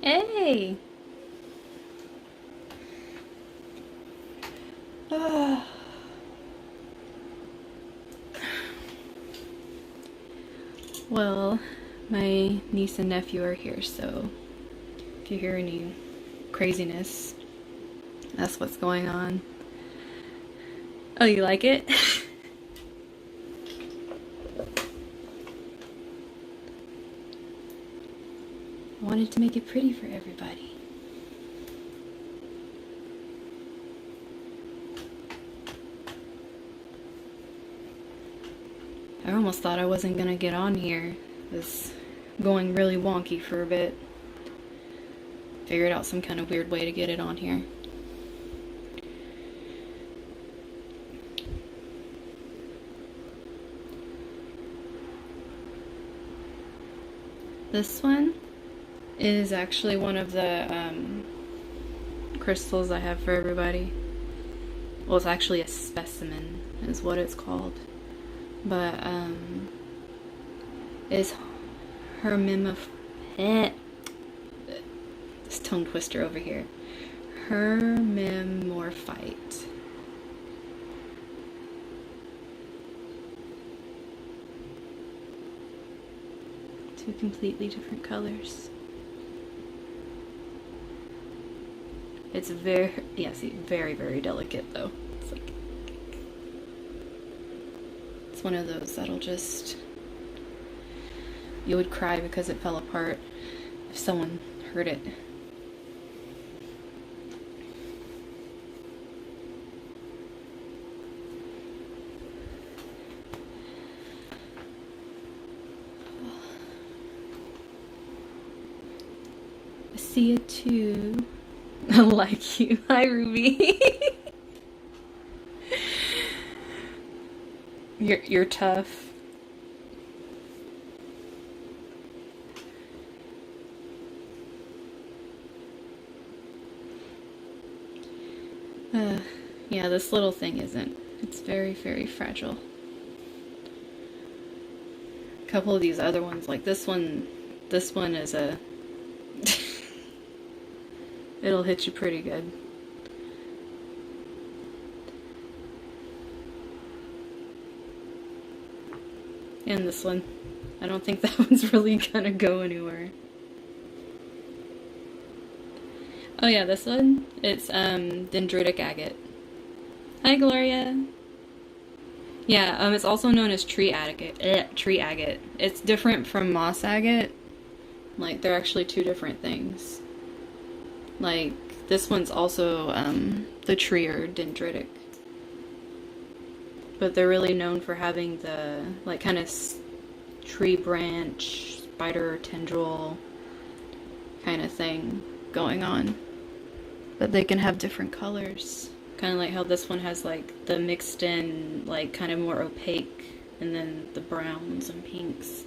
Hey! Well, my niece and nephew are here, so if you hear any craziness, that's what's going on. Oh, you like it? I wanted to make it pretty for everybody. I almost thought I wasn't gonna get on here. It was going really wonky for a bit. Figured out some kind of weird way to get it on here. This one is actually one of the crystals I have for everybody. Well, it's actually a specimen is what it's called. But it's Hermimorphite. This tongue twister over here. Hermimorphite. Two completely different colors. It's very, yeah, see, very, very delicate though. It's like, it's one of those that'll just, you would cry because it fell apart if someone hurt it. I see it too. I like you. Hi, Ruby. You're tough. Yeah, this little thing isn't. It's very, very fragile. A couple of these other ones, like this one is a it'll hit you pretty good. And this one. I don't think that one's really gonna go anywhere. Oh yeah, this one, it's dendritic agate. Hi Gloria. Yeah, it's also known as tree agate. Tree agate. It's different from moss agate. Like, they're actually two different things. Like, this one's also the tree or dendritic. But they're really known for having the, like, kind of tree branch, spider tendril kind of thing going on. But they can have different colors. Kind of like how this one has, like, the mixed in, like, kind of more opaque, and then the browns and pinks.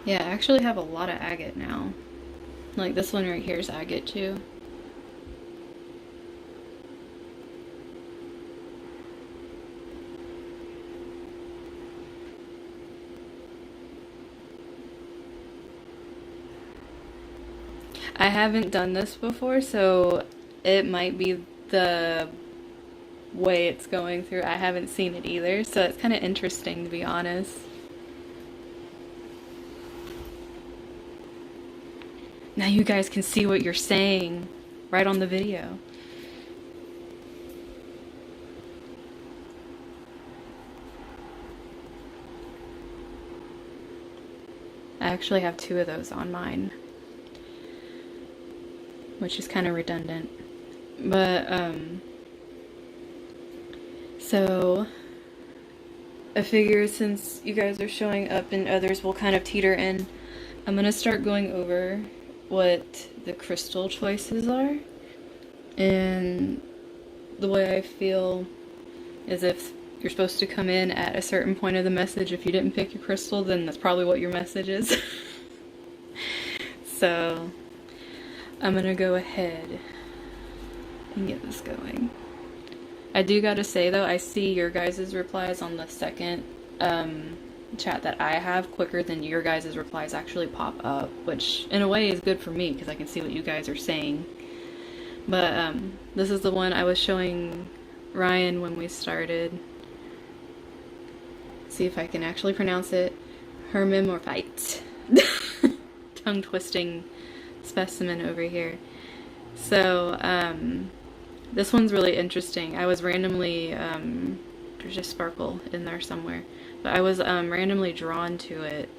Yeah, I actually have a lot of agate now. Like, this one right here is agate, too. I haven't done this before, so it might be the way it's going through. I haven't seen it either, so it's kind of interesting, to be honest. Now you guys can see what you're saying right on the video. I actually have two of those on mine, which is kind of redundant. But, so I figure since you guys are showing up and others will kind of teeter in, I'm gonna start going over what the crystal choices are. And the way I feel is if you're supposed to come in at a certain point of the message, if you didn't pick your crystal, then that's probably what your message is. So I'm gonna go ahead and get this going. I do gotta say though, I see your guys' replies on the second chat that I have quicker than your guys' replies actually pop up, which in a way is good for me because I can see what you guys are saying. But this is the one I was showing Ryan when we started. See if I can actually pronounce it. Hermimorphite. Tongue twisting specimen over here. So this one's really interesting. I was randomly there's a sparkle in there somewhere, but I was randomly drawn to it,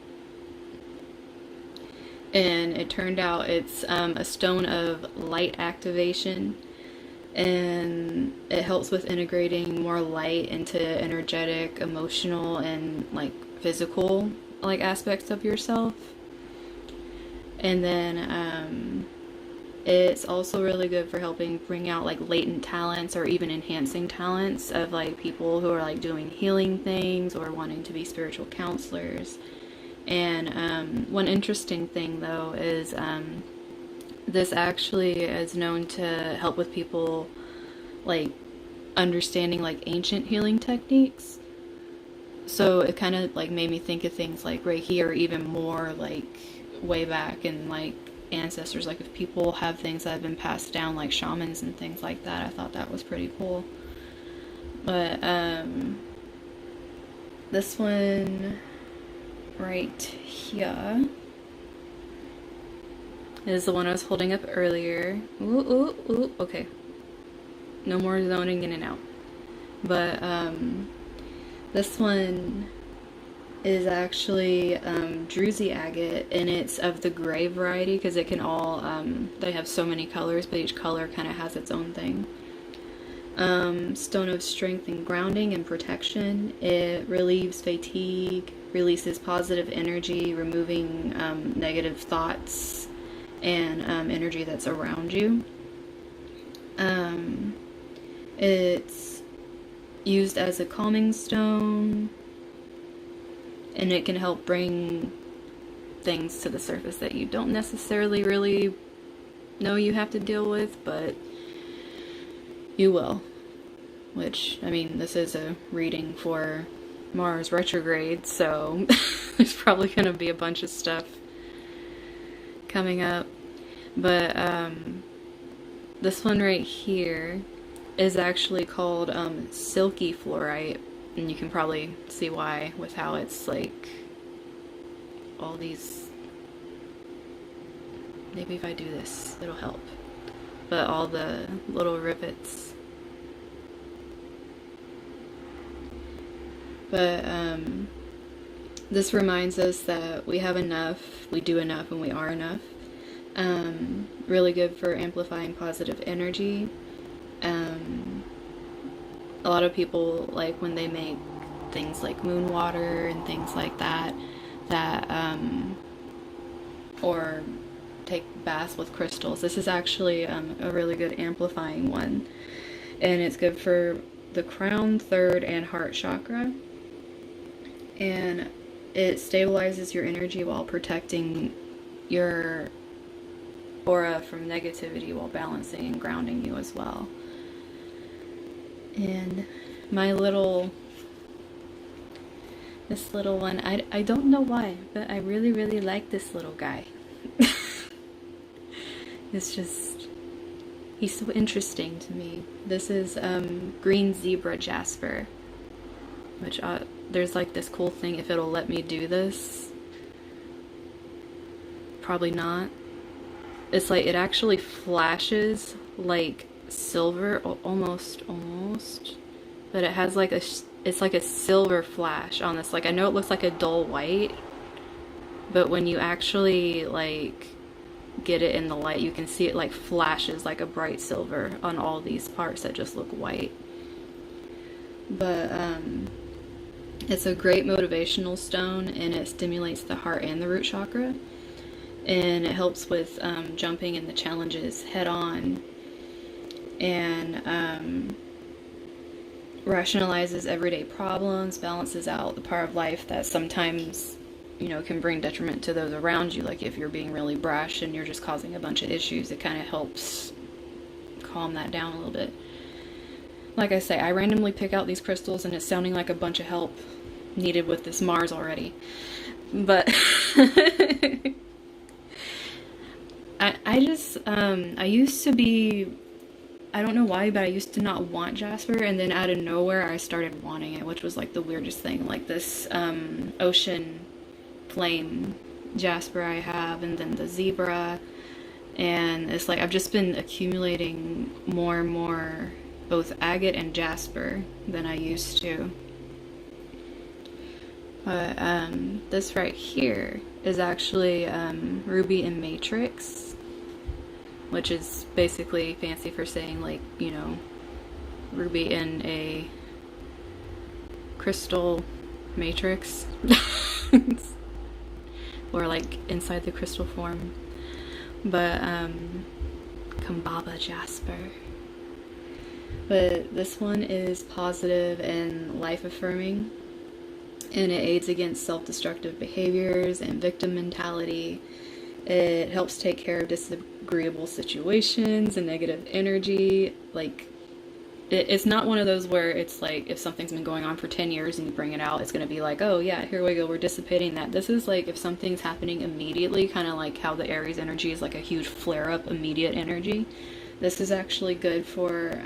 and it turned out it's a stone of light activation, and it helps with integrating more light into energetic, emotional, and like physical like aspects of yourself. And then it's also really good for helping bring out like latent talents or even enhancing talents of like people who are like doing healing things or wanting to be spiritual counselors. And one interesting thing though is this actually is known to help with people like understanding like ancient healing techniques. So it kind of like made me think of things like Reiki, or even more like way back in like ancestors, like if people have things that have been passed down like shamans and things like that. I thought that was pretty cool. But this one right here is the one I was holding up earlier. Ooh, okay, no more zoning in and out. But this one is actually Druzy agate, and it's of the gray variety because it can all, they have so many colors, but each color kind of has its own thing. Stone of strength and grounding and protection. It relieves fatigue, releases positive energy, removing negative thoughts and energy that's around you. It's used as a calming stone, and it can help bring things to the surface that you don't necessarily really know you have to deal with, but you will. Which, I mean, this is a reading for Mars Retrograde, so there's probably going to be a bunch of stuff coming up. But this one right here is actually called Silky Fluorite. And you can probably see why with how it's like all these, maybe if I do this it'll help, but all the little rivets. But this reminds us that we have enough, we do enough, and we are enough. Really good for amplifying positive energy. A lot of people, like when they make things like moon water and things like that, or take baths with crystals. This is actually a really good amplifying one, and it's good for the crown, third, and heart chakra, and it stabilizes your energy while protecting your aura from negativity while balancing and grounding you as well. And my this little one, I don't know why, but I really, really like this little guy. It's just, he's so interesting to me. This is green zebra Jasper, which there's like this cool thing, if it'll let me do this. Probably not. It's like, it actually flashes like silver, almost, but it has like it's like a silver flash on this. Like, I know it looks like a dull white, but when you actually like get it in the light, you can see it like flashes like a bright silver on all these parts that just look white. But it's a great motivational stone, and it stimulates the heart and the root chakra, and it helps with jumping in the challenges head on, and rationalizes everyday problems, balances out the part of life that sometimes, you know, can bring detriment to those around you. Like if you're being really brash and you're just causing a bunch of issues, it kind of helps calm that down a little bit. Like I say, I randomly pick out these crystals and it's sounding like a bunch of help needed with this Mars already. But I used to be, I don't know why, but I used to not want Jasper, and then out of nowhere I started wanting it, which was like the weirdest thing. Like this ocean flame Jasper I have, and then the zebra, and it's like I've just been accumulating more and more both agate and Jasper than I used to. But this right here is actually ruby and matrix, which is basically fancy for saying, like, you know, ruby in a crystal matrix. Or like inside the crystal form. But Kambaba Jasper. But this one is positive and life affirming, and it aids against self-destructive behaviors and victim mentality. It helps take care of disagreeable situations and negative energy. Like, it's not one of those where it's like if something's been going on for 10 years and you bring it out, it's going to be like, oh yeah, here we go, we're dissipating that. This is like if something's happening immediately, kind of like how the Aries energy is like a huge flare-up, immediate energy. This is actually good for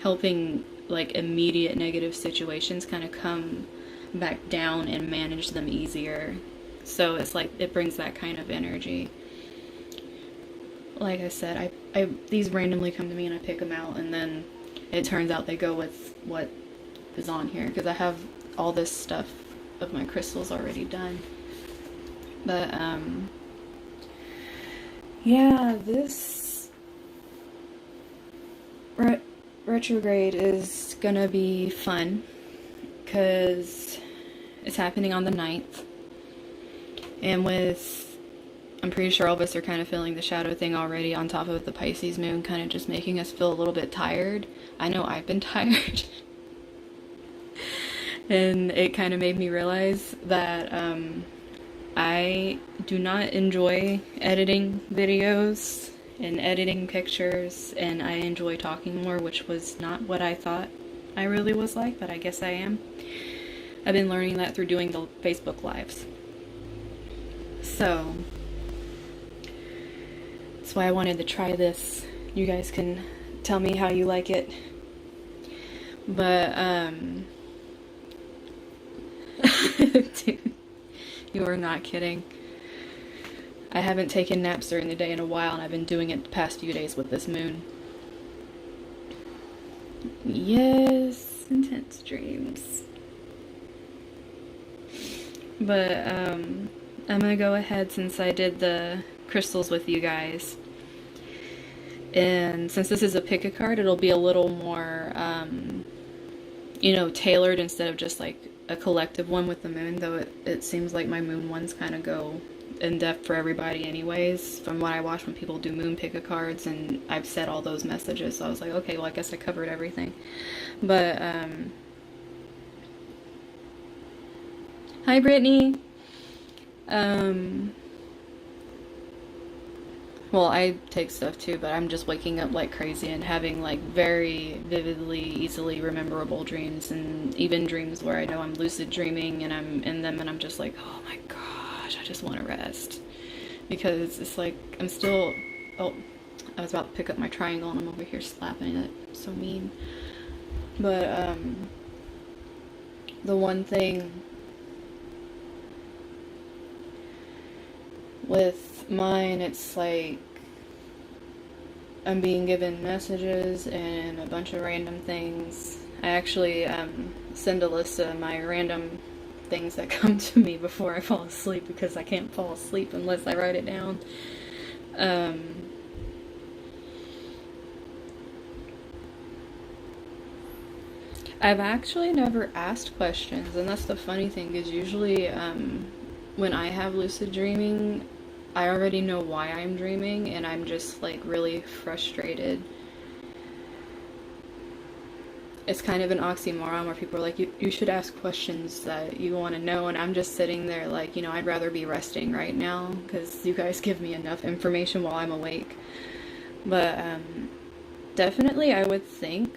helping like immediate negative situations kind of come back down and manage them easier. So it's like it brings that kind of energy. Like I said, I these randomly come to me and I pick them out, and then it turns out they go with what is on here, because I have all this stuff of my crystals already done. But yeah, this retrograde is gonna be fun because it's happening on the 9th, and I'm pretty sure all of us are kind of feeling the shadow thing already, on top of the Pisces moon kind of just making us feel a little bit tired. I know I've been tired. And it kind of made me realize that I do not enjoy editing videos and editing pictures, and I enjoy talking more, which was not what I thought I really was like, but I guess I am. I've been learning that through doing the Facebook Lives. So that's why I wanted to try this. You guys can tell me how you like it. But dude, you are not kidding. I haven't taken naps during the day in a while, and I've been doing it the past few days with this moon. Yes, intense dreams. But I'm gonna go ahead, since I did the crystals with you guys, and since this is a pick a card, it'll be a little more you know, tailored instead of just like a collective one with the moon, though it seems like my moon ones kind of go in depth for everybody anyways, from what I watch when people do moon pick a cards, and I've said all those messages, so I was like, okay, well I guess I covered everything. But hi Brittany. Well, I take stuff too, but I'm just waking up like crazy and having like very vividly, easily rememberable dreams, and even dreams where I know I'm lucid dreaming and I'm in them and I'm just like, oh my gosh, I just want to rest. Because it's like, I'm still, oh, I was about to pick up my triangle and I'm over here slapping it. So mean. But, the one thing with mine, it's like I'm being given messages and a bunch of random things. I actually send a list of my random things that come to me before I fall asleep, because I can't fall asleep unless I write it down. I've actually never asked questions, and that's the funny thing, is usually when I have lucid dreaming, I already know why I'm dreaming, and I'm just like really frustrated. It's kind of an oxymoron where people are like, you should ask questions that you want to know, and I'm just sitting there like, you know, I'd rather be resting right now, because you guys give me enough information while I'm awake. But definitely I would think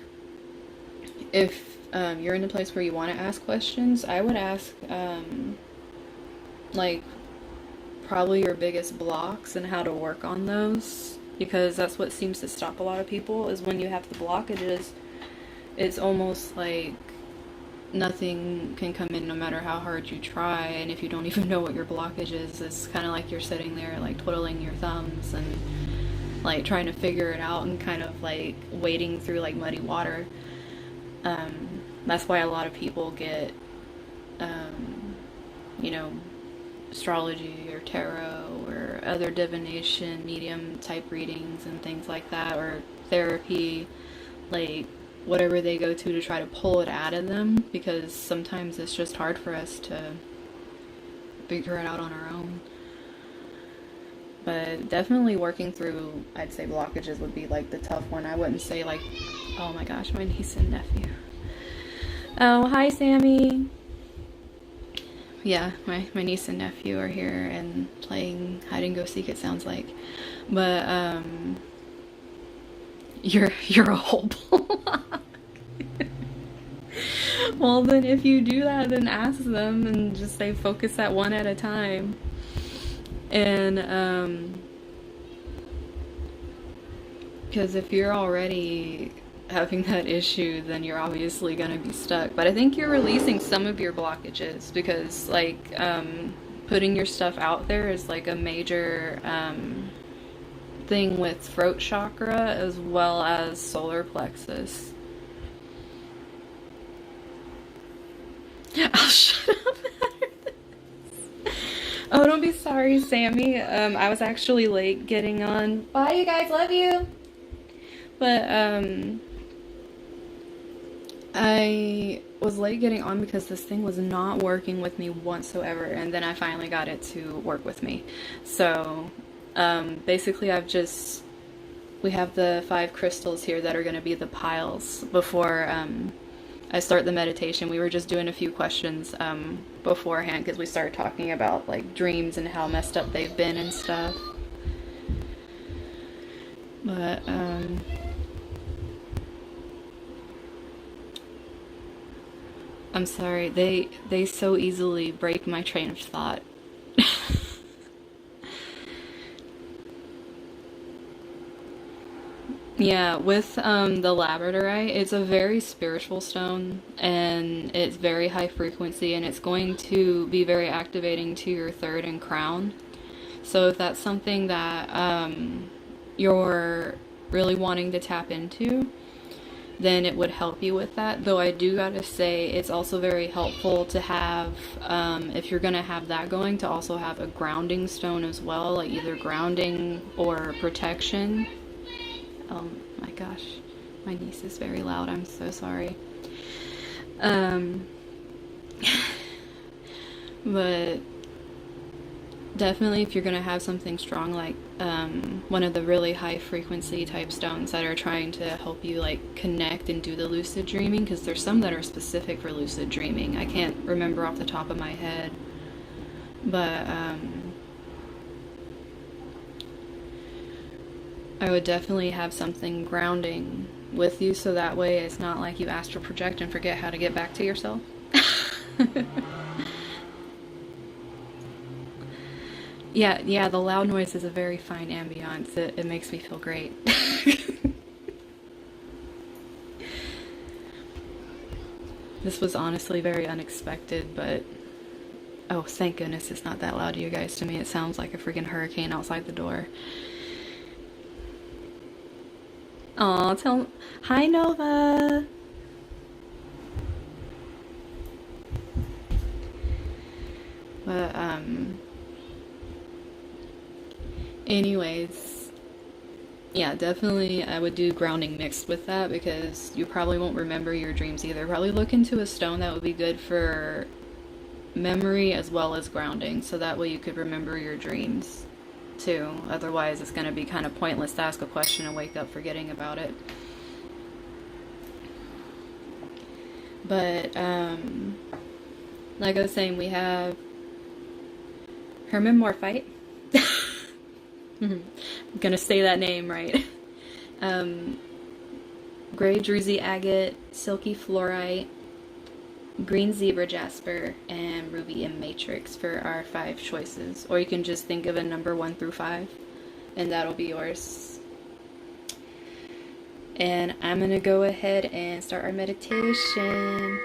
if you're in a place where you want to ask questions, I would ask, like, probably your biggest blocks and how to work on those, because that's what seems to stop a lot of people, is when you have the blockages, it's almost like nothing can come in no matter how hard you try, and if you don't even know what your blockage is, it's kind of like you're sitting there like twiddling your thumbs and like trying to figure it out and kind of like wading through like muddy water. That's why a lot of people get you know, astrology or tarot or other divination medium type readings and things like that, or therapy, like whatever they go to try to pull it out of them, because sometimes it's just hard for us to figure it out on our own. But definitely working through, I'd say, blockages would be like the tough one. I wouldn't say like, oh my gosh, my niece and nephew. Oh, hi Sammy. Yeah, my niece and nephew are here and playing hide and go seek, it sounds like. But you're a whole block. Well, then if you do that, then ask them and just say focus at one at a time. And because if you're already having that issue, then you're obviously gonna be stuck. But I think you're releasing some of your blockages, because like putting your stuff out there is like a major thing with throat chakra as well as solar plexus. I'll shut up after this. Oh, don't be sorry, Sammy. I was actually late getting on. Bye, you guys. Love you. But I was late getting on because this thing was not working with me whatsoever, and then I finally got it to work with me. So basically we have the 5 crystals here that are going to be the piles before I start the meditation. We were just doing a few questions beforehand, because we started talking about like dreams and how messed up they've been and stuff. But I'm sorry, they so easily break my train of thought. Yeah, with the labradorite, it's a very spiritual stone, and it's very high frequency, and it's going to be very activating to your third and crown. So if that's something that you're really wanting to tap into, then it would help you with that. Though I do gotta say, it's also very helpful to have, if you're gonna have that going, to also have a grounding stone as well, like either grounding or protection. Oh my gosh, my niece is very loud, I'm so sorry. But definitely if you're gonna have something strong, like one of the really high frequency type stones that are trying to help you like connect and do the lucid dreaming, because there's some that are specific for lucid dreaming. I can't remember off the top of my head, but I would definitely have something grounding with you, so that way it's not like you astral project and forget how to get back to yourself. Yeah, the loud noise is a very fine ambiance. It makes me feel great. This was honestly very unexpected, but oh, thank goodness it's not that loud to you guys. To me, it sounds like a freaking hurricane outside the door. Aw, hi Nova! But, anyways, yeah, definitely I would do grounding mixed with that, because you probably won't remember your dreams either. Probably look into a stone that would be good for memory as well as grounding, so that way you could remember your dreams too. Otherwise it's going to be kind of pointless to ask a question and wake up forgetting about it. But like I was saying, we have Hermimorphite. I'm gonna say that name right. Gray Druzy Agate, Silky Fluorite, green zebra jasper, and ruby and matrix for our 5 choices. Or you can just think of a number 1 through 5, and that'll be yours. And I'm gonna go ahead and start our meditation.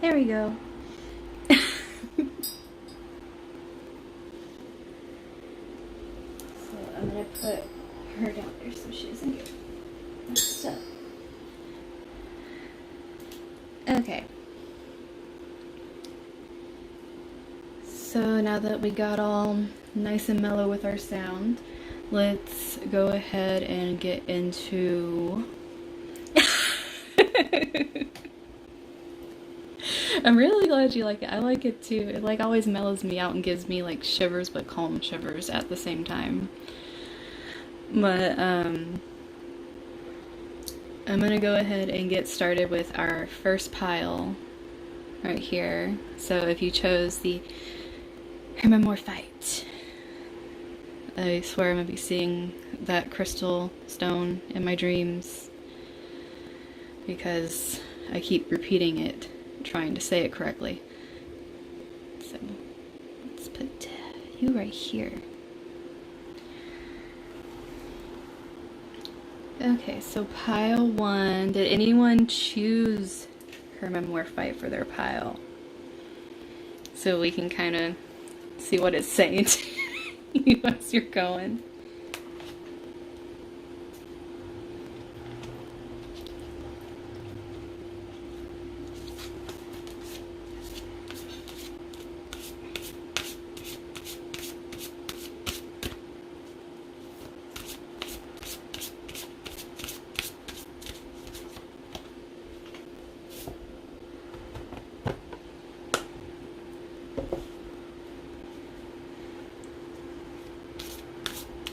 There we go. So I'm gonna put her down there so she doesn't get messed up. Okay. So now that we got all nice and mellow with our sound, let's go ahead and get into I'm really glad you like it. I like it too. It like always mellows me out and gives me like shivers, but calm shivers at the same time. But I'm gonna go ahead and get started with our first pile right here. So if you chose the Hermimorphite, I swear I'm gonna be seeing that crystal stone in my dreams because I keep repeating it, trying to say it correctly. So let's put you right here. Okay, so pile 1. Did anyone choose Hermimorphite for their pile? So we can kind of see what it's saying to you as you're going.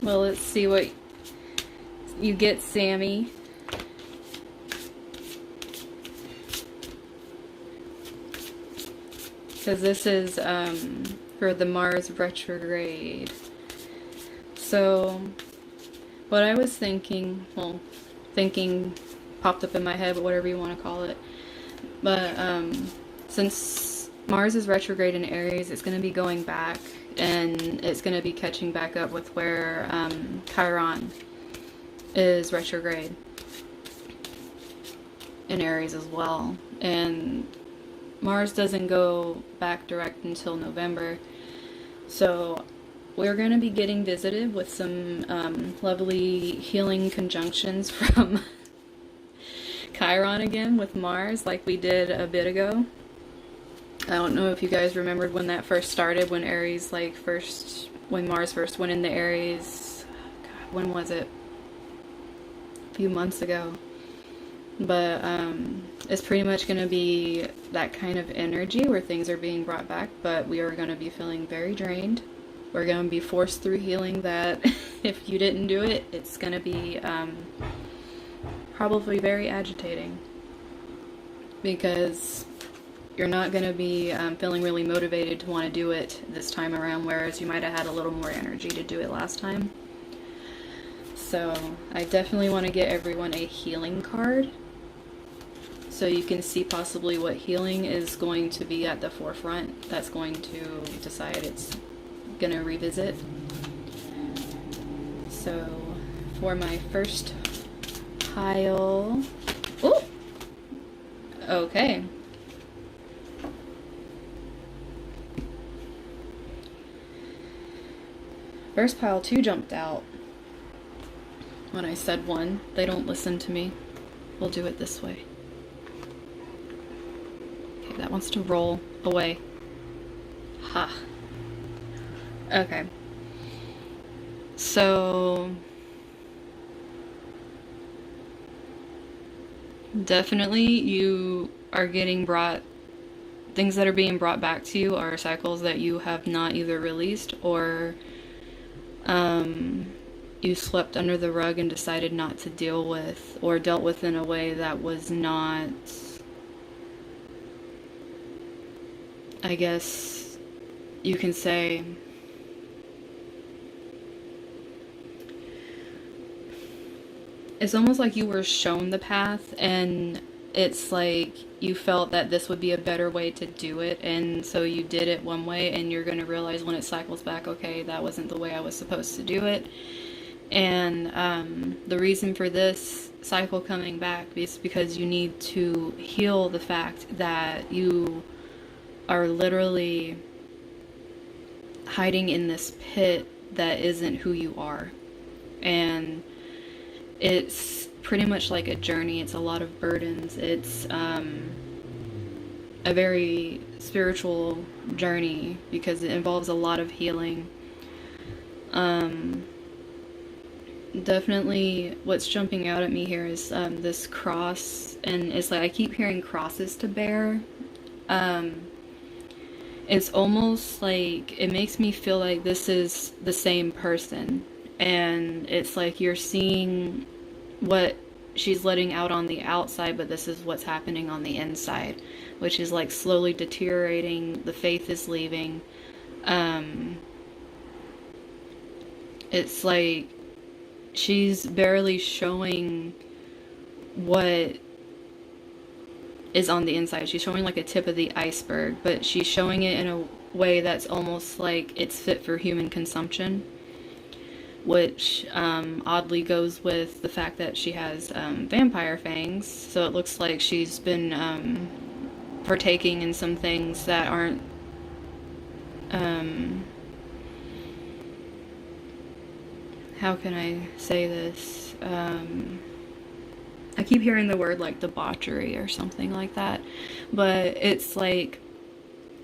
Well, let's see what you get, Sammy. Because this is for the Mars Retrograde. So, what I was thinking, well, thinking popped up in my head, but whatever you want to call it. But since Mars is retrograde in Aries, it's going to be going back. And it's going to be catching back up with where Chiron is retrograde in Aries as well. And Mars doesn't go back direct until November. So we're going to be getting visited with some lovely healing conjunctions from Chiron again with Mars, like we did a bit ago. I don't know if you guys remembered when that first started, when Aries, like, when Mars first went into Aries. God, when was it? A few months ago. But, it's pretty much going to be that kind of energy where things are being brought back, but we are going to be feeling very drained. We're going to be forced through healing that if you didn't do it, it's going to be, probably very agitating. Because you're not going to be feeling really motivated to want to do it this time around, whereas you might have had a little more energy to do it last time. So I definitely want to get everyone a healing card so you can see possibly what healing is going to be at the forefront that's going to decide it's going to revisit. So for my first pile, oh, okay. First pile 2 jumped out. When I said 1, they don't listen to me. We'll do it this way. Okay, that wants to roll away. Ha. Okay. So definitely you are getting things that are being brought back to you are cycles that you have not either released or you swept under the rug and decided not to deal with, or dealt with in a way that was not, I guess you can say, it's almost like you were shown the path and it's like you felt that this would be a better way to do it, and so you did it one way, and you're going to realize when it cycles back, okay, that wasn't the way I was supposed to do it. And the reason for this cycle coming back is because you need to heal the fact that you are literally hiding in this pit that isn't who you are. And it's pretty much like a journey. It's a lot of burdens. It's a very spiritual journey because it involves a lot of healing. Definitely what's jumping out at me here is this cross, and it's like I keep hearing crosses to bear. It's almost like it makes me feel like this is the same person, and it's like you're seeing what she's letting out on the outside, but this is what's happening on the inside, which is like slowly deteriorating. The faith is leaving. It's like she's barely showing what is on the inside. She's showing like a tip of the iceberg, but she's showing it in a way that's almost like it's fit for human consumption, which oddly goes with the fact that she has vampire fangs, so it looks like she's been partaking in some things that aren't how can I say this? I keep hearing the word like debauchery or something like that, but it's like,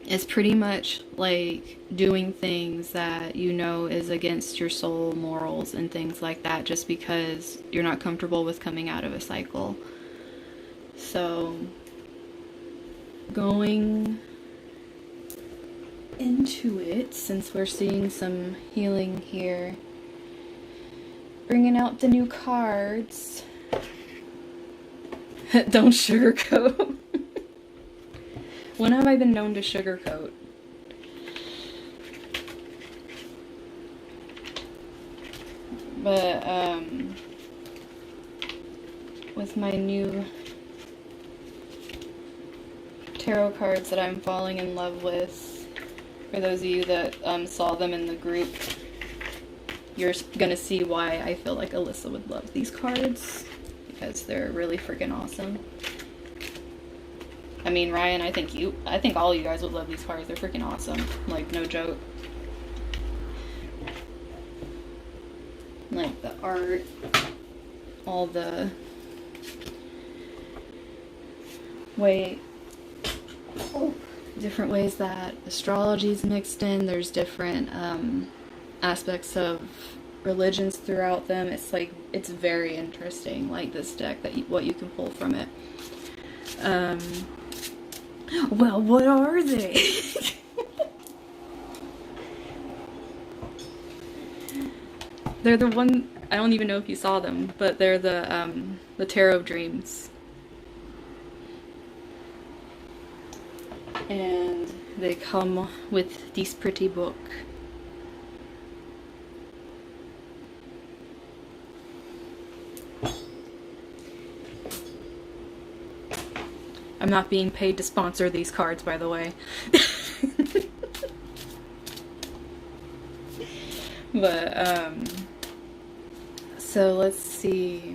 it's pretty much like doing things that you know is against your soul morals and things like that, just because you're not comfortable with coming out of a cycle. So going into it, since we're seeing some healing here, bringing out the new cards. Don't sugarcoat. When have I been known to sugarcoat? But, with my new tarot cards that I'm falling in love with, for those of you that saw them in the group, you're gonna see why I feel like Alyssa would love these cards, because they're really freaking awesome. I mean, Ryan, I think all you guys would love these cards. They're freaking awesome. Like, no joke. Like, the art, all the different ways that astrology is mixed in. There's different aspects of religions throughout them. It's like, it's very interesting, like this deck, what you can pull from it. Well, what are they? They're the one, I don't even know if you saw them, but they're the Tarot of Dreams. And they come with this pretty book. I'm not being paid to sponsor these cards, by the way. But, So let's see.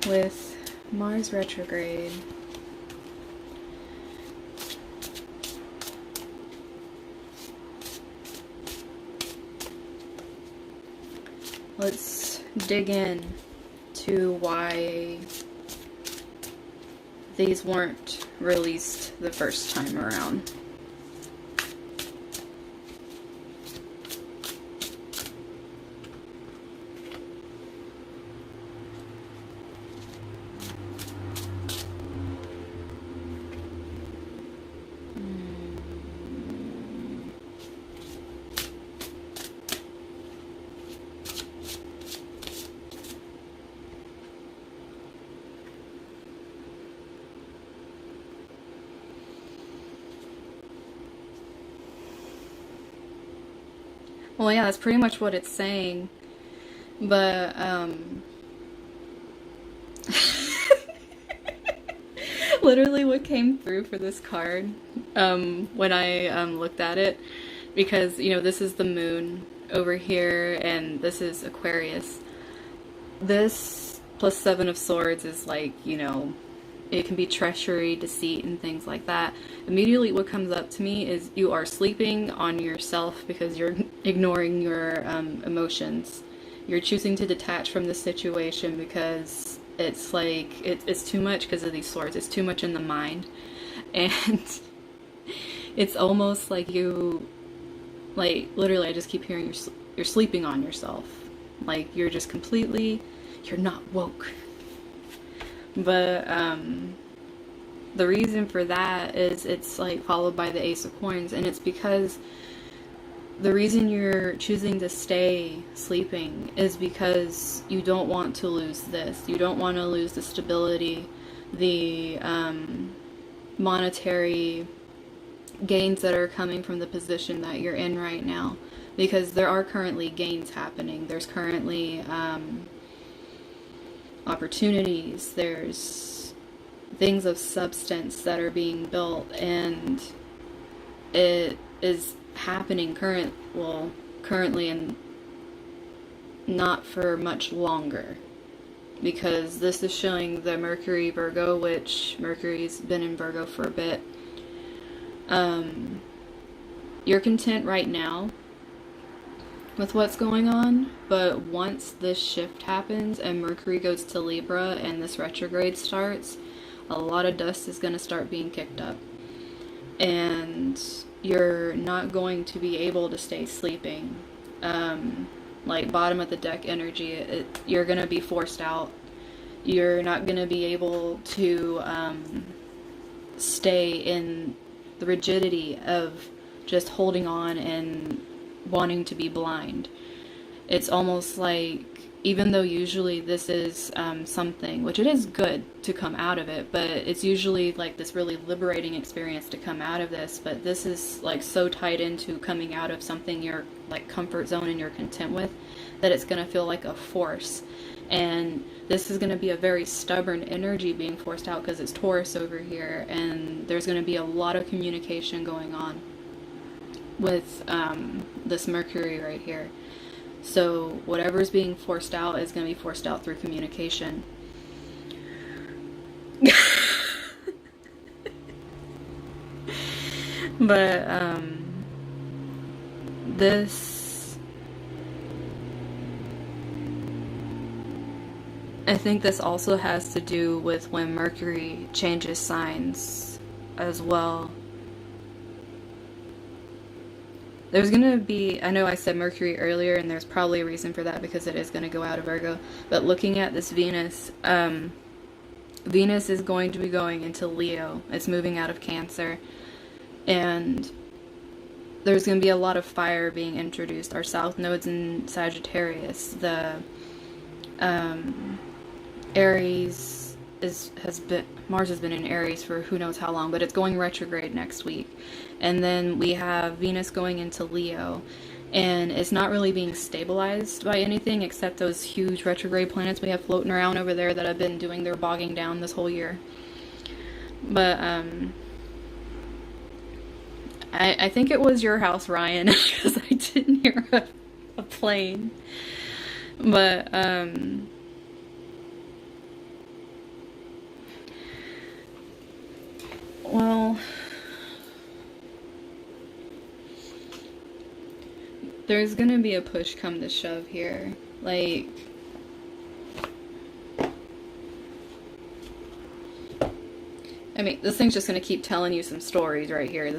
With Mars Retrograde, let's dig in to why these weren't released the first time around. Well, yeah, that's pretty much what it's saying, but, literally what came through for this card, when I, looked at it, because, you know, this is the moon over here, and this is Aquarius. This plus 7 of Swords is like, you know, it can be treachery, deceit, and things like that. Immediately what comes up to me is you are sleeping on yourself because you're ignoring your emotions. You're choosing to detach from the situation because it's like, it's too much because of these swords. It's too much in the mind. And it's almost like you, like, literally I just keep hearing you're sleeping on yourself. Like, you're just completely, you're not woke. But, the reason for that is it's like followed by the Ace of Coins, and it's because the reason you're choosing to stay sleeping is because you don't want to lose this. You don't want to lose the stability, the monetary gains that are coming from the position that you're in right now, because there are currently gains happening. There's currently opportunities, there's things of substance that are being built, and it is happening currently and not for much longer, because this is showing the Mercury Virgo, which Mercury's been in Virgo for a bit. You're content right now with what's going on, but once this shift happens and Mercury goes to Libra and this retrograde starts, a lot of dust is going to start being kicked up, and you're not going to be able to stay sleeping. Like bottom of the deck energy, you're going to be forced out. You're not going to be able to stay in the rigidity of just holding on and wanting to be blind. It's almost like, even though usually this is something, which it is good to come out of it, but it's usually like this really liberating experience to come out of this, but this is like so tied into coming out of something you're like comfort zone and you're content with, that it's going to feel like a force. And this is going to be a very stubborn energy being forced out because it's Taurus over here, and there's going to be a lot of communication going on with this Mercury right here. So whatever's being forced out is going to be forced out through communication. But I think this also has to do with when Mercury changes signs as well. There's going to be, I know I said Mercury earlier, and there's probably a reason for that because it is going to go out of Virgo, but looking at this Venus, Venus is going to be going into Leo. It's moving out of Cancer, and there's going to be a lot of fire being introduced. Our South Node's in Sagittarius. The Aries Mars has been in Aries for who knows how long, but it's going retrograde next week. And then we have Venus going into Leo, and it's not really being stabilized by anything except those huge retrograde planets we have floating around over there that have been doing their bogging down this whole year. But I think it was your house, Ryan, because I didn't hear a plane. But, well, there's gonna be a push come to shove here. Like, I mean, this thing's just gonna keep telling you some stories right here.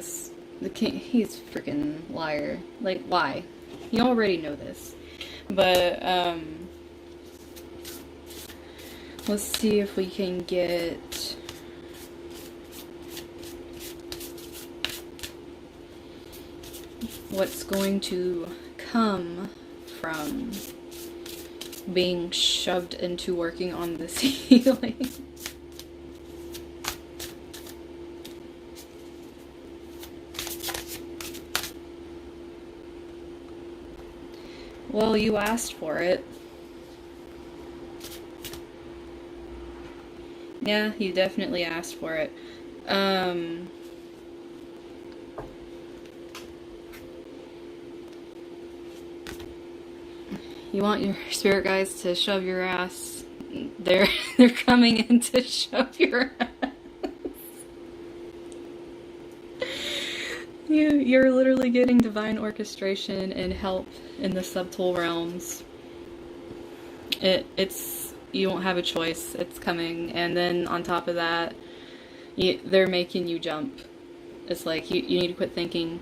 The king, he's freaking liar. Like, why? You already know this. But, let's see if we can get what's going to come from being shoved into working on this healing. Well, you asked for it. Yeah, you definitely asked for it. You want your spirit guides to shove your ass. They're coming in to shove your ass. You're literally getting divine orchestration and help in the subtle realms. It's you won't have a choice. It's coming, and then on top of that, they're making you jump. It's like you need to quit thinking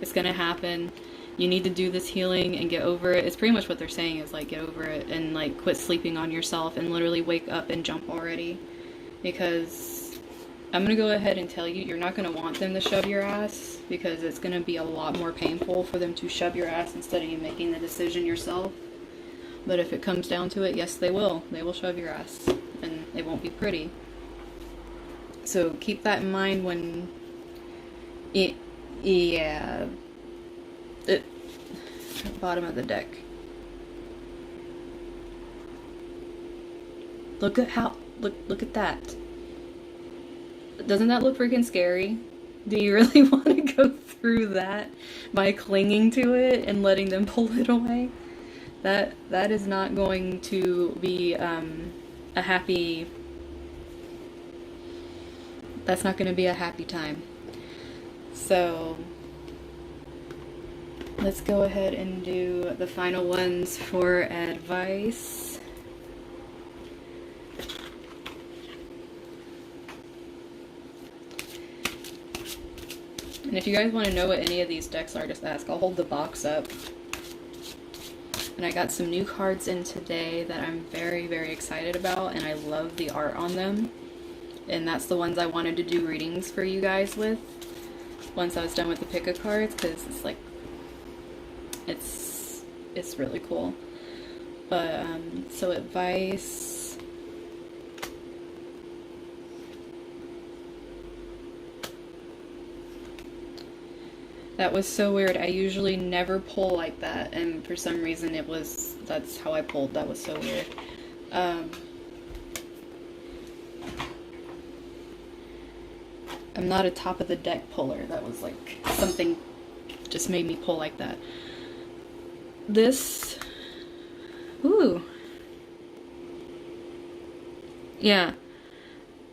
it's gonna happen. You need to do this healing and get over it. It's pretty much what they're saying is like get over it and like quit sleeping on yourself and literally wake up and jump already. Because I'm gonna go ahead and tell you, you're not gonna want them to shove your ass because it's gonna be a lot more painful for them to shove your ass instead of you making the decision yourself. But if it comes down to it, yes, they will. They will shove your ass and it won't be pretty. So keep that in mind when yeah. Bottom of the deck. Look at how look at that. Doesn't that look freaking scary? Do you really want to go through that by clinging to it and letting them pull it away? That is not going to be a happy. That's not going to be a happy time. So let's go ahead and do the final ones for advice. And if you guys want to know what any of these decks are, just ask. I'll hold the box up. And I got some new cards in today that I'm very, very excited about, and I love the art on them. And that's the ones I wanted to do readings for you guys with once I was done with the pick of cards, because it's like it's really cool. But so advice. That was so weird. I usually never pull like that, and for some reason that's how I pulled. That was so weird. I'm not a top of the deck puller. That was like something just made me pull like that. This, ooh, yeah,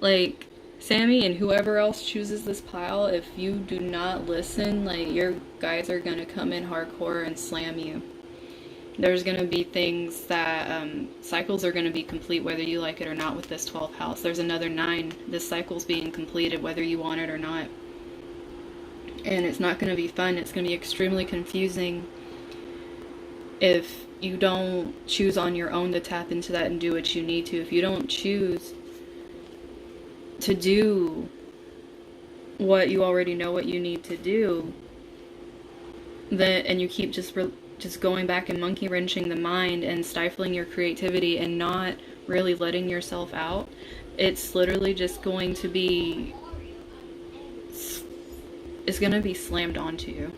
like Sammy and whoever else chooses this pile, if you do not listen, like your guys are gonna come in hardcore and slam you. There's gonna be things that cycles are gonna be complete whether you like it or not with this 12th house. There's another 9. This cycle's being completed whether you want it or not. And it's not gonna be fun. It's gonna be extremely confusing if you don't choose on your own to tap into that and do what you need to. If you don't choose to do what you already know what you need to do, then and you keep just going back and monkey wrenching the mind and stifling your creativity and not really letting yourself out, it's literally just going to be slammed onto you.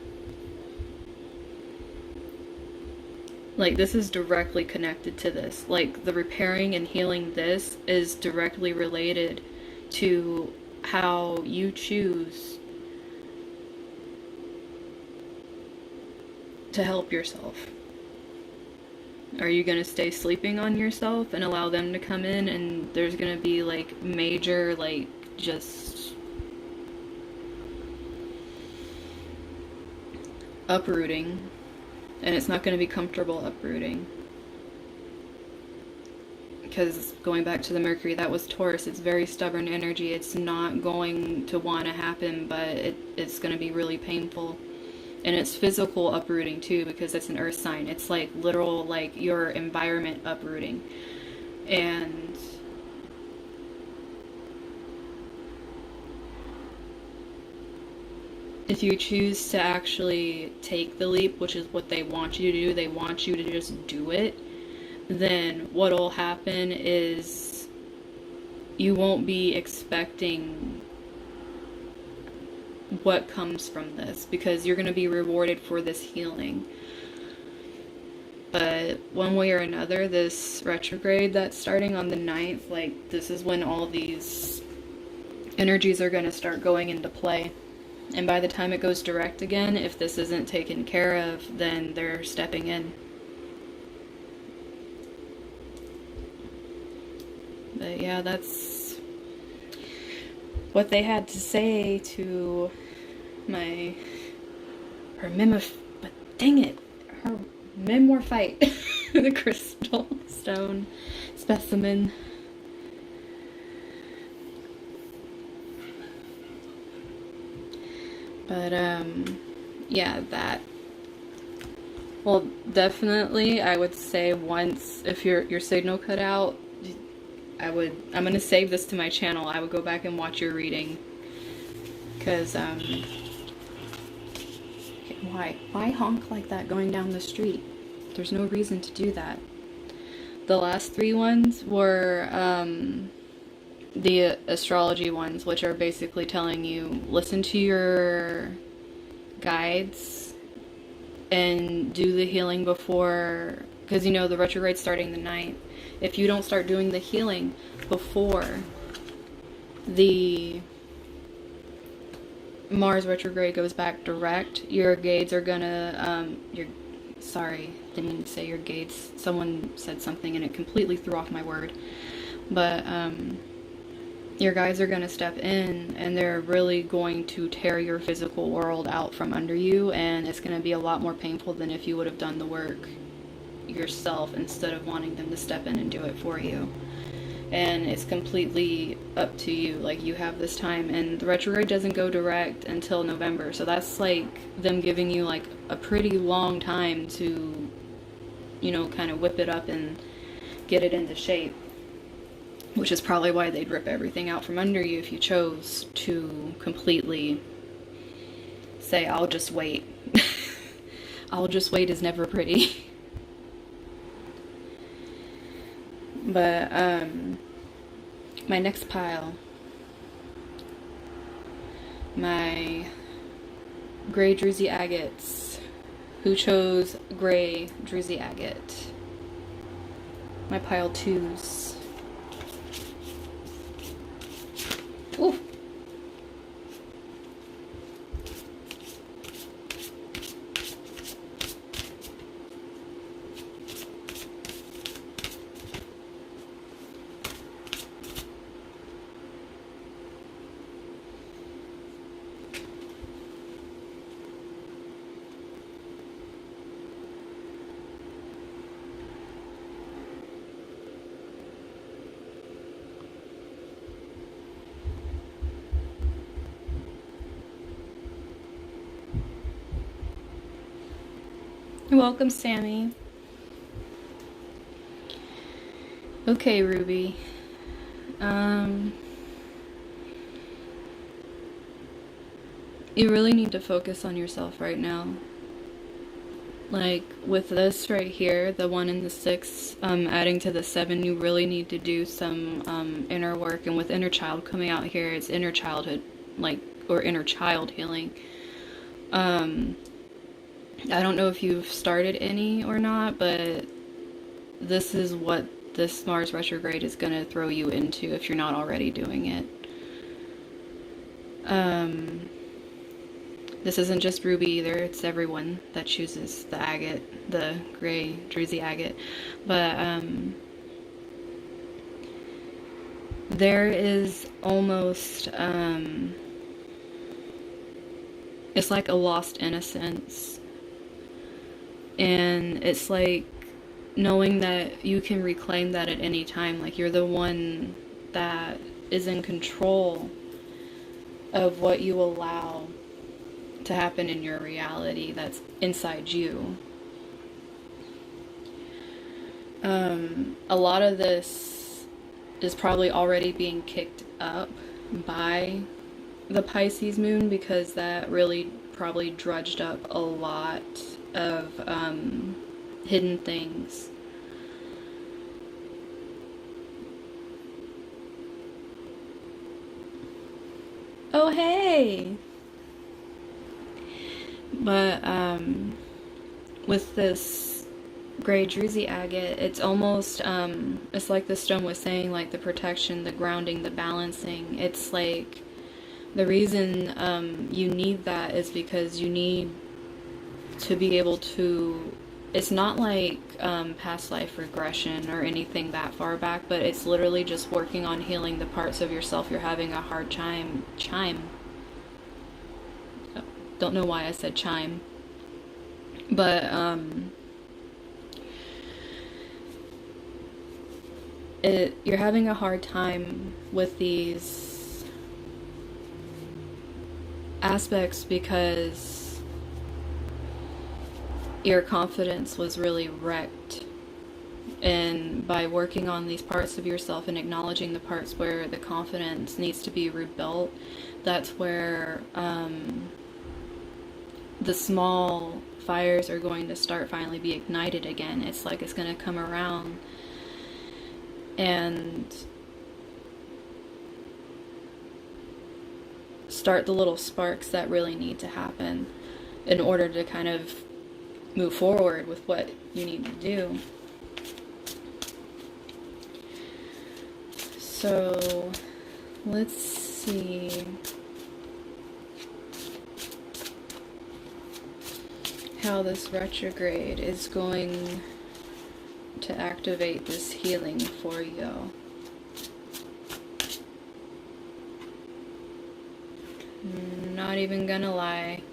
Like, this is directly connected to this. Like, the repairing and healing this is directly related to how you choose to help yourself. Are you going to stay sleeping on yourself and allow them to come in, and there's going to be like major, like, just uprooting, and it's not going to be comfortable uprooting? Because going back to the Mercury, that was Taurus. It's very stubborn energy. It's not going to want to happen, but it's going to be really painful. And it's physical uprooting too, because it's an earth sign. It's like literal, like your environment uprooting. And if you choose to actually take the leap, which is what they want you to do, they want you to just do it, then what'll happen is you won't be expecting what comes from this, because you're going to be rewarded for this healing. But one way or another, this retrograde that's starting on the 9th, like, this is when all these energies are going to start going into play. And by the time it goes direct again, if this isn't taken care of, then they're stepping in. But yeah, that's what they had to say to my Hermimorphite the crystal stone specimen. But yeah, that, well, definitely I would say, once, if your signal cut out, I'm gonna save this to my channel. I would go back and watch your reading, because why honk like that going down the street? There's no reason to do that. The last 3 ones were the astrology ones, which are basically telling you, listen to your guides and do the healing before, because you know the retrograde's starting the 9th. If you don't start doing the healing before the Mars retrograde goes back direct, your guides are gonna, sorry, didn't mean to say your guides. Someone said something and it completely threw off my word. But, your guides are gonna step in, and they're really going to tear your physical world out from under you, and it's gonna be a lot more painful than if you would have done the work yourself instead of wanting them to step in and do it for you. And it's completely up to you. Like, you have this time, and the retrograde doesn't go direct until November, so that's like them giving you like a pretty long time to, you know, kind of whip it up and get it into shape, which is probably why they'd rip everything out from under you if you chose to completely say, I'll just wait. I'll just wait is never pretty. But, my next pile, my gray Druzy agates. Who chose gray Druzy agate? My pile 2s. Ooh. Welcome, Sammy. Okay, Ruby. You really need to focus on yourself right now. Like, with this right here, the 1 and the 6, adding to the 7, you really need to do some inner work. And with inner child coming out here, it's inner childhood, like, or inner child healing. I don't know if you've started any or not, but this is what this Mars retrograde is going to throw you into if you're not already doing it. This isn't just Ruby either, it's everyone that chooses the agate, the gray Druzy agate. But there is almost, it's like a lost innocence. And it's like knowing that you can reclaim that at any time. Like you're the one that is in control of what you allow to happen in your reality that's inside you. A lot of this is probably already being kicked up by the Pisces moon, because that really probably drudged up a lot of hidden things. Oh, hey! But with this gray Druzy agate, it's almost, it's like the stone was saying, like the protection, the grounding, the balancing. It's like the reason you need that is because you need to be able to, it's not like past life regression or anything that far back, but it's literally just working on healing the parts of yourself you're having a hard time. Don't know why I said chime. But you're having a hard time with these aspects because your confidence was really wrecked. And by working on these parts of yourself and acknowledging the parts where the confidence needs to be rebuilt, that's where the small fires are going to start finally be ignited again. It's like it's going to come around and start the little sparks that really need to happen in order to kind of move forward with what you need to do. So let's see how this retrograde is going to activate this healing for you. Not even gonna lie.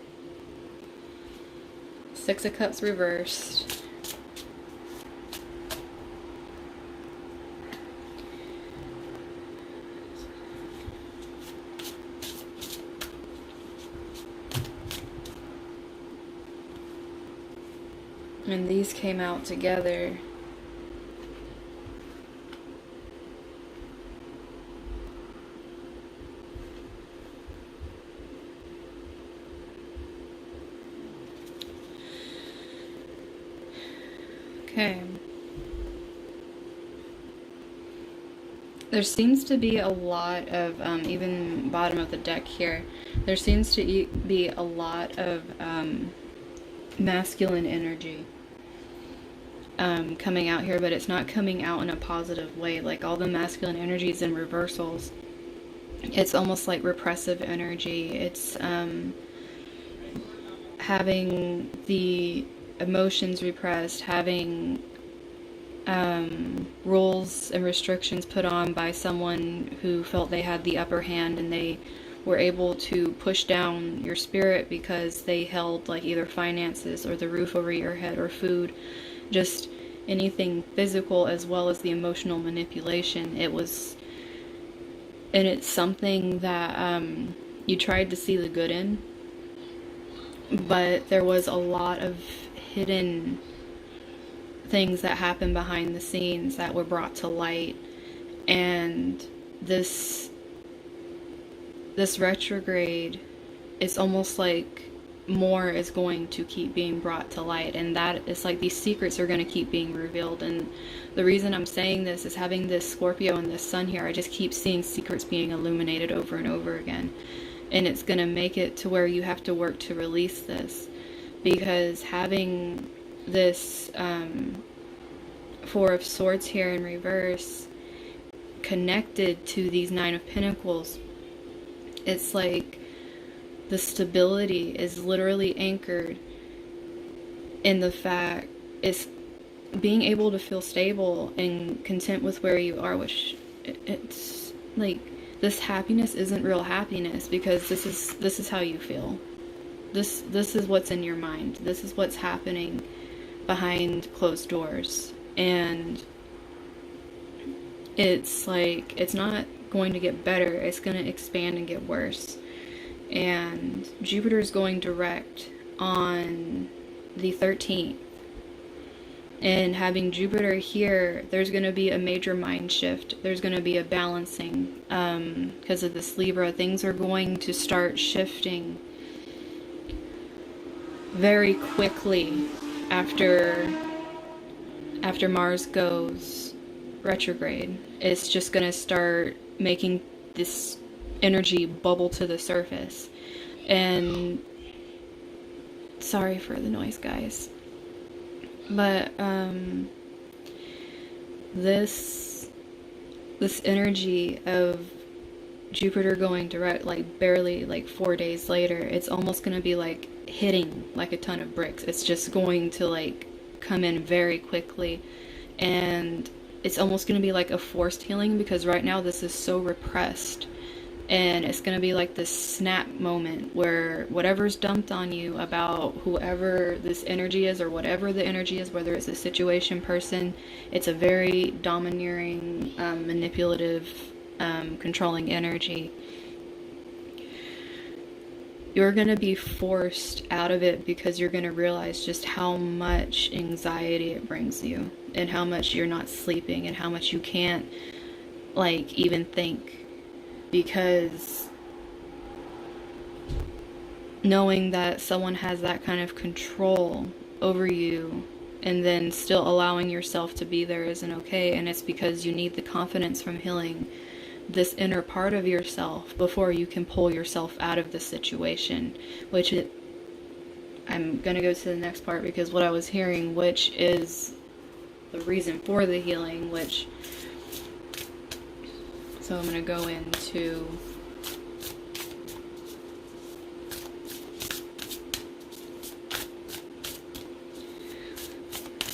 6 of Cups reversed. And these came out together. Okay. There seems to be a lot of, even bottom of the deck here, there seems to be a lot of masculine energy coming out here, but it's not coming out in a positive way. Like all the masculine energies in reversals, it's almost like repressive energy. It's having the emotions repressed, having rules and restrictions put on by someone who felt they had the upper hand, and they were able to push down your spirit because they held like either finances or the roof over your head or food, just anything physical as well as the emotional manipulation. It was, and it's something that you tried to see the good in, but there was a lot of hidden things that happened behind the scenes that were brought to light. And this retrograde, it's almost like more is going to keep being brought to light, and that it's like these secrets are going to keep being revealed. And the reason I'm saying this is having this Scorpio and this sun here, I just keep seeing secrets being illuminated over and over again, and it's going to make it to where you have to work to release this, because having this Four of Swords here in reverse connected to these Nine of Pentacles, it's like the stability is literally anchored in the fact it's being able to feel stable and content with where you are, which it's like, this happiness isn't real happiness, because this is how you feel. This is what's in your mind. This is what's happening behind closed doors. And it's like, it's not going to get better. It's going to expand and get worse. And Jupiter is going direct on the 13th. And having Jupiter here, there's going to be a major mind shift. There's going to be a balancing because of this Libra. Things are going to start shifting very quickly after Mars goes retrograde. It's just going to start making this energy bubble to the surface. And sorry for the noise, guys. But this energy of Jupiter going direct, like barely like 4 days later, it's almost going to be like hitting like a ton of bricks. It's just going to like come in very quickly, and it's almost going to be like a forced healing, because right now this is so repressed. And it's going to be like this snap moment where whatever's dumped on you about whoever this energy is, or whatever the energy is, whether it's a situation, person, it's a very domineering, manipulative, controlling energy. You're going to be forced out of it, because you're going to realize just how much anxiety it brings you, and how much you're not sleeping, and how much you can't like even think. Because knowing that someone has that kind of control over you, and then still allowing yourself to be there, isn't okay. And it's because you need the confidence from healing this inner part of yourself before you can pull yourself out of the situation. I'm going to go to the next part, because what I was hearing, which is the reason for the healing, so I'm going to go into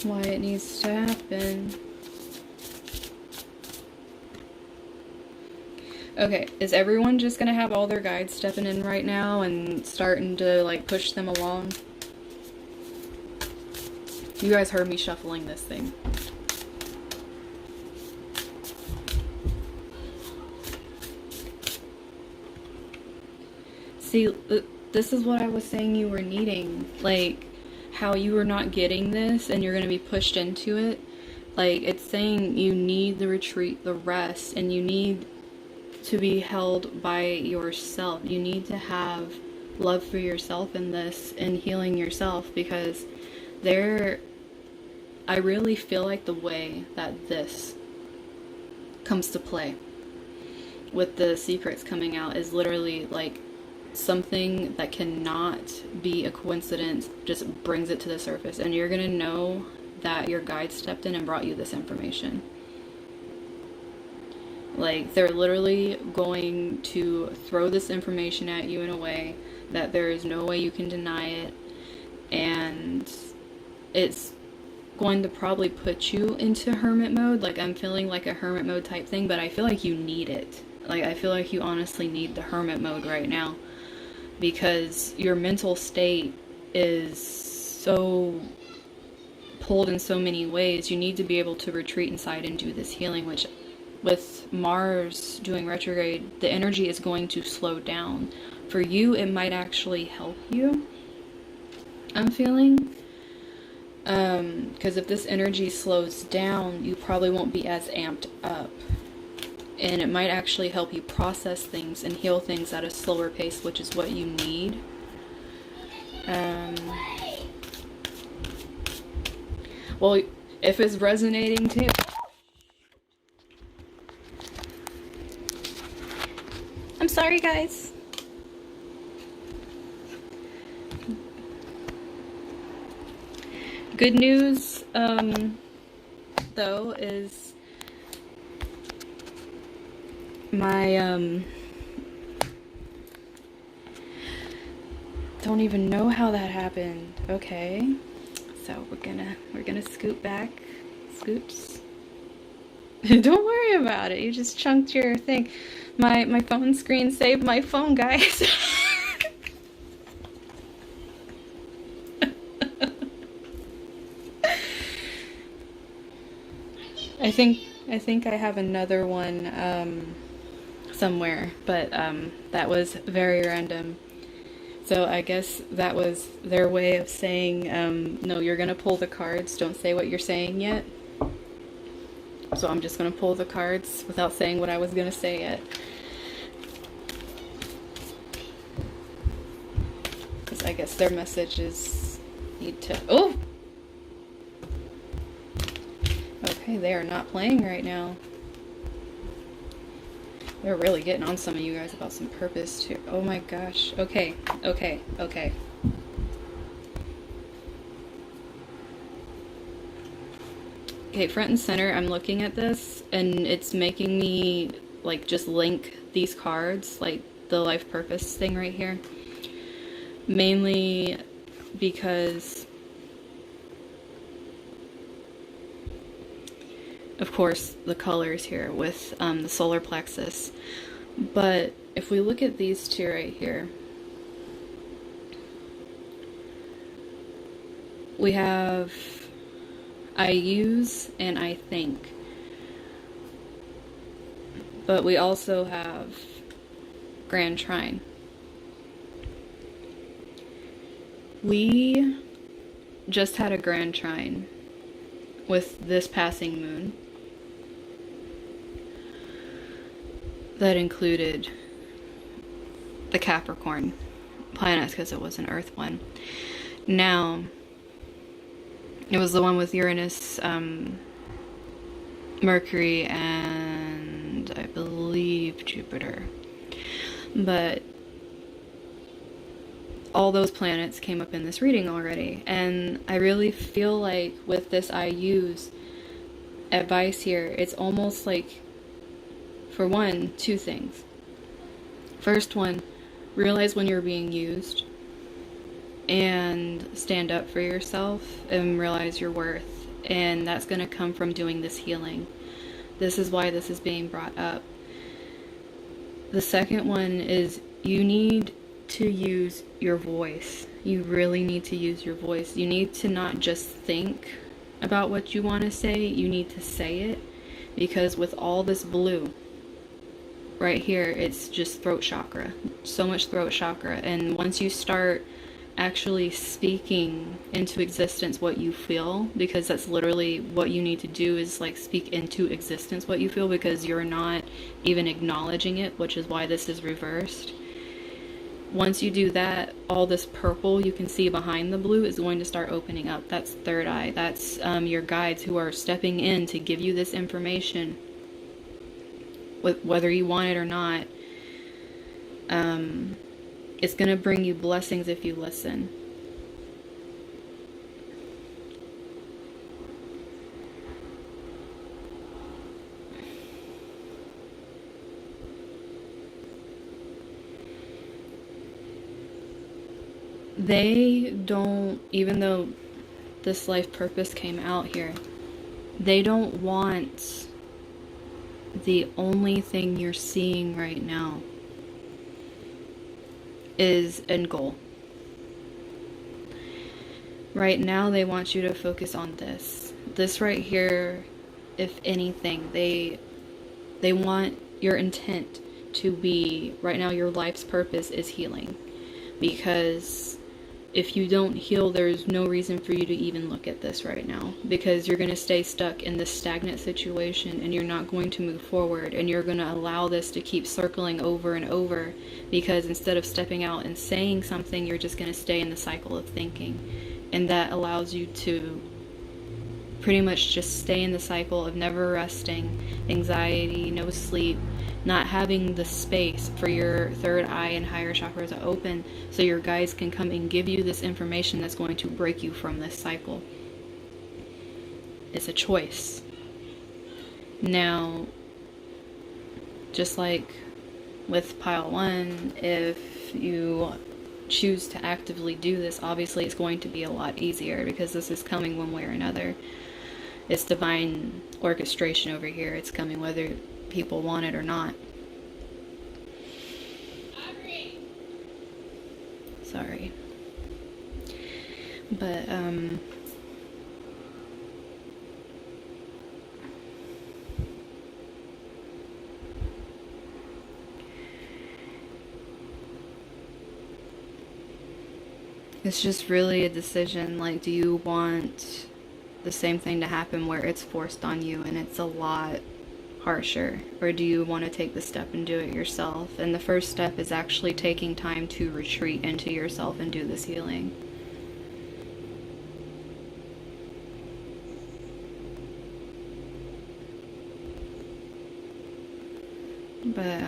why it needs to happen. Okay, is everyone just going to have all their guides stepping in right now and starting to like push them along? You guys heard me shuffling this thing. See, this is what I was saying you were needing. Like, how you were not getting this and you're going to be pushed into it. Like, it's saying you need the retreat, the rest, and you need to be held by yourself. You need to have love for yourself in this, and healing yourself, because I really feel like the way that this comes to play with the secrets coming out is literally like something that cannot be a coincidence, just brings it to the surface, and you're gonna know that your guide stepped in and brought you this information. Like, they're literally going to throw this information at you in a way that there is no way you can deny it, and it's going to probably put you into hermit mode. Like, I'm feeling like a hermit mode type thing, but I feel like you need it. Like, I feel like you honestly need the hermit mode right now, because your mental state is so pulled in so many ways. You need to be able to retreat inside and do this healing, which with Mars doing retrograde, the energy is going to slow down. For you, it might actually help you, I'm feeling. Because if this energy slows down, you probably won't be as amped up. And it might actually help you process things and heal things at a slower pace, which is what you need. Well, if it's resonating too. I'm sorry, guys. Good news, though, is don't even know how that happened. Okay. So we're gonna scoot back. Scoots. Don't worry about it. You just chunked your thing. My phone screen saved my phone, guys. I think I have another one somewhere, but that was very random. So I guess that was their way of saying, no, you're gonna pull the cards. Don't say what you're saying yet. So I'm just gonna pull the cards without saying what I was gonna say yet. Because I guess their messages need to... Oh! Okay, they are not playing right now. They're really getting on some of you guys about some purpose too. Oh my gosh. Okay, okay, okay. Okay, front and center, I'm looking at this, and it's making me, like, just link these cards, like the life purpose thing right here. Mainly because, of course, the colors here with the solar plexus. But if we look at these two right here, we have I use and I think. But we also have Grand Trine. We just had a Grand Trine with this passing moon that included the Capricorn planets because it was an Earth one. Now, it was the one with Uranus, Mercury, and I believe Jupiter. But all those planets came up in this reading already. And I really feel like with this I use advice here, it's almost like, for one, two things. First one, realize when you're being used and stand up for yourself and realize your worth. And that's going to come from doing this healing. This is why this is being brought up. The second one is you need to use your voice. You really need to use your voice. You need to not just think about what you want to say, you need to say it. Because with all this blue right here, it's just throat chakra. So much throat chakra. And once you start actually speaking into existence what you feel, because that's literally what you need to do, is like speak into existence what you feel, because you're not even acknowledging it, which is why this is reversed. Once you do that, all this purple you can see behind the blue is going to start opening up. That's third eye. That's your guides who are stepping in to give you this information, whether you want it or not. It's going to bring you blessings if you listen. They don't, even though this life purpose came out here, they don't want the only thing you're seeing right now is end goal. Right now they want you to focus on this. This right here, if anything, they want your intent to be, right now your life's purpose is healing. Because if you don't heal, there's no reason for you to even look at this right now, because you're going to stay stuck in this stagnant situation and you're not going to move forward, and you're going to allow this to keep circling over and over, because instead of stepping out and saying something, you're just going to stay in the cycle of thinking, and that allows you to pretty much just stay in the cycle of never resting, anxiety, no sleep, not having the space for your third eye and higher chakra to open so your guides can come and give you this information that's going to break you from this cycle. It's a choice. Now, just like with pile one, if you choose to actively do this, obviously it's going to be a lot easier because this is coming one way or another. It's divine orchestration over here. It's coming whether people want it or not. Sorry. But, it's just really a decision, like, do you want the same thing to happen where it's forced on you and it's a lot harsher, or do you want to take the step and do it yourself? And the first step is actually taking time to retreat into yourself and do this healing. But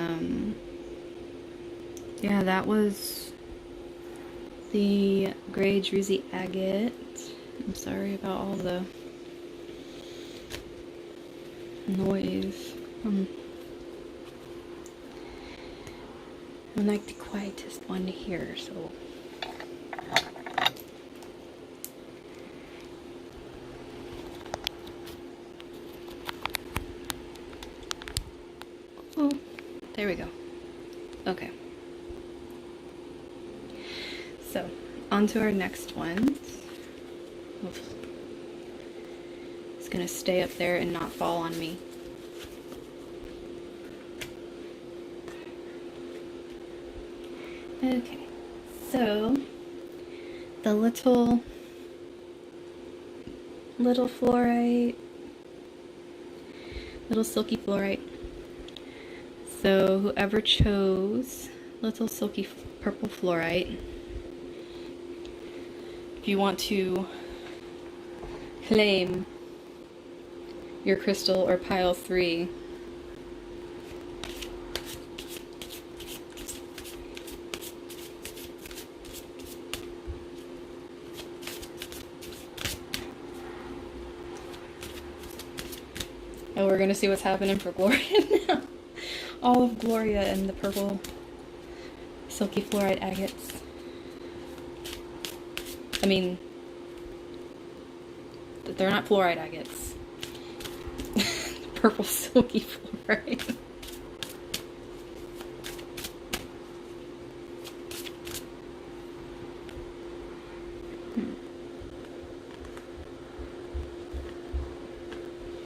yeah, that was the gray Druzy agate. I'm sorry about all the noise. I'm like the quietest one here, so. Oh, there we go. Okay. So, on to our next one. It's gonna stay up there and not fall on me. Okay, so the little fluorite, little silky fluorite. So whoever chose little silky purple fluorite, if you want to claim your crystal or pile 3, oh, we're gonna see what's happening for Gloria now. All of Gloria and the purple silky fluorite agates. I mean, they're not fluorite agates. Purple silky fluorite.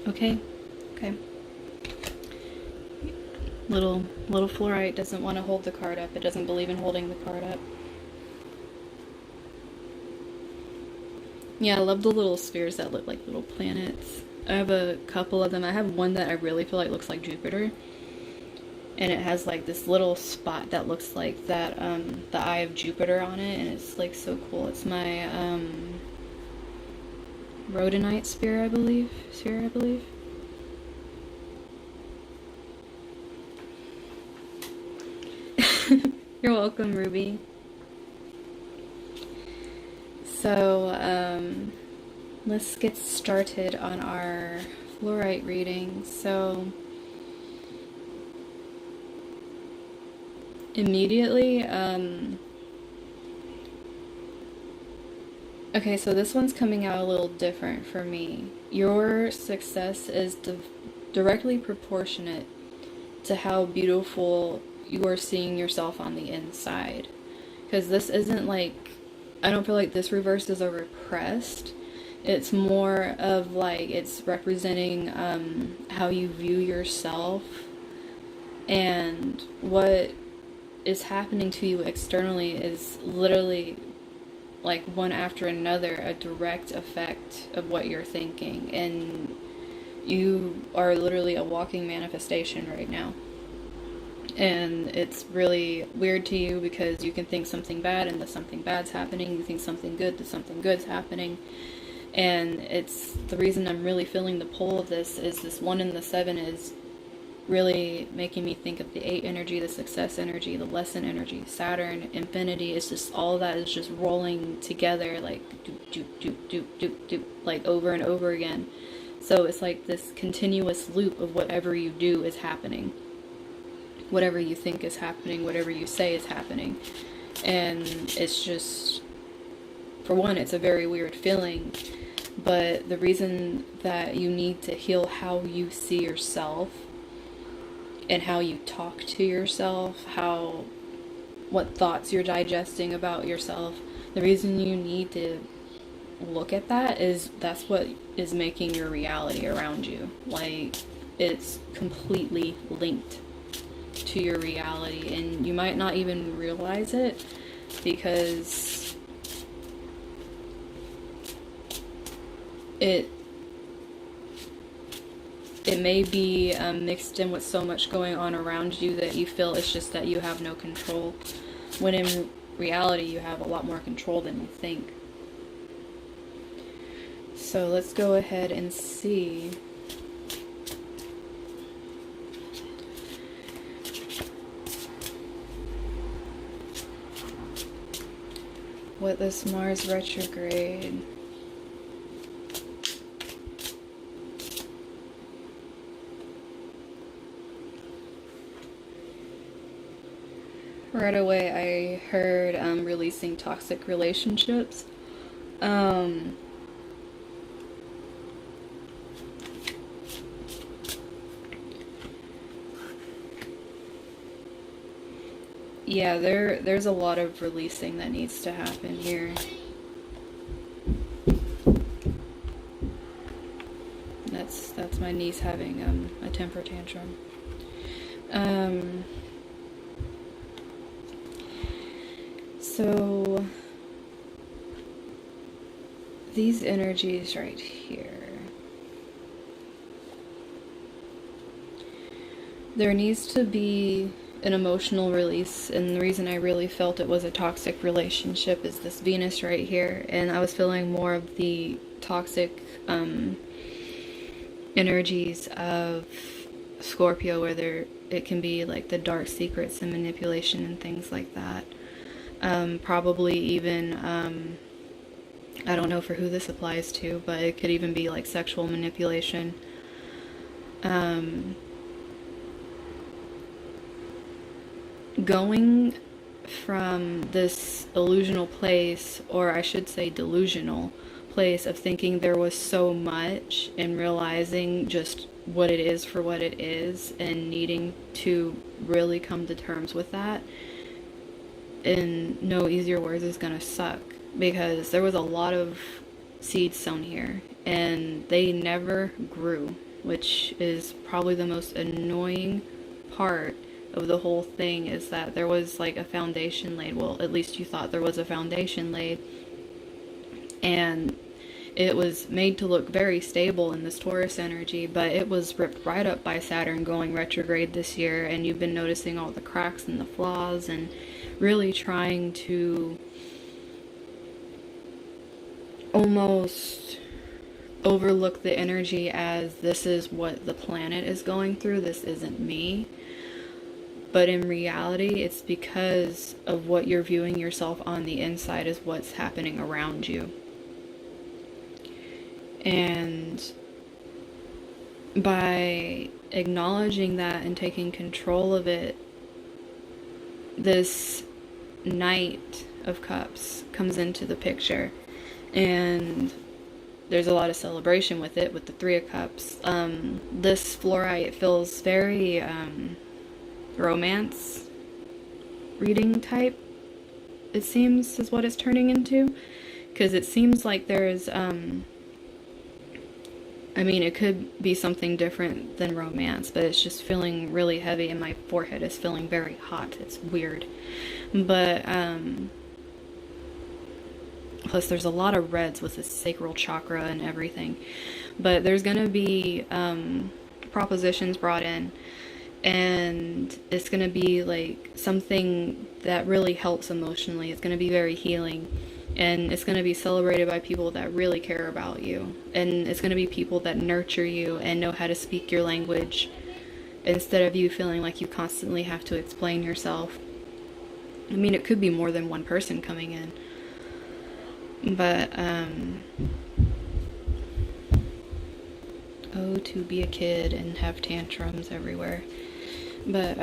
Okay. Okay. Little fluorite doesn't want to hold the card up. It doesn't believe in holding the card up. Yeah, I love the little spheres that look like little planets. I have a couple of them. I have one that I really feel like looks like Jupiter. And it has like this little spot that looks like that, the eye of Jupiter on it. And it's like so cool. It's my, rhodonite sphere, I believe. You're welcome, Ruby. So, let's get started on our fluorite reading. So, immediately, okay, so this one's coming out a little different for me. Your success is directly proportionate to how beautiful you are seeing yourself on the inside. Because this isn't like, I don't feel like this reverse is a repressed. It's more of like, it's representing how you view yourself and what is happening to you externally is literally like one after another a direct effect of what you're thinking, and you are literally a walking manifestation right now. And it's really weird to you because you can think something bad and that something bad's happening, you think something good that something good's happening. And it's the reason I'm really feeling the pull of this is this 1 and the 7 is really making me think of the 8 energy, the success energy, the lesson energy, Saturn, infinity. It's just all that is just rolling together like doop, doop, doop, doop, doop, doop, like over and over again. So it's like this continuous loop of whatever you do is happening. Whatever you think is happening, whatever you say is happening. And it's just, for one, it's a very weird feeling, but the reason that you need to heal how you see yourself and how you talk to yourself, what thoughts you're digesting about yourself, the reason you need to look at that is that's what is making your reality around you. Like, it's completely linked to your reality, and you might not even realize it because it may be mixed in with so much going on around you that you feel it's just that you have no control, when in reality you have a lot more control than you think. So let's go ahead and see what this Mars retrograde right away. I heard releasing toxic relationships. Yeah, there's a lot of releasing that needs to happen here. That's my niece having a temper tantrum. So these energies right here, there needs to be an emotional release, and the reason I really felt it was a toxic relationship is this Venus right here, and I was feeling more of the toxic energies of Scorpio, where it can be like the dark secrets and manipulation and things like that. Probably even I don't know for who this applies to, but it could even be like sexual manipulation. Going from this illusional place, or I should say delusional place, of thinking there was so much and realizing just what it is for what it is, and needing to really come to terms with that, in no easier words, is gonna suck, because there was a lot of seeds sown here and they never grew, which is probably the most annoying part of the whole thing, is that there was like a foundation laid. Well, at least you thought there was a foundation laid, and it was made to look very stable in this Taurus energy, but it was ripped right up by Saturn going retrograde this year, and you've been noticing all the cracks and the flaws, and really trying to almost overlook the energy as this is what the planet is going through, this isn't me. But in reality, it's because of what you're viewing yourself on the inside is what's happening around you. And by acknowledging that and taking control of it, this Knight of Cups comes into the picture. And there's a lot of celebration with it, with the Three of Cups. This fluorite feels very romance reading type, it seems, is what it's turning into, because it seems like there's I mean, it could be something different than romance, but it's just feeling really heavy, and my forehead is feeling very hot. It's weird. But plus there's a lot of reds with the sacral chakra and everything, but there's gonna be propositions brought in, and it's going to be like something that really helps emotionally. It's going to be very healing, and it's going to be celebrated by people that really care about you, and it's going to be people that nurture you and know how to speak your language, instead of you feeling like you constantly have to explain yourself. I mean, it could be more than one person coming in, but oh, to be a kid and have tantrums everywhere. But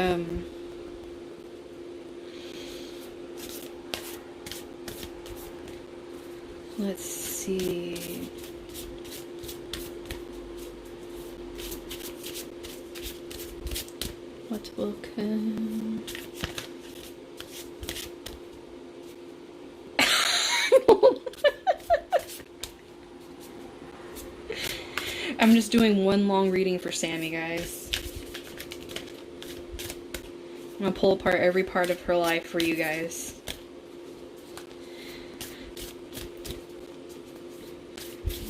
Let's see. What will come? I'm just doing one long reading for Sammy, guys. I'm gonna pull apart every part of her life for you guys.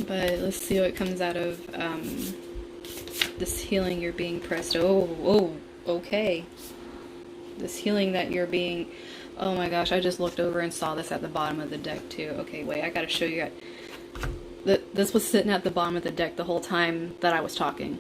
But let's see what comes out of this healing you're being pressed. Oh, okay. This healing that you're being... Oh my gosh, I just looked over and saw this at the bottom of the deck too. Okay, wait, I gotta show you guys. This was sitting at the bottom of the deck the whole time that I was talking.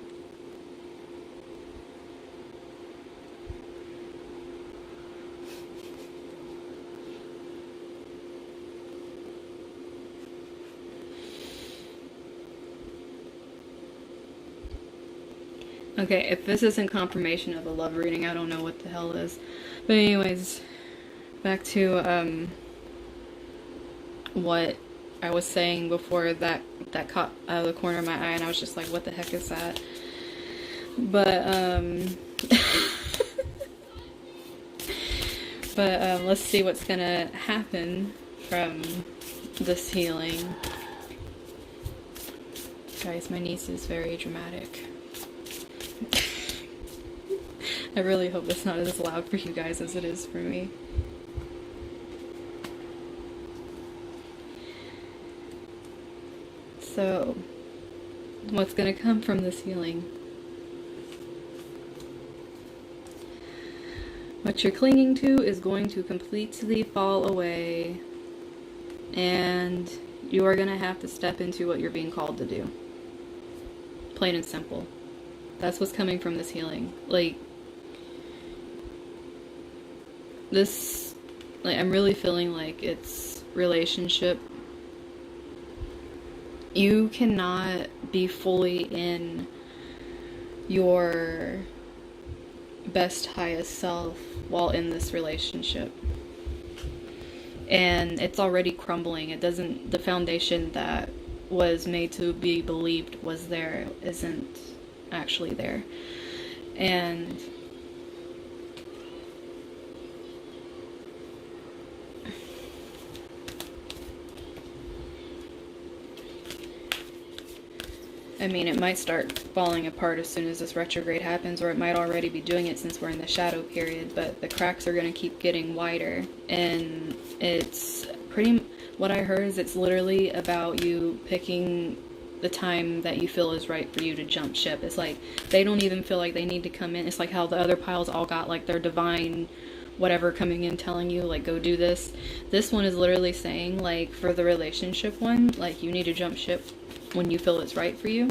Okay, if this isn't confirmation of a love reading, I don't know what the hell is. But anyways, back to what I was saying before that caught out of the corner of my eye, and I was just like, what the heck is that? But let's see what's gonna happen from this healing. Guys, my niece is very dramatic. I really hope it's not as loud for you guys as it is for me. So, what's going to come from this healing? What you're clinging to is going to completely fall away, and you are going to have to step into what you're being called to do. Plain and simple. That's what's coming from this healing. Like, I'm really feeling like it's relationship. You cannot be fully in your best, highest self while in this relationship. And it's already crumbling. The foundation that was made to be believed was there isn't actually there. And I mean, it might start falling apart as soon as this retrograde happens, or it might already be doing it since we're in the shadow period, but the cracks are going to keep getting wider. And it's what I heard is it's literally about you picking the time that you feel is right for you to jump ship. It's like they don't even feel like they need to come in. It's like how the other piles all got like their divine whatever coming in telling you like go do this. This one is literally saying like for the relationship one, like you need to jump ship when you feel it's right for you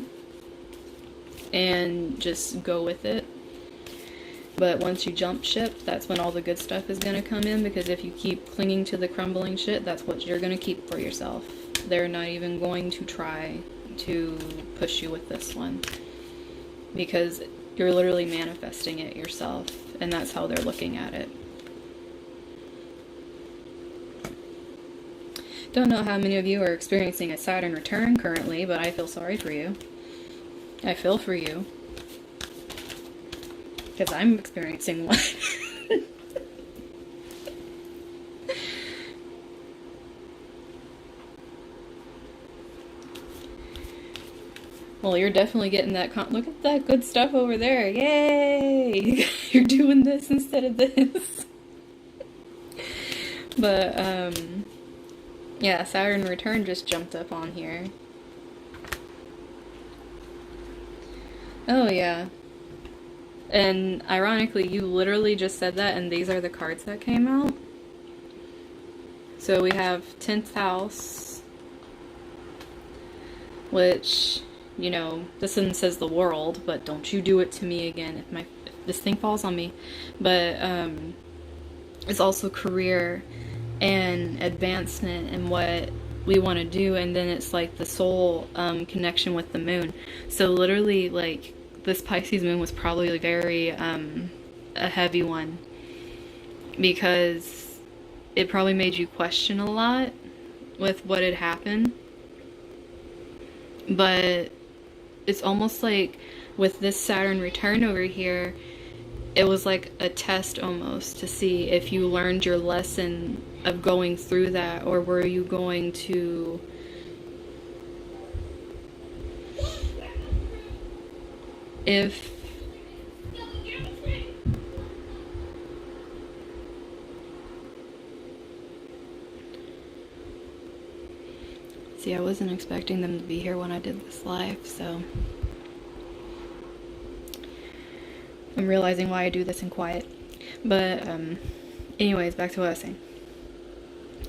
and just go with it. But once you jump ship, that's when all the good stuff is going to come in, because if you keep clinging to the crumbling shit, that's what you're going to keep for yourself. They're not even going to try to push you with this one, because you're literally manifesting it yourself, and that's how they're looking at it. Don't know how many of you are experiencing a Saturn return currently, but I feel sorry for you. I feel for you. Because I'm experiencing one. Well, you're definitely getting that look at that good stuff over there. Yay! You're doing this instead of this. But, yeah, Saturn return just jumped up on here. Oh, yeah. And ironically, you literally just said that, and these are the cards that came out. So we have 10th house, which, you know, this one says the world, but don't you do it to me again if this thing falls on me. But it's also career and advancement and what we want to do, and then it's like the soul connection with the moon. So literally, like, this Pisces moon was probably very a heavy one, because it probably made you question a lot, with what had happened. But it's almost like with this Saturn return over here, it was like a test almost to see if you learned your lesson of going through that, or were you going to See, I wasn't expecting them to be here when I did this live, so I'm realizing why I do this in quiet. But anyways, back to what I was saying.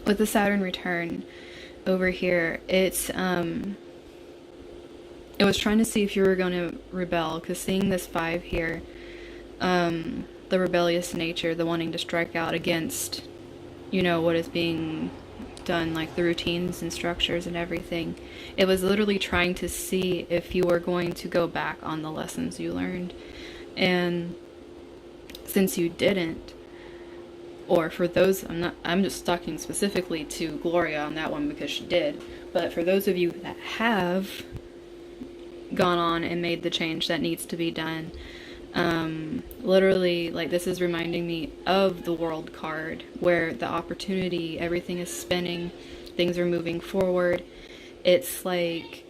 With the Saturn return over here, it was trying to see if you were going to rebel, because seeing this 5 here, the rebellious nature, the wanting to strike out against, you know, what is being done, like the routines and structures and everything. It was literally trying to see if you were going to go back on the lessons you learned. And since you didn't, or for those, I'm just talking specifically to Gloria on that one because she did, but for those of you that have gone on and made the change that needs to be done, literally, like, this is reminding me of the World card, where the opportunity, everything is spinning, things are moving forward. It's like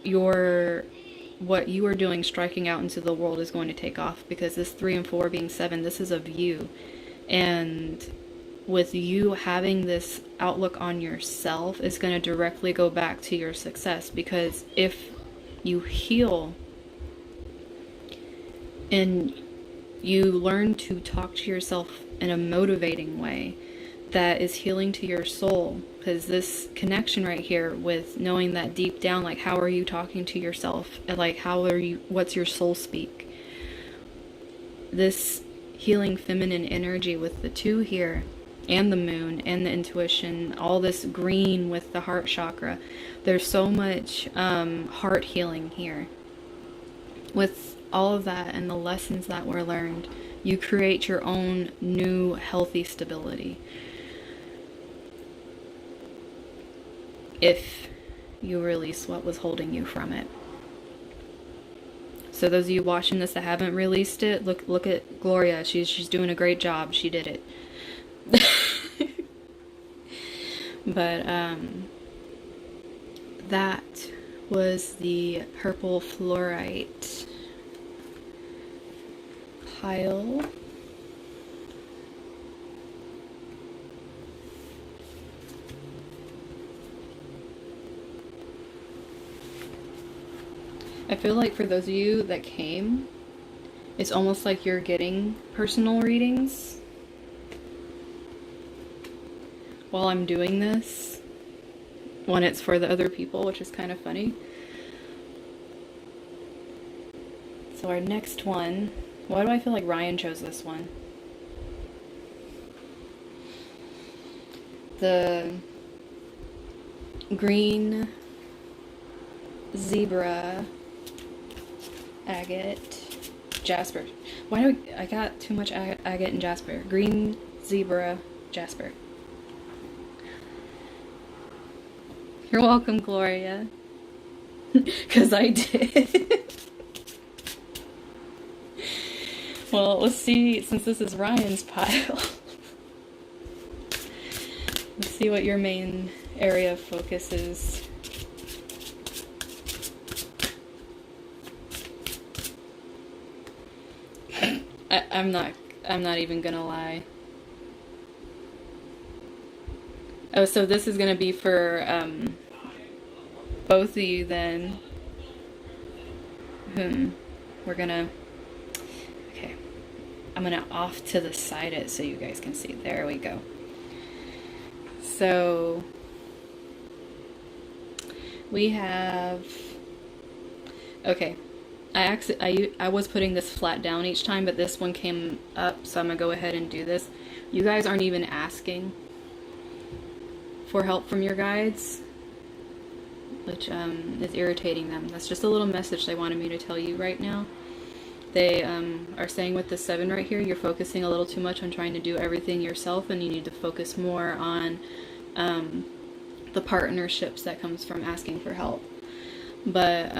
what you are doing, striking out into the world, is going to take off, because this 3 and 4 being 7, this is of you. And with you having this outlook on yourself, is going to directly go back to your success, because if you heal and you learn to talk to yourself in a motivating way that is healing to your soul, because this connection right here with knowing that deep down, like, how are you talking to yourself, and like, what's your soul speak? This healing feminine energy with the 2 here, and the moon, and the intuition, all this green with the heart chakra, there's so much heart healing here. With all of that and the lessons that were learned, you create your own new healthy stability. If you release what was holding you from it. So those of you watching this that haven't released it, look at Gloria. She's doing a great job. She did it. But that was the purple fluorite pile. I feel like for those of you that came, it's almost like you're getting personal readings while I'm doing this, when it's for the other people, which is kind of funny. So our next one, why do I feel like Ryan chose this one? The green zebra agate Jasper. Why do I got too much agate and Jasper? Green zebra Jasper. You're welcome, Gloria. Because I did. Well, let's see, since this is Ryan's pile. Let's see what your main area of focus is. I'm not even gonna lie. Oh, so this is gonna be for both of you then. We're gonna, okay, I'm gonna off to the side it so you guys can see. There we go. So we have, okay, I was putting this flat down each time, but this one came up, so I'm gonna go ahead and do this. You guys aren't even asking for help from your guides, which is irritating them. That's just a little message they wanted me to tell you right now. They are saying with the 7 right here, you're focusing a little too much on trying to do everything yourself, and you need to focus more on the partnerships that comes from asking for help. But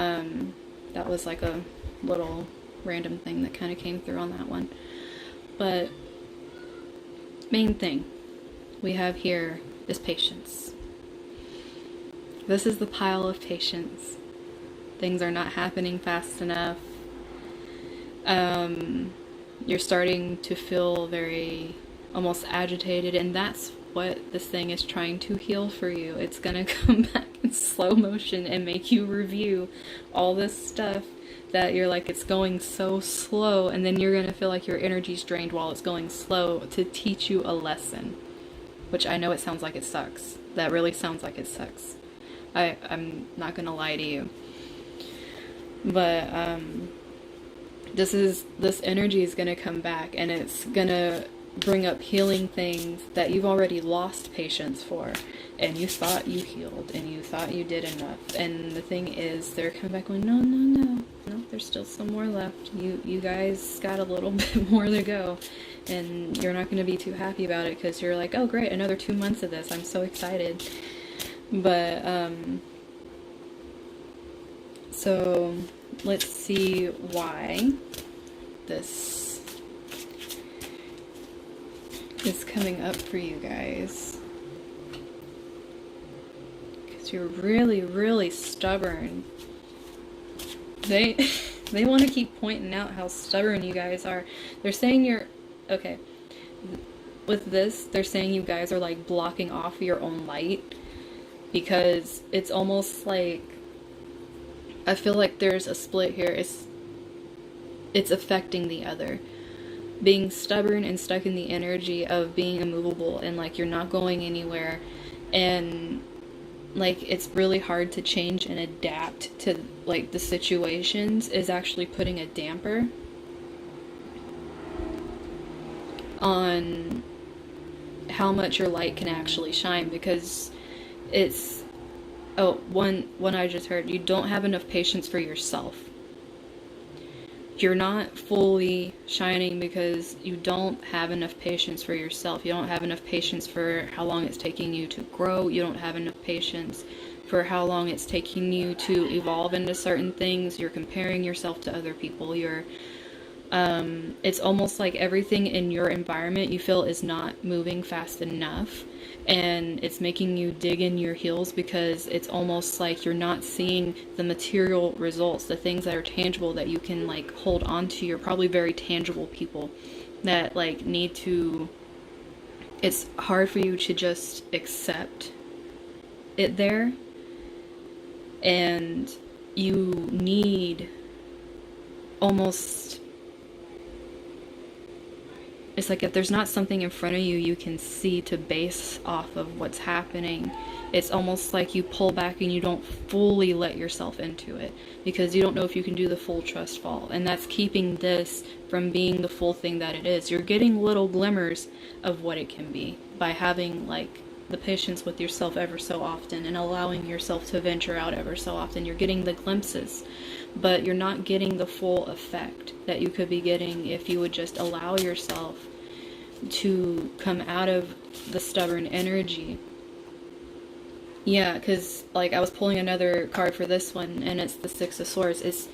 that was like a little random thing that kind of came through on that one. But main thing we have here is patience. This is the pile of patience. Things are not happening fast enough. You're starting to feel very almost agitated, and that's what this thing is trying to heal for you. It's gonna come back in slow motion and make you review all this stuff that you're like, it's going so slow, and then you're gonna feel like your energy's drained while it's going slow to teach you a lesson. Which I know it sounds like it sucks. That really sounds like it sucks. I'm not gonna lie to you. But this energy is gonna come back, and it's gonna bring up healing things that you've already lost patience for, and you thought you healed, and you thought you did enough. And the thing is, they're coming back going, no, there's still some more left. You guys got a little bit more to go, and you're not going to be too happy about it, because you're like, oh great, another 2 months of this, I'm so excited. But so let's see why this is coming up for you guys. Because you're really, really stubborn. They want to keep pointing out how stubborn you guys are. They're saying you're... Okay. With this, they're saying you guys are like blocking off your own light. Because it's almost like... I feel like there's a split here. It's affecting the other. Being stubborn and stuck in the energy of being immovable, and like you're not going anywhere, and like it's really hard to change and adapt to like the situations, is actually putting a damper on how much your light can actually shine. Because it's one I just heard, you don't have enough patience for yourself. You're not fully shining because you don't have enough patience for yourself. You don't have enough patience for how long it's taking you to grow. You don't have enough patience for how long it's taking you to evolve into certain things. You're comparing yourself to other people. It's almost like everything in your environment you feel is not moving fast enough. And it's making you dig in your heels, because it's almost like you're not seeing the material results, the things that are tangible that you can like hold on to. You're probably very tangible people that like need to... It's hard for you to just accept it there, and you need almost... It's like if there's not something in front of you you can see to base off of what's happening, it's almost like you pull back and you don't fully let yourself into it, because you don't know if you can do the full trust fall. And that's keeping this from being the full thing that it is. You're getting little glimmers of what it can be by having like the patience with yourself ever so often, and allowing yourself to venture out ever so often. You're getting the glimpses, but you're not getting the full effect that you could be getting if you would just allow yourself to come out of the stubborn energy. Yeah, because like I was pulling another card for this one, and it's the Six of Swords. It's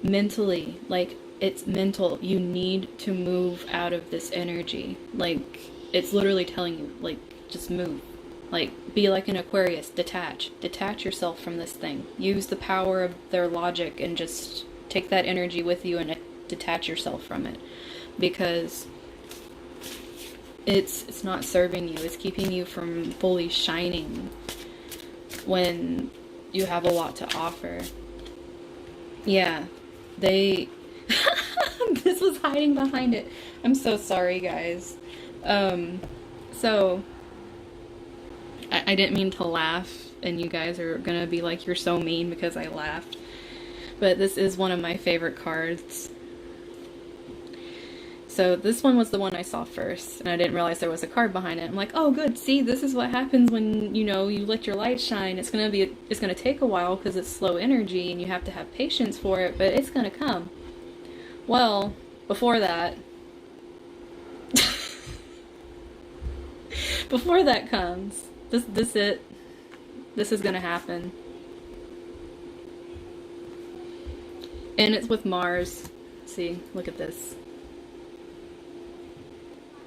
mentally, like it's mental. You need to move out of this energy. Like it's literally telling you, like, just move. Like, be like an Aquarius, detach yourself from this thing. Use the power of their logic and just take that energy with you and detach yourself from it, because it's not serving you. It's keeping you from fully shining when you have a lot to offer. Yeah, they... This was hiding behind it. I'm so sorry, guys. So... I didn't mean to laugh, and you guys are gonna be like, you're so mean because I laughed. But this is one of my favorite cards. So this one was the one I saw first, and I didn't realize there was a card behind it. I'm like, oh good, see, this is what happens when, you know, you let your light shine. It's gonna take a while because it's slow energy and you have to have patience for it, but it's gonna come. Well, before that... before that comes... This This is gonna happen. And it's with Mars. See, look at this.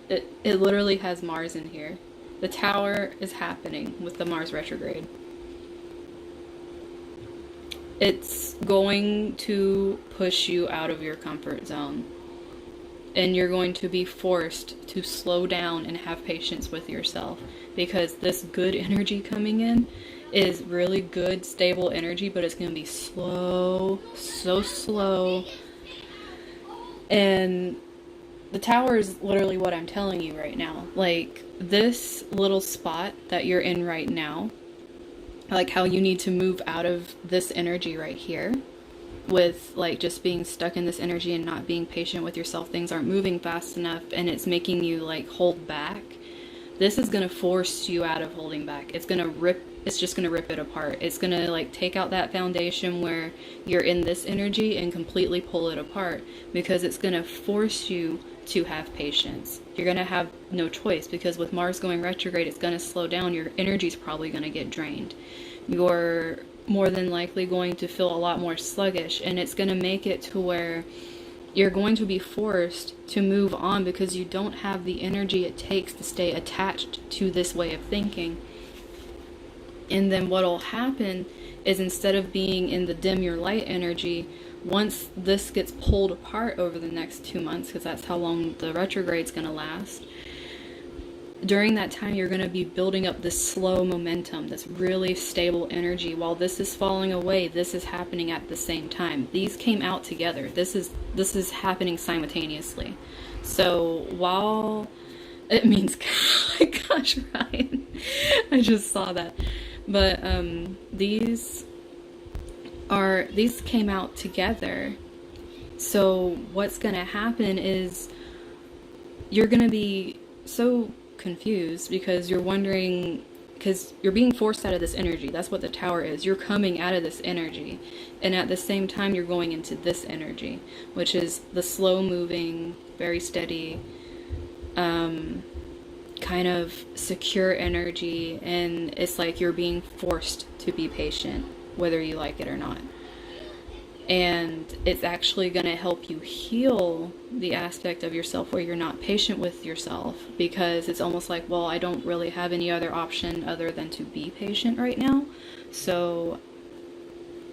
It literally has Mars in here. The Tower is happening with the Mars retrograde. It's going to push you out of your comfort zone. And you're going to be forced to slow down and have patience with yourself. Because this good energy coming in is really good, stable energy, but it's going to be slow, so slow. And the Tower is literally what I'm telling you right now. Like, this little spot that you're in right now, like how you need to move out of this energy right here, with like just being stuck in this energy and not being patient with yourself. Things aren't moving fast enough and it's making you like hold back. This is going to force you out of holding back. It's just going to rip it apart. It's going to like take out that foundation where you're in this energy and completely pull it apart, because it's going to force you to have patience. You're going to have no choice, because with Mars going retrograde, it's going to slow down. Your energy's probably going to get drained. You're more than likely going to feel a lot more sluggish, and it's going to make it to where you're going to be forced to move on because you don't have the energy it takes to stay attached to this way of thinking. And then what'll happen is, instead of being in the dim your light energy, once this gets pulled apart over the next 2 months, because that's how long the retrograde's going to last, during that time you're going to be building up this slow momentum, this really stable energy. While this is falling away, this is happening at the same time. These came out together. This is happening simultaneously. So while it means, oh my gosh, Ryan, I just saw that. But these came out together. So what's going to happen is you're going to be so confused, because you're wondering, because you're being forced out of this energy. That's what the Tower is. You're coming out of this energy, and at the same time you're going into this energy, which is the slow moving, very steady, kind of secure energy. And it's like you're being forced to be patient, whether you like it or not. And it's actually going to help you heal the aspect of yourself where you're not patient with yourself, because it's almost like, well, I don't really have any other option other than to be patient right now. So,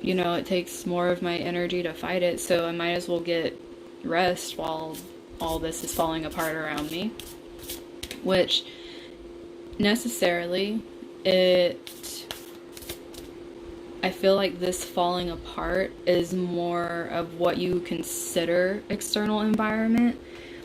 you know, it takes more of my energy to fight it, so I might as well get rest while all this is falling apart around me. Which, necessarily, I feel like this falling apart is more of what you consider external environment,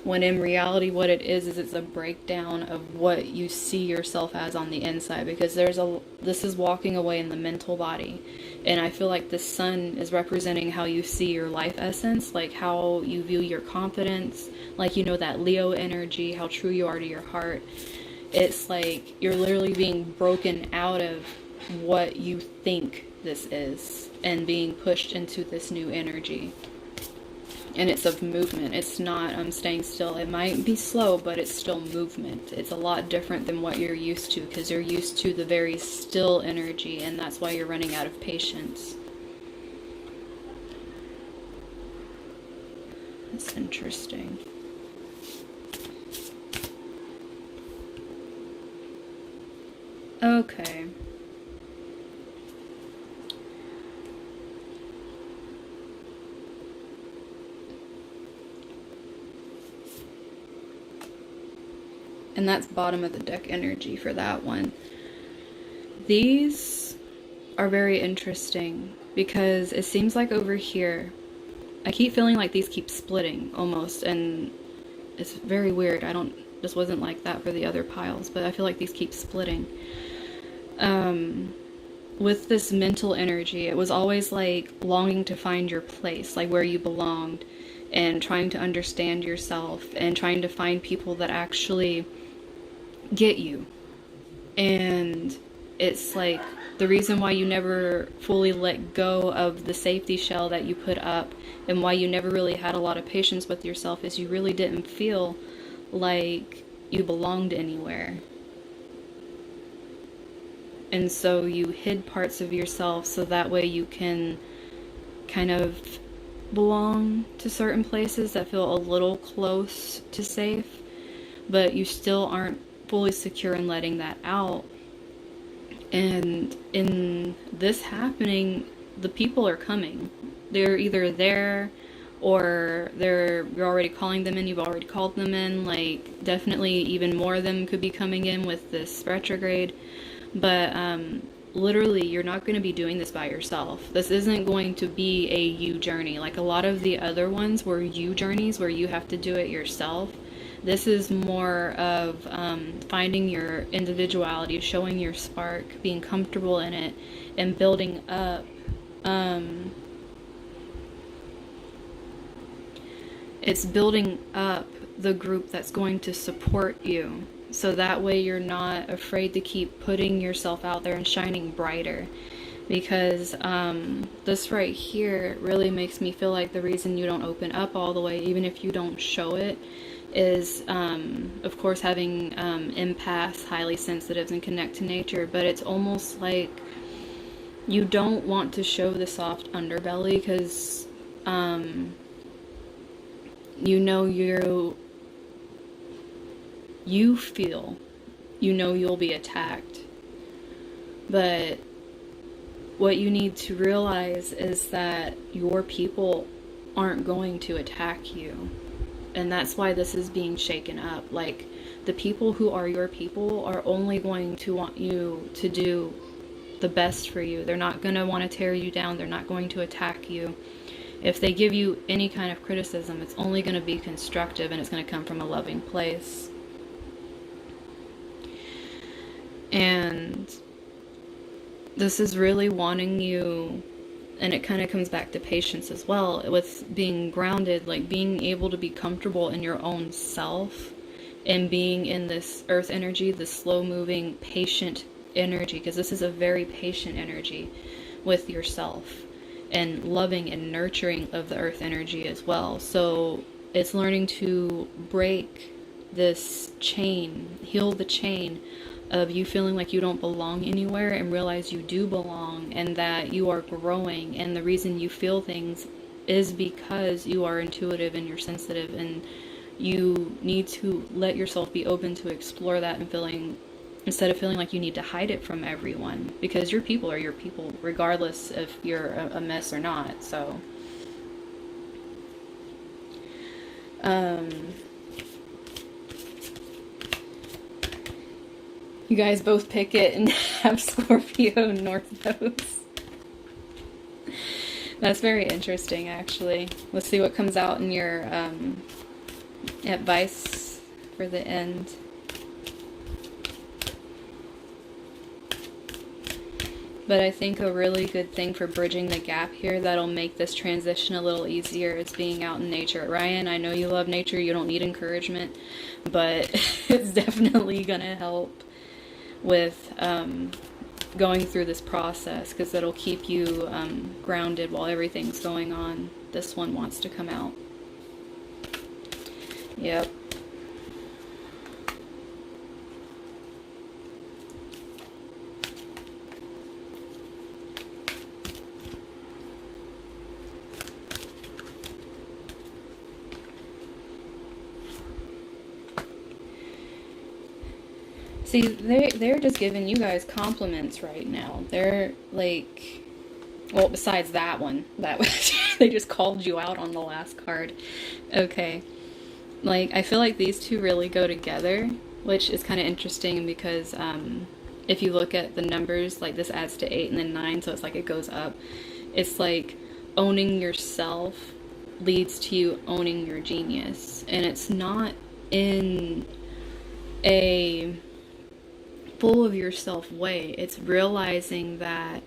when in reality what it is it's a breakdown of what you see yourself as on the inside, because this is walking away in the mental body. And I feel like the sun is representing how you see your life essence, like how you view your confidence, like, you know, that Leo energy, how true you are to your heart. It's like you're literally being broken out of what you think this is and being pushed into this new energy. And it's of movement. It's not staying still. It might be slow, but it's still movement. It's a lot different than what you're used to, because you're used to the very still energy, and that's why you're running out of patience. That's interesting. Okay. And that's bottom of the deck energy for that one. These are very interesting, because it seems like over here, I keep feeling like these keep splitting almost, and it's very weird. This wasn't like that for the other piles, but I feel like these keep splitting. With this mental energy, it was always like longing to find your place, like where you belonged, and trying to understand yourself, and trying to find people that actually get you. And it's like the reason why you never fully let go of the safety shell that you put up, and why you never really had a lot of patience with yourself, is you really didn't feel like you belonged anywhere. And so you hid parts of yourself so that way you can kind of belong to certain places that feel a little close to safe, but you still aren't fully secure in letting that out. And in this happening, the people are coming. They're either there or you're already calling them in, you've already called them in. Like, definitely even more of them could be coming in with this retrograde. But literally, you're not going to be doing this by yourself. This isn't going to be a you journey. Like a lot of the other ones were you journeys where you have to do it yourself. This is more of finding your individuality, showing your spark, being comfortable in it, and building up. It's building up the group that's going to support you. So that way you're not afraid to keep putting yourself out there and shining brighter. Because this right here really makes me feel like the reason you don't open up all the way, even if you don't show it, is of course having empaths, highly sensitives, and connect to nature. But it's almost like you don't want to show the soft underbelly because you know you feel, you know you'll be attacked. But what you need to realize is that your people aren't going to attack you. And that's why this is being shaken up. Like, the people who are your people are only going to want you to do the best for you. They're not going to want to tear you down. They're not going to attack you. If they give you any kind of criticism, it's only going to be constructive, and it's going to come from a loving place. And this is really wanting you, and it kind of comes back to patience as well, with being grounded, like being able to be comfortable in your own self and being in this earth energy, this slow moving, patient energy, because this is a very patient energy with yourself, and loving and nurturing of the earth energy as well. So it's learning to break this chain, heal the chain of you feeling like you don't belong anywhere, and realize you do belong, and that you are growing. And the reason you feel things is because you are intuitive and you're sensitive, and you need to let yourself be open to explore that, and feeling, instead of feeling like you need to hide it from everyone, because your people are your people regardless if you're a mess or not. So you guys both pick it and have Scorpio North Nodes. That's very interesting, actually. Let's see what comes out in your advice for the end. But I think a really good thing for bridging the gap here that'll make this transition a little easier is being out in nature. Ryan, I know you love nature, you don't need encouragement, but it's definitely gonna help with going through this process, because it'll keep you grounded while everything's going on. This one wants to come out. Yep. See, they're just giving you guys compliments right now. They're like, well, besides that one, they just called you out on the last card. Okay. Like, I feel like these two really go together, which is kind of interesting, because if you look at the numbers, like this adds to 8 and then 9, so it's like it goes up. It's like owning yourself leads to you owning your genius. And it's not in a full of yourself way. It's realizing that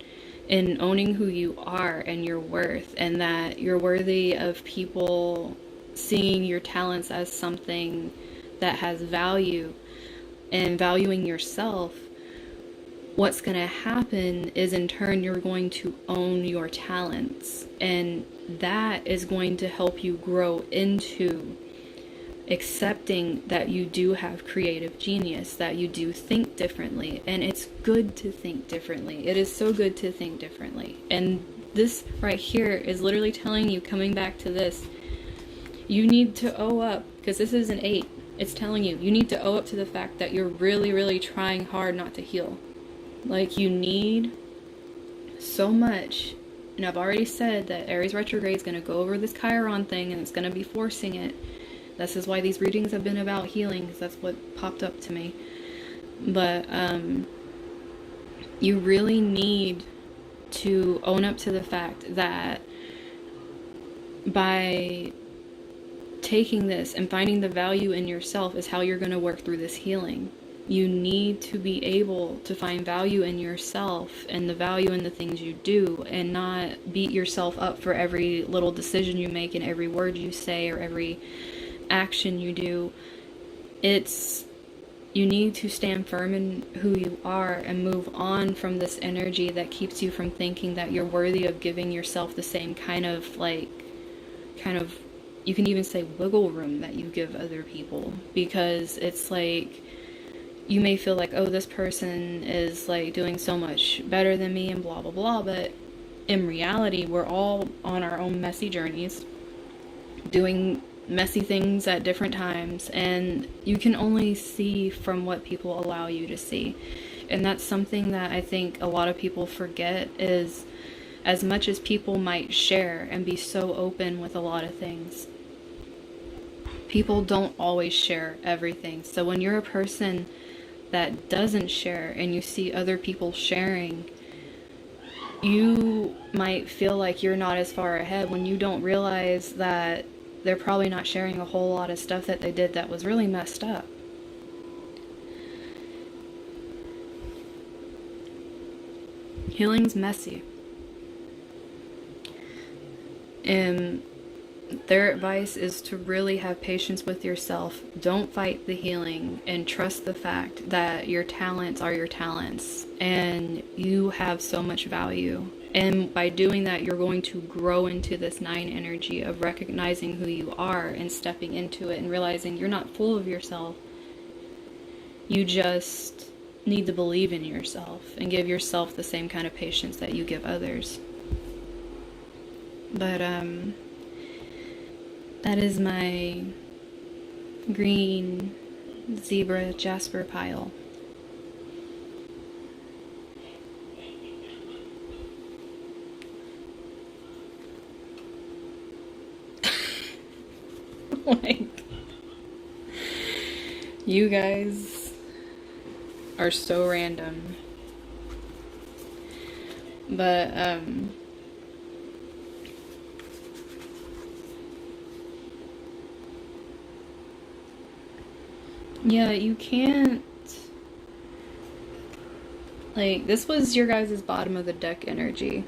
in owning who you are and your worth, and that you're worthy of people seeing your talents as something that has value, and valuing yourself. What's going to happen is, in turn, you're going to own your talents, and that is going to help you grow into accepting that you do have creative genius, that you do think differently, and it's good to think differently. It is so good to think differently. And this right here is literally telling you, coming back to this, you need to owe up, because this is an 8. It's telling you, you need to owe up to the fact that you're really, really trying hard not to heal. Like, you need so much. And I've already said that Aries retrograde is going to go over this Chiron thing, and it's going to be forcing it. This is why these readings have been about healing, because that's what popped up to me. But you really need to own up to the fact that by taking this and finding the value in yourself is how you're going to work through this healing. You need to be able to find value in yourself and the value in the things you do, and not beat yourself up for every little decision you make and every word you say or every action you do. You need to stand firm in who you are and move on from this energy that keeps you from thinking that you're worthy of giving yourself the same kind of, you can even say wiggle room that you give other people. Because it's like, you may feel like, oh, this person is like doing so much better than me and blah blah blah, but in reality, we're all on our own messy journeys, doing messy things at different times, and you can only see from what people allow you to see. And that's something that I think a lot of people forget, is as much as people might share and be so open with a lot of things, people don't always share everything. So when you're a person that doesn't share and you see other people sharing, you might feel like you're not as far ahead, when you don't realize that they're probably not sharing a whole lot of stuff that they did that was really messed up. Healing's messy. And their advice is to really have patience with yourself. Don't fight the healing, and trust the fact that your talents are your talents and you have so much value. And by doing that, you're going to grow into this 9 energy of recognizing who you are and stepping into it and realizing you're not full of yourself. You just need to believe in yourself and give yourself the same kind of patience that you give others. But that is my green zebra Jasper pile. Like, you guys are so random. But yeah, you can't, like, this was your guys' bottom of the deck energy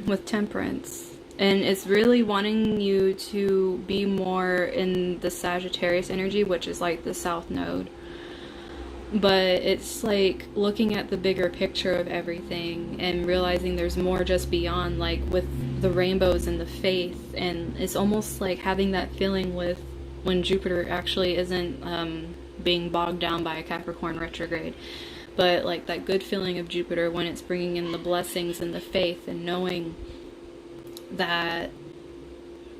with Temperance, and it's really wanting you to be more in the Sagittarius energy, which is like the South Node. But it's like looking at the bigger picture of everything and realizing there's more just beyond, like with the rainbows and the faith. And it's almost like having that feeling with when Jupiter actually isn't being bogged down by a Capricorn retrograde, but like that good feeling of Jupiter when it's bringing in the blessings and the faith, and knowing that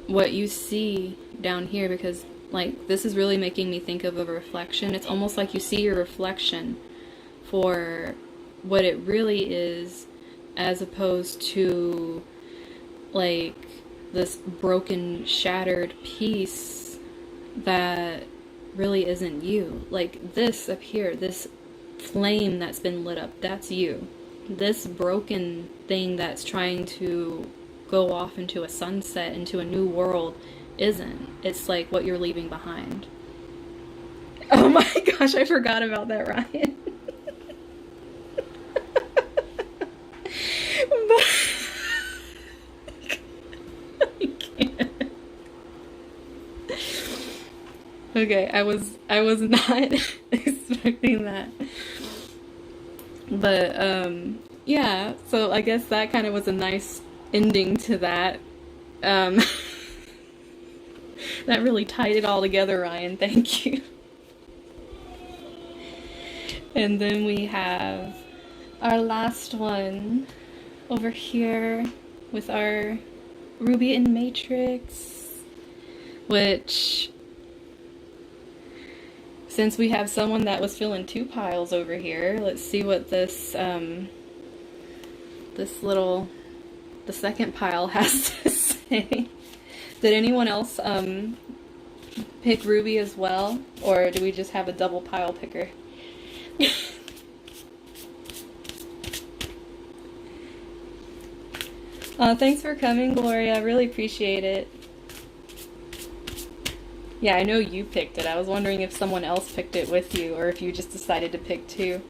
what you see down here, because like this is really making me think of a reflection. It's almost like you see your reflection for what it really is, as opposed to like this broken, shattered piece that really isn't you. Like this up here, this flame that's been lit up, that's you. This broken thing that's trying to go off into a sunset, into a new world, isn't. It's like what you're leaving behind. Oh my gosh, I forgot about that, Ryan. I can't. Okay, I was not expecting that. But yeah, so I guess that kind of was a nice ending to that. Um, that really tied it all together, Ryan. Thank you. And then we have our last one over here with our Ruby and Matrix, which, since we have someone that was filling 2 piles over here, let's see what this, the second pile has to say. Did anyone else, pick Ruby as well? Or do we just have a double pile picker? Thanks for coming, Gloria. I really appreciate it. Yeah, I know you picked it. I was wondering if someone else picked it with you, or if you just decided to pick 2.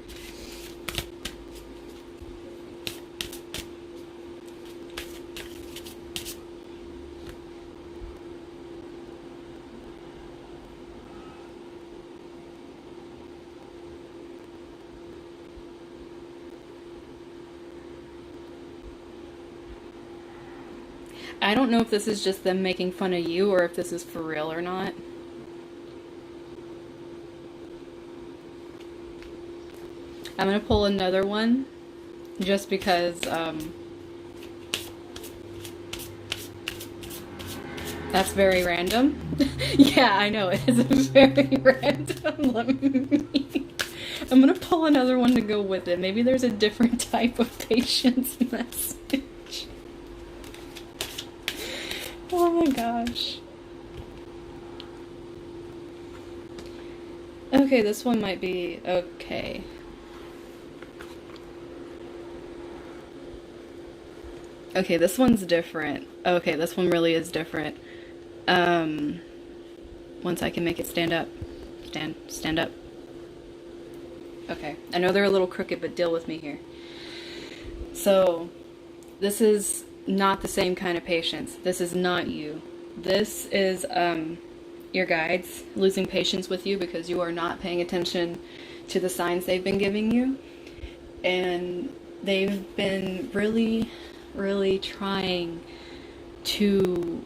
I don't know if this is just them making fun of you or if this is for real or not. I'm gonna pull another one just because that's very random. Yeah, I know, it is very random. I'm gonna pull another one to go with it. Maybe there's a different type of patience message. Oh my gosh. Okay, this one might be okay. Okay, this one's different. Okay, this one really is different. Once I can make it stand up. Stand up. Okay, I know they're a little crooked, but deal with me here. So, this is not the same kind of patience. This is not you. This is your guides losing patience with you because you are not paying attention to the signs they've been giving you. And they've been really, really trying to,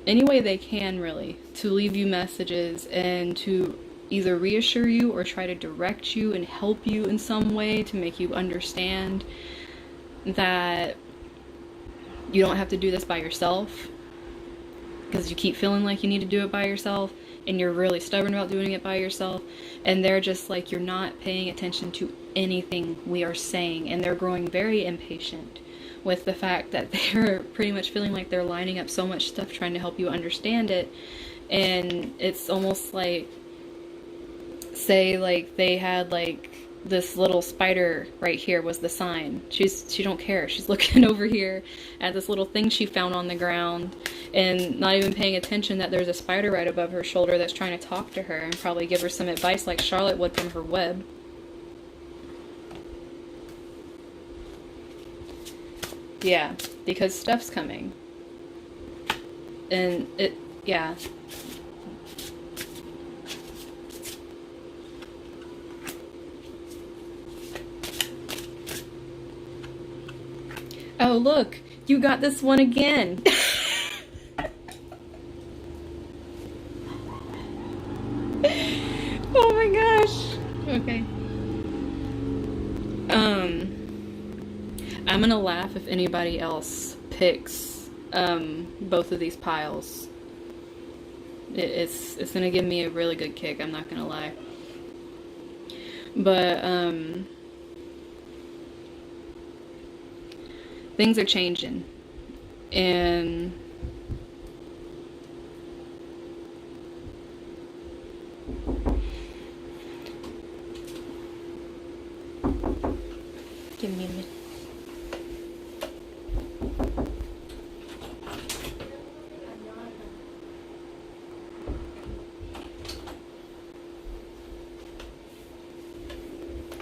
any way they can really, to leave you messages and to either reassure you or try to direct you and help you in some way to make you understand that you don't have to do this by yourself, because you keep feeling like you need to do it by yourself and you're really stubborn about doing it by yourself, and they're just like, you're not paying attention to anything we are saying, and they're growing very impatient with the fact that they're pretty much feeling like they're lining up so much stuff trying to help you understand it. And it's almost like, say like they had like this little spider right here was the sign. She don't care. She's looking over here at this little thing she found on the ground and not even paying attention that there's a spider right above her shoulder that's trying to talk to her and probably give her some advice like Charlotte would from her web. Yeah, because stuff's coming. And it, yeah. Oh, look, you got this one again. Oh my gosh. Okay. I'm gonna laugh if anybody else picks both of these piles. It's gonna give me a really good kick, I'm not gonna lie. But things are changing, and give me a minute.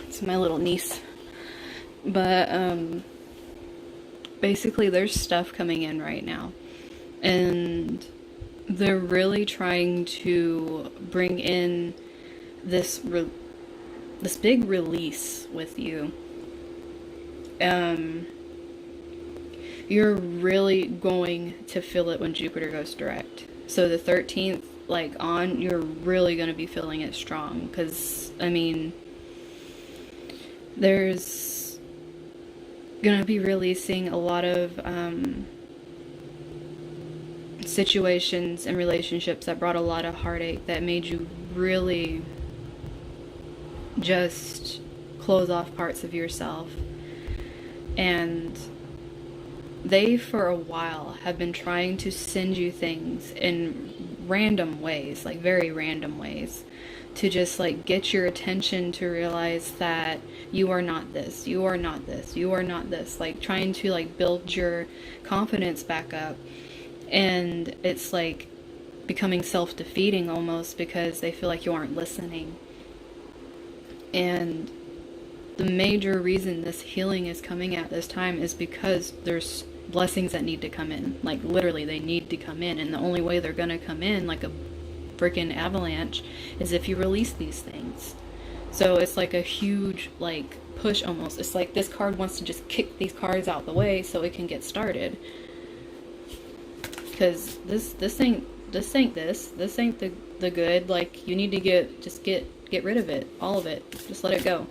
It's my little niece. But basically there's stuff coming in right now, and they're really trying to bring in this big release with you. you're really going to feel it when Jupiter goes direct. So the 13th, like, on, you're really going to be feeling it strong. Because, I mean, there's going to be releasing a lot of situations and relationships that brought a lot of heartache, that made you really just close off parts of yourself. And they, for a while, have been trying to send you things in random ways, like very random ways, to just like get your attention to realize that you are not this, you are not this, you are not this, like trying to like build your confidence back up. And it's like becoming self-defeating almost, because they feel like you aren't listening. And the major reason this healing is coming at this time is because there's blessings that need to come in. Like, literally, they need to come in. And the only way they're gonna come in, like a freaking avalanche, is if you release these things. So it's like a huge, like, push almost. It's like this card wants to just kick these cards out the way so it can get started. Because this ain't the good. Like, you need to get rid of it, all of it. Just let it go.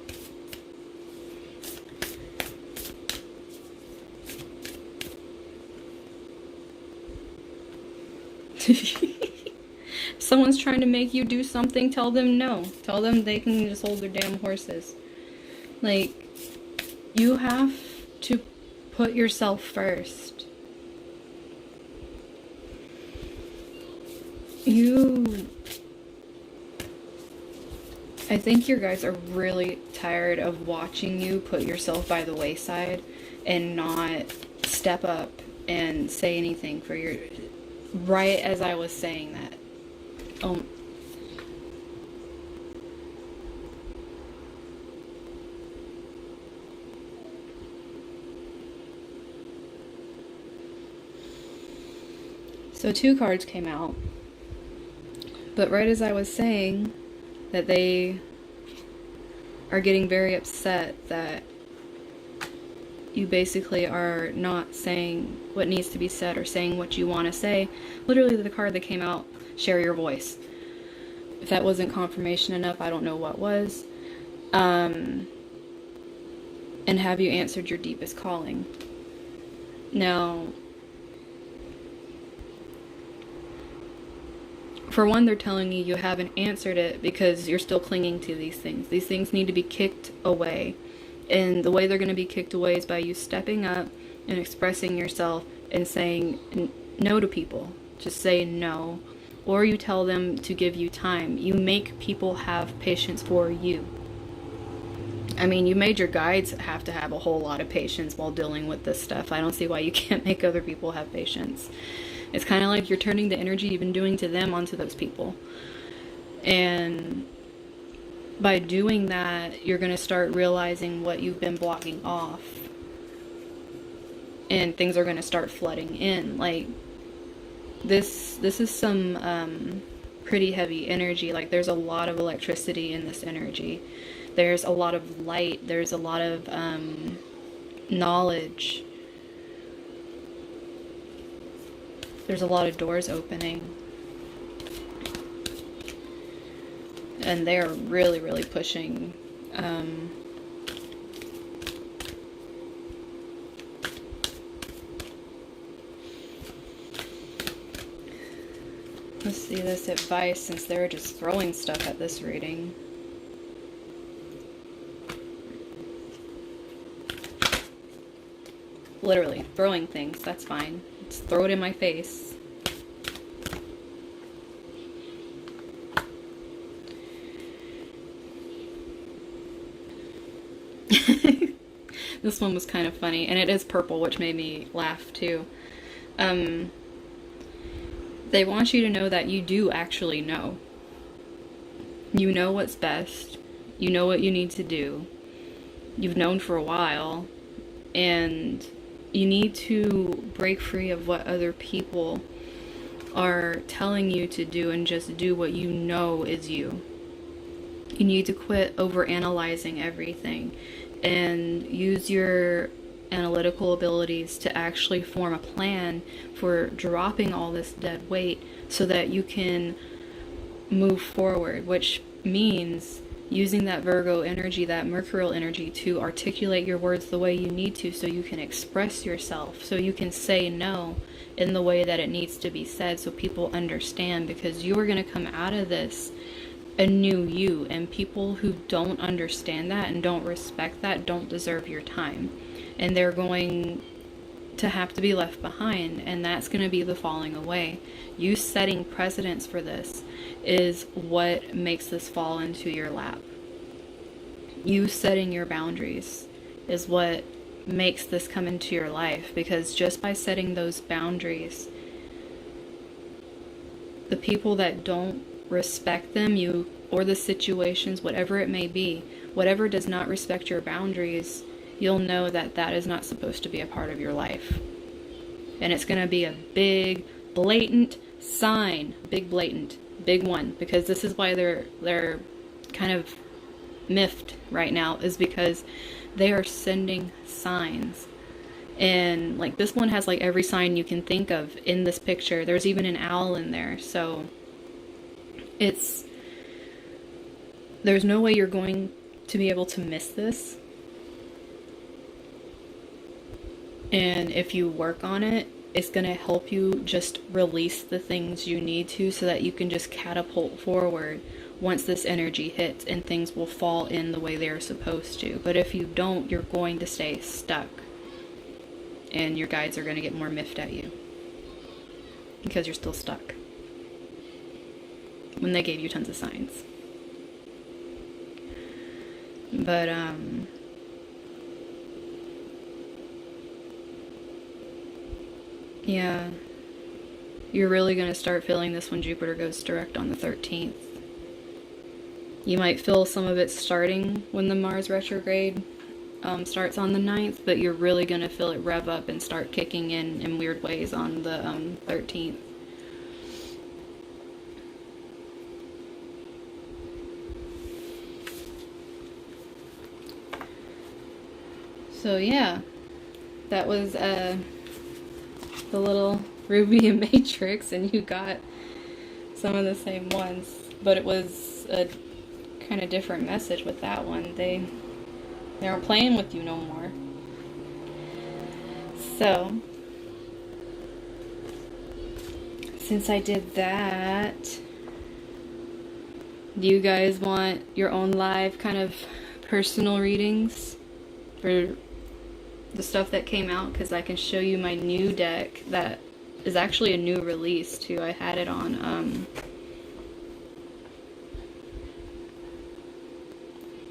If someone's trying to make you do something, tell them no. Tell them they can just hold their damn horses. Like, you have to put yourself first. I think you guys are really tired of watching you put yourself by the wayside and not step up and say anything for your... Right as I was saying that. So 2 cards came out. But right as I was saying that they are getting very upset that you basically are not saying what needs to be said or saying what you want to say, literally the card that came out, share your voice. If that wasn't confirmation enough, I don't know what was. And have you answered your deepest calling? Now, for one, they're telling you haven't answered it because you're still clinging to these things. These things need to be kicked away. And the way they're going to be kicked away is by you stepping up and expressing yourself and saying no to people. Just say no. Or you tell them to give you time. You make people have patience for you. I mean, you made your guides have to have a whole lot of patience while dealing with this stuff. I don't see why you can't make other people have patience. It's kind of like you're turning the energy you've been doing to them onto those people. And by doing that, you're going to start realizing what you've been blocking off. And things are going to start flooding in. Like, this is some pretty heavy energy. Like, there's a lot of electricity in this energy. There's a lot of light. There's a lot of knowledge. There's a lot of doors opening. And they're really, really pushing. Let's see this advice, since they're just throwing stuff at this reading. Literally, throwing things, that's fine. Just throw it in my face. This one was kind of funny, and it is purple, which made me laugh too. They want you to know that you do actually know. You know what's best. You know what you need to do. You've known for a while, and you need to break free of what other people are telling you to do and just do what you know is you. You need to quit overanalyzing everything and use your analytical abilities to actually form a plan for dropping all this dead weight so that you can move forward, which means using that Virgo energy, that Mercurial energy, to articulate your words the way you need to so you can express yourself, so you can say no in the way that it needs to be said so people understand, because you are going to come out of this a new you, and people who don't understand that and don't respect that don't deserve your time, and they're going to have to be left behind, and that's going to be the falling away. You setting precedence for this is what makes this fall into your lap. You setting your boundaries is what makes this come into your life, because just by setting those boundaries, the people that don't respect them, you or the situations, whatever it may be, whatever does not respect your boundaries, you'll know that that is not supposed to be a part of your life. And it's going to be a big, blatant sign. Big, blatant. Big one. Because this is why they're kind of miffed right now, is because they are sending signs. And like this one has like every sign you can think of in this picture. There's even an owl in there. So there's no way you're going to be able to miss this. And if you work on it, it's going to help you just release the things you need to so that you can just catapult forward once this energy hits, and things will fall in the way they're supposed to. But if you don't, you're going to stay stuck. And your guides are going to get more miffed at you because you're still stuck when they gave you tons of signs. But, yeah, you're really going to start feeling this when Jupiter goes direct on the 13th. You might feel some of it starting when the Mars retrograde starts on the 9th, but you're really going to feel it rev up and start kicking in weird ways on the 13th. So yeah, that was the little Ruby and Matrix, and you got some of the same ones, but it was a kind of different message with that one. They aren't playing with you no more. So since I did that, do you guys want your own live kind of personal readings for the stuff that came out? Because I can show you my new deck that is actually a new release too. I had it on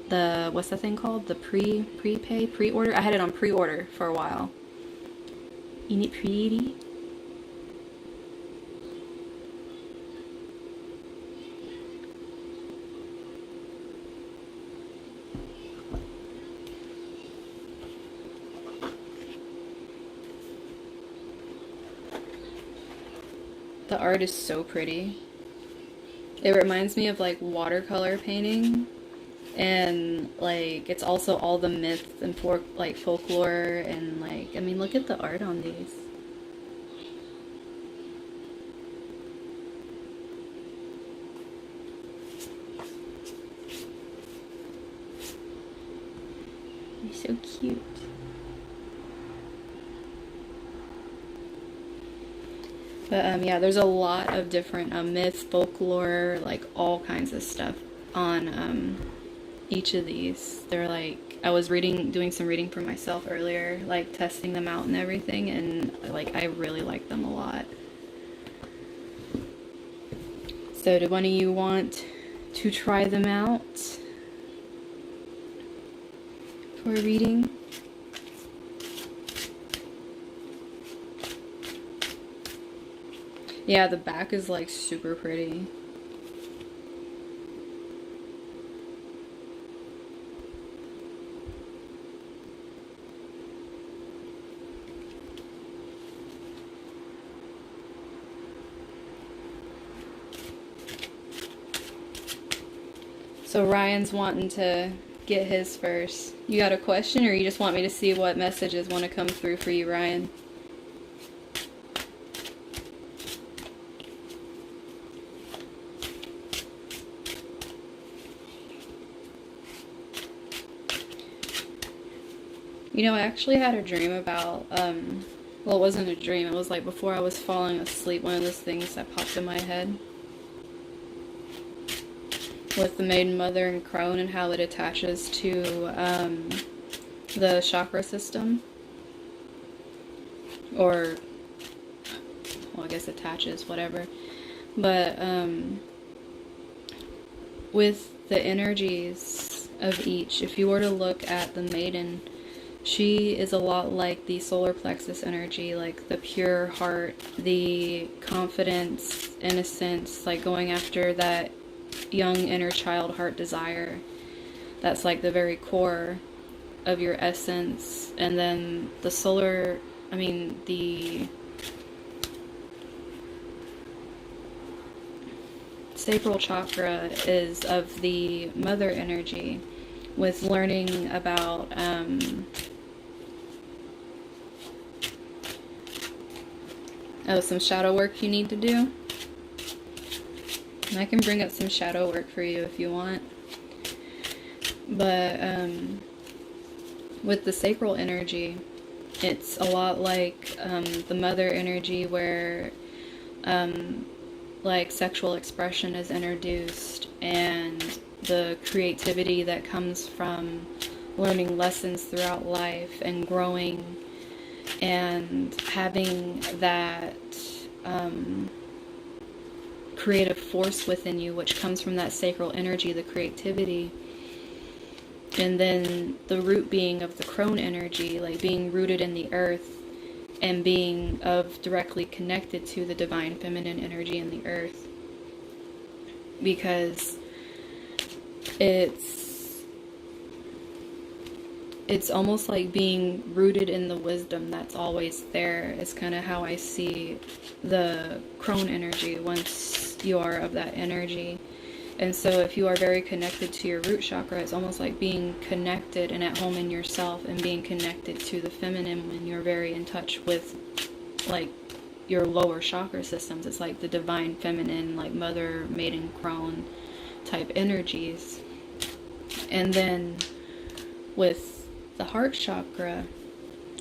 the, what's the thing called? The pre-order? I had it on pre-order for a while. Isn't it pretty? The art is so pretty. It reminds me of like watercolor painting, and like it's also all the myths and folklore, and like, I mean, look at the art on these. They're so cute. But yeah, there's a lot of different myths, folklore, like all kinds of stuff on each of these. They're like, I was doing some reading for myself earlier, like testing them out and everything, and like I really like them a lot. So do one of you want to try them out for a reading? Yeah, the back is like super pretty. So Ryan's wanting to get his first. You got a question, or you just want me to see what messages want to come through for you, Ryan? You know, I actually had a dream about, well, it wasn't a dream. It was like before I was falling asleep, one of those things that popped in my head. With the Maiden, Mother, and Crone and how it attaches to the chakra system. Or, well, I guess attaches, whatever. But with the energies of each, if you were to look at the Maiden, she is a lot like the solar plexus energy, like the pure heart, the confidence, innocence, like going after that young inner child heart desire. That's like the very core of your essence. And then the the sacral chakra is of the mother energy, with learning about some shadow work you need to do. And I can bring up some shadow work for you if you want. But with the sacral energy, it's a lot like the mother energy, where like sexual expression is introduced, and the creativity that comes from learning lessons throughout life and growing and having that creative force within you, which comes from that sacral energy, the creativity. And then the root being of the crone energy, like being rooted in the earth and being directly connected to the divine feminine energy in the earth, because it's almost like being rooted in the wisdom that's always there. Is kind of how I see the crone energy once you are of that energy. And so if you are very connected to your root chakra, it's almost like being connected and at home in yourself, and being connected to the feminine when you're very in touch with like your lower chakra systems. It's like the divine feminine, like mother, maiden, crone type energies. And then with the heart chakra,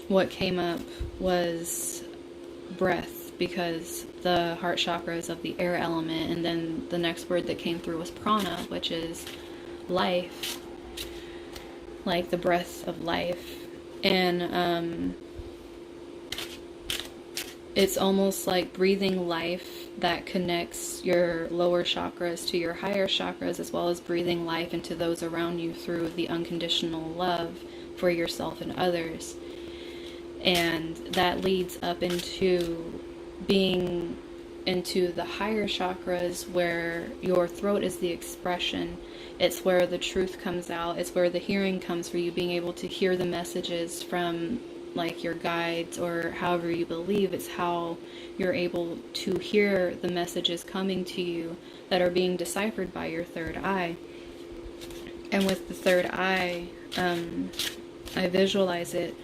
what came up was breath, because the heart chakra is of the air element. And then the next word that came through was prana, which is life, like the breath of life. And it's almost like breathing life that connects your lower chakras to your higher chakras, as well as breathing life into those around you through the unconditional love for yourself and others. And that leads up into being into the higher chakras, where your throat is the expression. It's where the truth comes out. It's where the hearing comes, for you being able to hear the messages from like your guides, or however you believe. It's how you're able to hear the messages coming to you that are being deciphered by your third eye. And with the third eye, I visualize it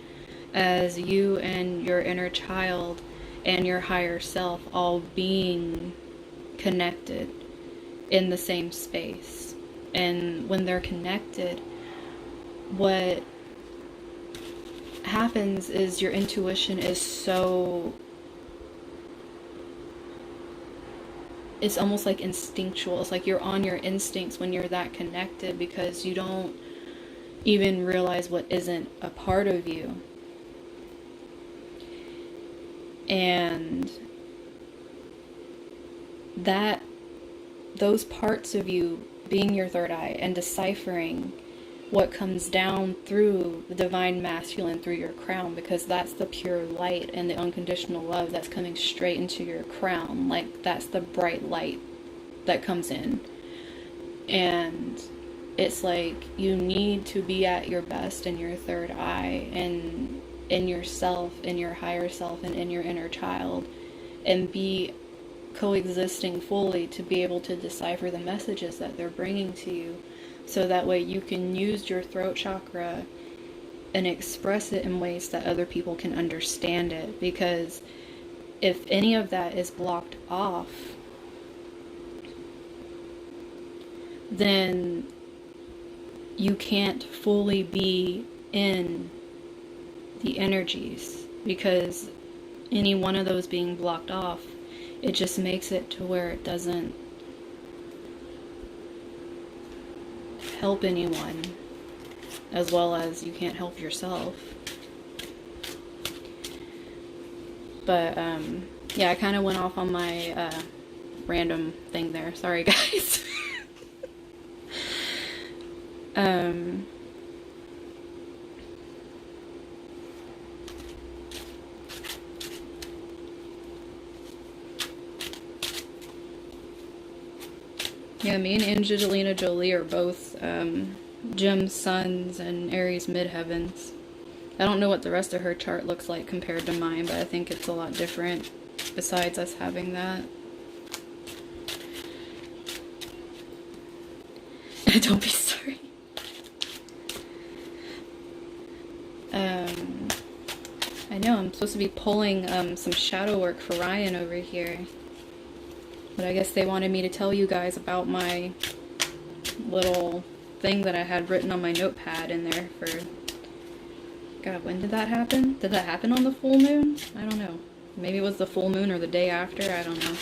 as you and your inner child and your higher self all being connected in the same space. And when they're connected, what happens is your intuition is it's almost like instinctual. It's like you're on your instincts when you're that connected, because you don't even realize what isn't a part of you. And those parts of you being your third eye and deciphering what comes down through the divine masculine through your crown, because that's the pure light and the unconditional love that's coming straight into your crown. Like, that's the bright light that comes in. And it's like you need to be at your best in your third eye, and in yourself, in your higher self, and in your inner child, and be coexisting fully to be able to decipher the messages that they're bringing to you. so that way you can use your throat chakra and express it in ways that other people can understand it. Because if any of that is blocked off, then you can't fully be in the energies, because any one of those being blocked off, it just makes it to where it doesn't help anyone, as well as you can't help yourself. But yeah, I kind of went off on my random thing there. Sorry, guys. Yeah, me and Angelina Jolie are both Gem's suns and Aries midheavens. I don't know what the rest of her chart looks like compared to mine, but I think it's a lot different besides us having that. Don't be sorry. I know, I'm supposed to be pulling some shadow work for Ryan over here. But I guess they wanted me to tell you guys about my little thing that I had written on my notepad in there for... God, when did that happen? Did that happen on the full moon? I don't know. Maybe it was the full moon or the day after, I don't know.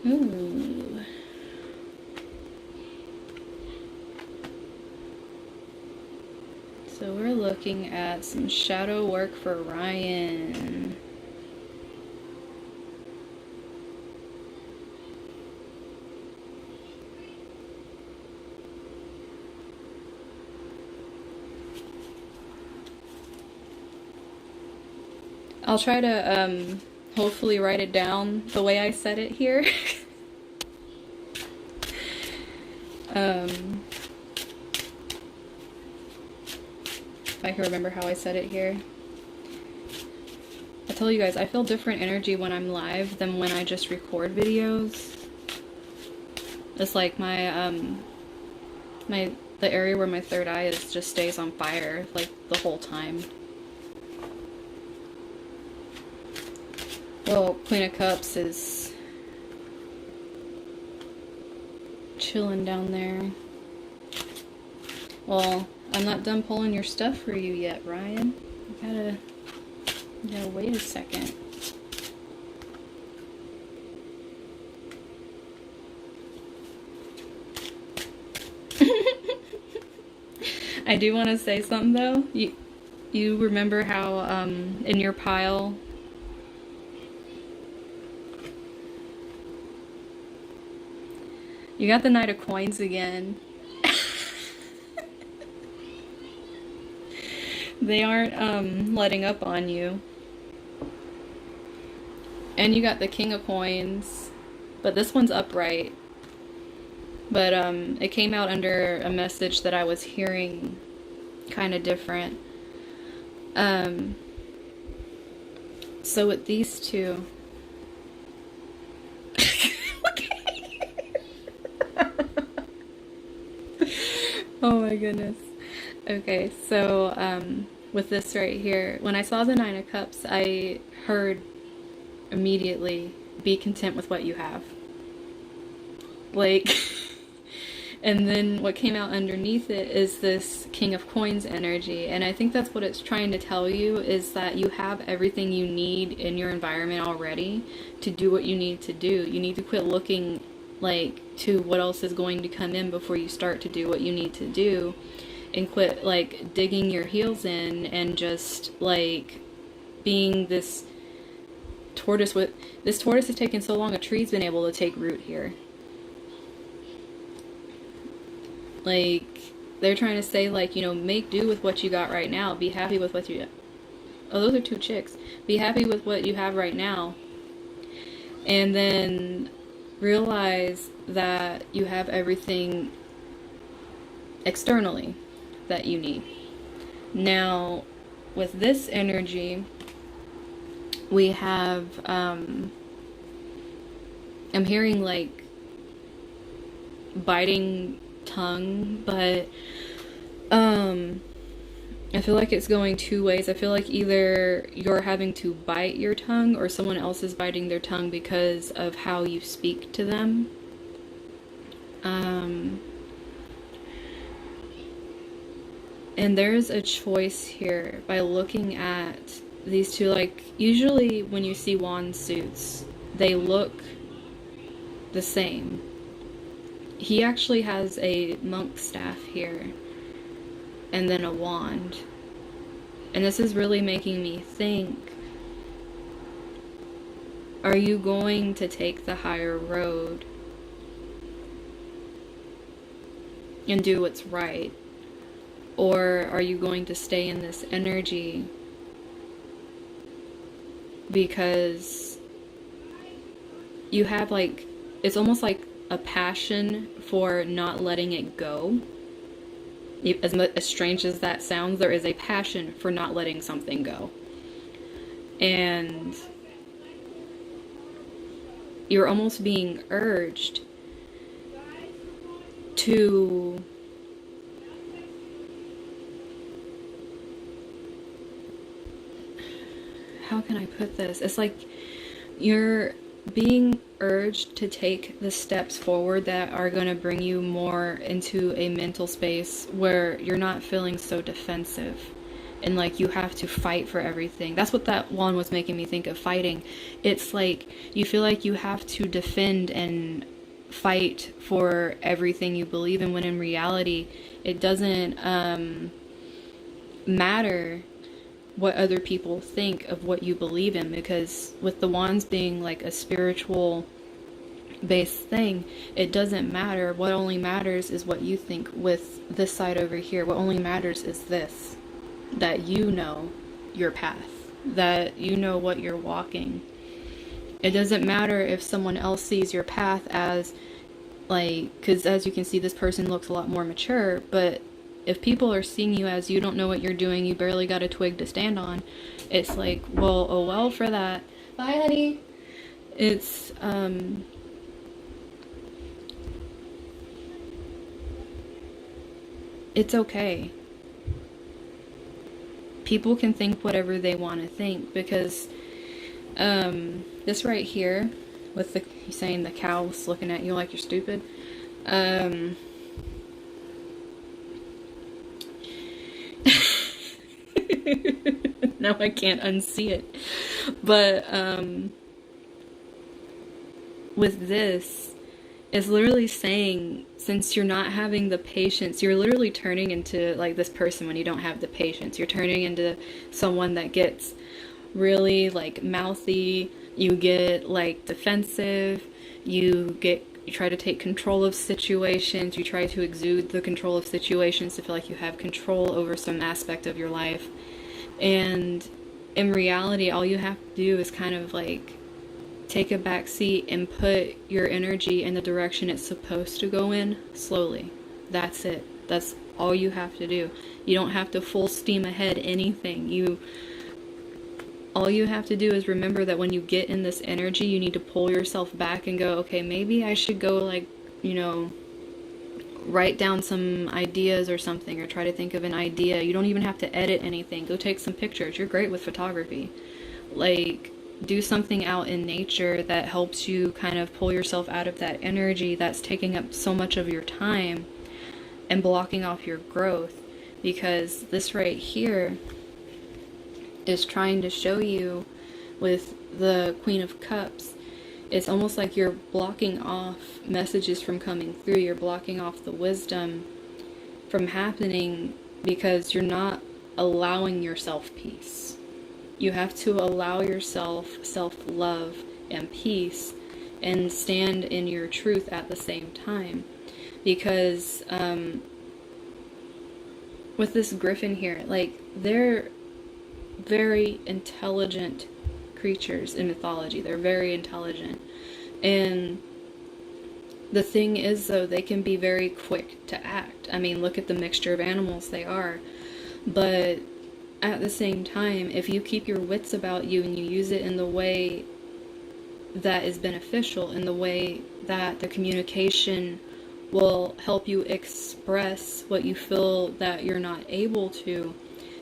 Ooh. So we're looking at some shadow work for Ryan. I'll try to hopefully write it down the way I said it here. If I can remember how I said it here. I tell you guys, I feel different energy when I'm live than when I just record videos. It's like my the area where my third eye is just stays on fire like the whole time. Well, Queen of Cups is chilling down there. Well, I'm not done pulling your stuff for you yet, Ryan. You gotta wait a second. I do want to say something though. You remember how in your pile you got the Knight of Coins again. They aren't letting up on you. And you got the King of Coins, but this one's upright. But it came out under a message that I was hearing kind of different. So with these two, oh my goodness. Okay, so with this right here, when I saw the Nine of Cups, I heard immediately, be content with what you have. Like, and then what came out underneath it is this King of Coins energy, and I think that's what it's trying to tell you, is that you have everything you need in your environment already to do what you need to do. You need to quit looking like to what else is going to come in before you start to do what you need to do, and quit like digging your heels in and just like being this tortoise. With this tortoise has taken so long, a tree's been able to take root here. Like, they're trying to say, like, you know, make do with what you got right now. Be happy with what you... Oh, those are two chicks. Be happy with what you have right now. And then realize that you have everything externally that you need. Now, with this energy, we have, I'm hearing like biting tongue, but I feel like it's going two ways. I feel like either you're having to bite your tongue or someone else is biting their tongue because of how you speak to them. And there's a choice here by looking at these two. Like, usually when you see wand suits, they look the same. He actually has a monk staff here and then a wand. And this is really making me think, are you going to take the higher road and do what's right? Or are you going to stay in this energy because you have like, it's almost like a passion for not letting it go. As strange as that sounds, there is a passion for not letting something go. And you're almost being urged to how can I put this? It's like you're being urged to take the steps forward that are going to bring you more into a mental space where you're not feeling so defensive and like you have to fight for everything. That's what that one was making me think of, fighting. It's like you feel like you have to defend and fight for everything you believe in, when in reality it doesn't matter what other people think of what you believe in, because with the wands being like a spiritual based thing, it doesn't matter. What only matters is what you think. With this side over here, what only matters is this, that you know your path, that you know what you're walking. It doesn't matter if someone else sees your path as like, because as you can see, this person looks a lot more mature, but if people are seeing you as you don't know what you're doing, you barely got a twig to stand on, it's like, well, oh well for that. Bye, honey. It's, it's okay. People can think whatever they want to think, because, this right here, with the, he's saying the cow's looking at you like you're stupid, now I can't unsee it. But with this, it's literally saying, since you're not having the patience, you're literally turning into like this person when you don't have the patience. You're turning into someone that gets really like mouthy, you get like defensive, you try to take control of situations, you try to exude the control of situations to feel like you have control over some aspect of your life. And in reality, all you have to do is kind of like take a back seat and put your energy in the direction it's supposed to go in slowly. That's it. That's all you have to do. You don't have to full steam ahead anything. All you have to do is remember that when you get in this energy, you need to pull yourself back and go, okay, maybe I should go like, you know, write down some ideas or something, or try to think of an idea. You don't even have to edit anything. Go take some pictures. You're great with photography. Like, do something out in nature that helps you kind of pull yourself out of that energy that's taking up so much of your time and blocking off your growth. Because this right here is trying to show you, with the Queen of Cups, it's almost like you're blocking off messages from coming through. You're blocking off the wisdom from happening because you're not allowing yourself peace. You have to allow yourself self-love and peace and stand in your truth at the same time. Because with this griffin here, like, they're very intelligent creatures in mythology. They're very intelligent. And the thing is, though, they can be very quick to act. I mean, look at the mixture of animals they are. But at the same time, if you keep your wits about you and you use it in the way that is beneficial, in the way that the communication will help you express what you feel that you're not able to,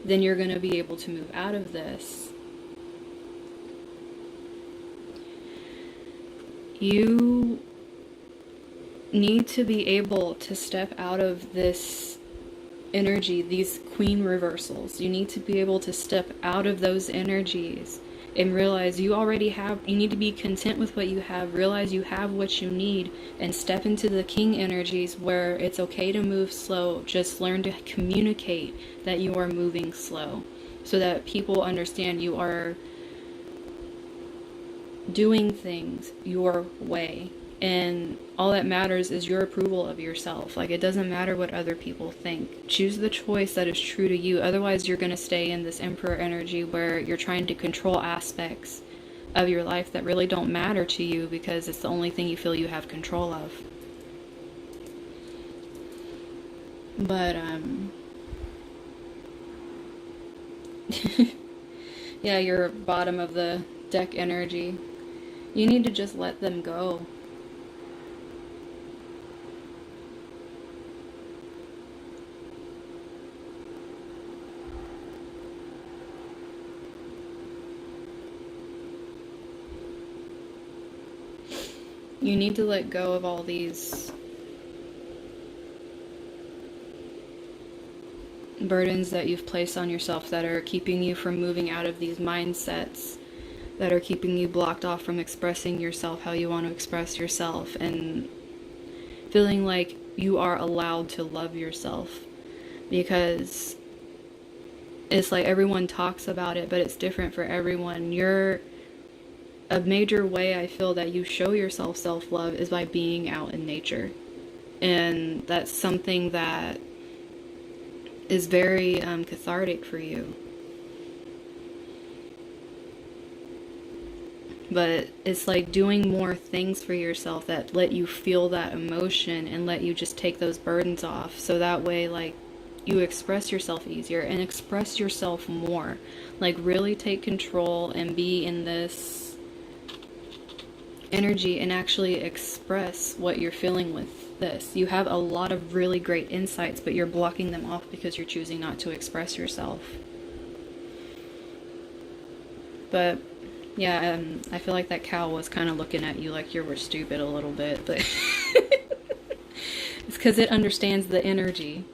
then you're going to be able to move out of this. You need to be able to step out of this energy, these queen reversals. You need to be able to step out of those energies and realize you already have, you need to be content with what you have, realize you have what you need, and step into the king energies where it's okay to move slow. Just learn to communicate that you are moving slow so that people understand you are doing things your way. And all that matters is your approval of yourself. Like, it doesn't matter what other people think. Choose the choice that is true to you. Otherwise, you're going to stay in this emperor energy where you're trying to control aspects of your life that really don't matter to you because it's the only thing you feel you have control of. But, yeah, your bottom of the deck energy. You need to just let them go. You need to let go of all these burdens that you've placed on yourself that are keeping you from moving out of these mindsets, that are keeping you blocked off from expressing yourself how you want to express yourself, and feeling like you are allowed to love yourself. Because it's like everyone talks about it, but it's different for everyone. A major way I feel that you show yourself self-love is by being out in nature. And that's something that is very cathartic for you. But it's like doing more things for yourself that let you feel that emotion and let you just take those burdens off. So that way, like, you express yourself easier and express yourself more. Like, really take control and be in this energy and actually express what you're feeling with this. You have a lot of really great insights, but you're blocking them off because you're choosing not to express yourself. But yeah, I feel like that cow was kind of looking at you like you were stupid a little bit, but it's because it understands the energy.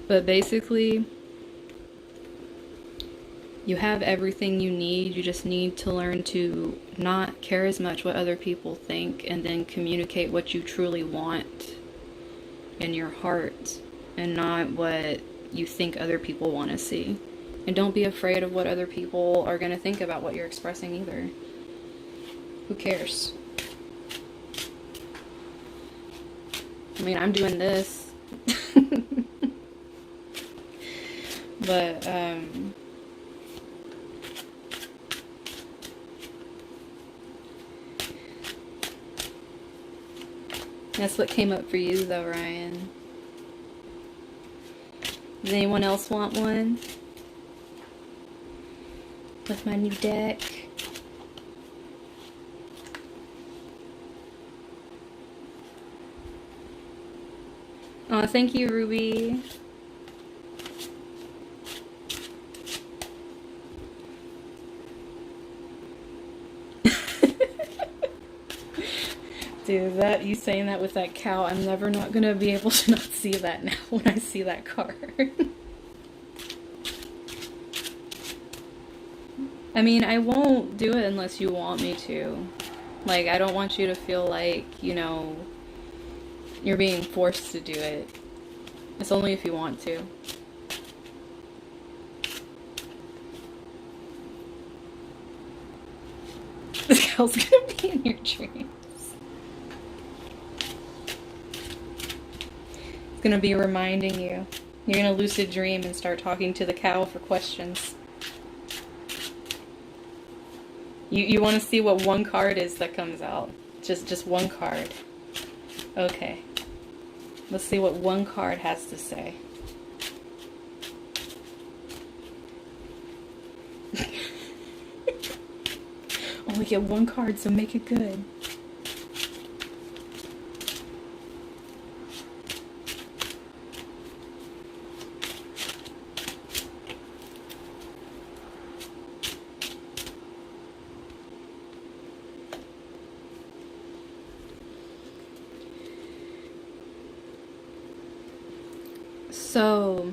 But basically, you have everything you need. You just need to learn to not care as much what other people think, and then communicate what you truly want in your heart and not what you think other people want to see. And don't be afraid of what other people are going to think about what you're expressing either. Who cares? I mean, I'm doing this. But, that's what came up for you, though, Ryan. Does anyone else want one? With my new deck? Oh, thank you, Ruby. Dude, that you saying that with that cow, I'm never not gonna be able to not see that now when I see that card. I mean, I won't do it unless you want me to. Like, I don't want you to feel like, you know, you're being forced to do it. It's only if you want to. This cow's gonna be in your dreams. It's gonna be reminding you. You're gonna lucid dream and start talking to the cow for questions. You want to see what one card is that comes out? Just one card. Okay. Let's see what one card has to say. get one card, so make it good. So,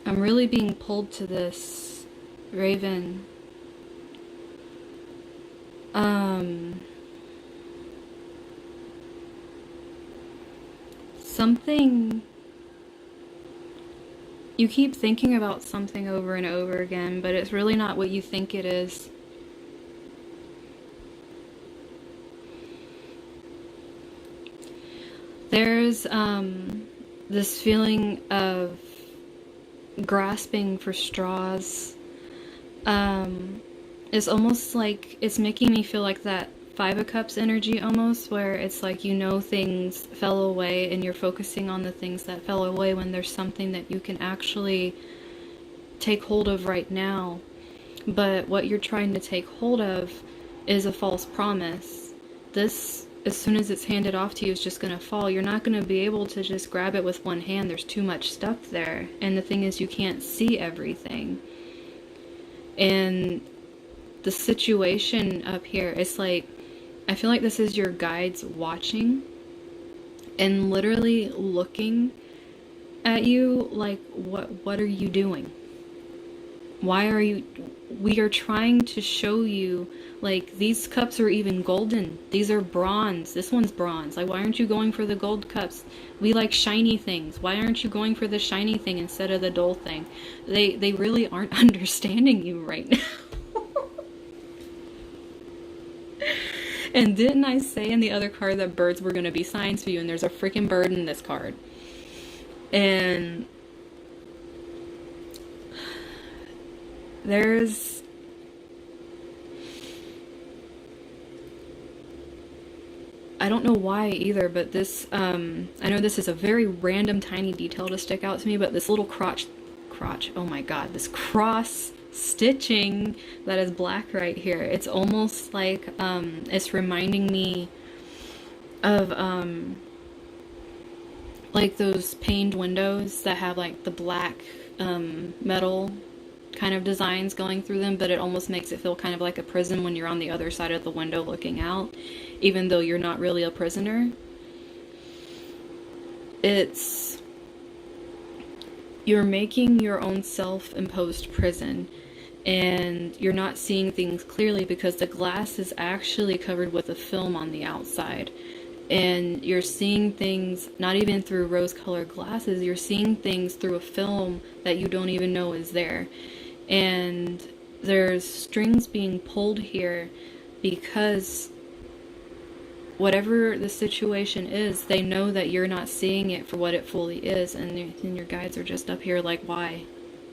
I'm really being pulled to this, Raven. Something... You keep thinking about something over and over again, but it's really not what you think it is. There's this feeling of grasping for straws. It's almost like it's making me feel like that Five of Cups energy almost, where it's like you know things fell away and you're focusing on the things that fell away when there's something that you can actually take hold of right now. But what you're trying to take hold of is a false promise. This, as soon as it's handed off to you, is just going to fall. You're not going to be able to just grab it with one hand. There's too much stuff there. And the thing is, you can't see everything. And the situation up here, it's like, I feel like this is your guides watching and literally looking at you like, what are you doing? Why are you... We are trying to show you, like, these cups are even golden. These are bronze. This one's bronze. Like, why aren't you going for the gold cups? We like shiny things. Why aren't you going for the shiny thing instead of the dull thing? They really aren't understanding you right now. And didn't I say in the other card that birds were going to be signs for you? And there's a freaking bird in this card. And there's... I don't know why either, but this, I know this is a very random tiny detail to stick out to me, but this little crotch, oh my god, this cross stitching that is black right here, it's almost like, it's reminding me of, like those paned windows that have like the black, metal kind of designs going through them, but it almost makes it feel kind of like a prison when you're on the other side of the window looking out, even though you're not really a prisoner. It's... You're making your own self-imposed prison, and you're not seeing things clearly because the glass is actually covered with a film on the outside. And you're seeing things not even through rose-colored glasses, you're seeing things through a film that you don't even know is there. And there's strings being pulled here because whatever the situation is, they know that you're not seeing it for what it fully is, and your guides are just up here like, why?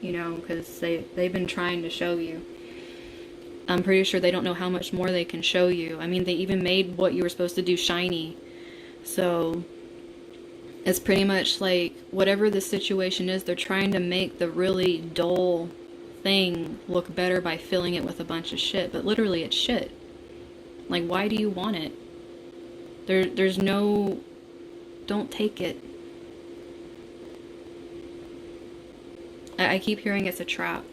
You know, because they've been trying to show you. I'm pretty sure they don't know how much more they can show you. I mean, they even made what you were supposed to do shiny. So it's pretty much like whatever the situation is, they're trying to make the really dull thing look better by filling it with a bunch of shit. But literally it's shit. Like, why do you want it? There's no... Don't take it. I keep hearing it's a trap.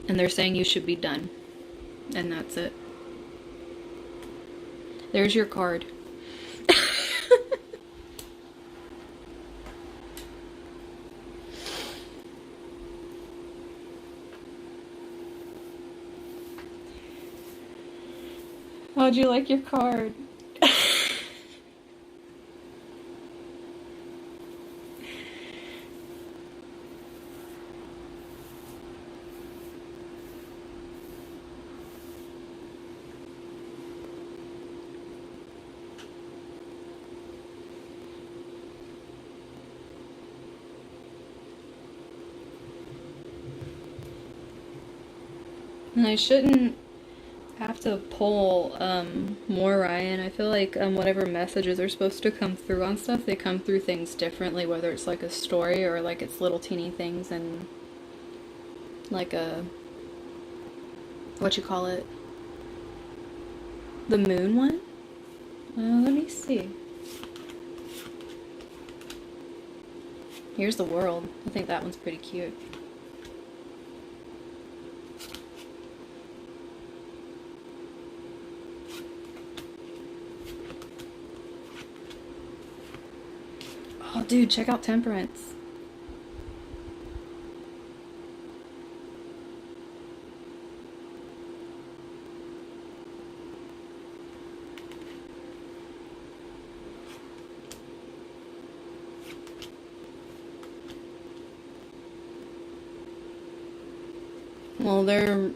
And they're saying you should be done. And that's it. There's your card. How'd you like your card? And I shouldn't have to pull more, Ryan. I feel like whatever messages are supposed to come through on stuff, they come through things differently, whether it's like a story or like it's little teeny things and like a, what you call it? The moon one? Let me see. Here's the world. I think that one's pretty cute. Oh, dude, check out Temperance. Well, they're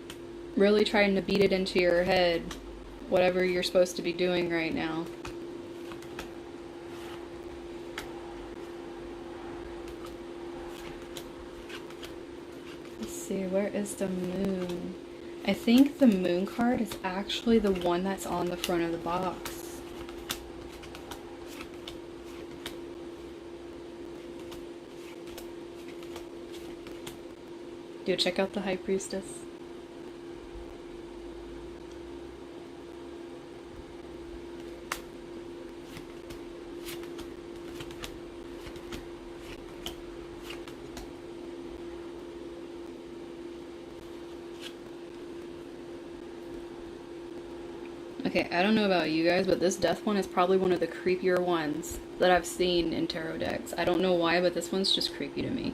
really trying to beat it into your head, whatever you're supposed to be doing right now. Let's see, where is the moon? I think the moon card is actually the one that's on the front of the box. Dude, check out the High Priestess. Okay, I don't know about you guys, but this death one is probably one of the creepier ones that I've seen in tarot decks. I don't know why, but this one's just creepy to me.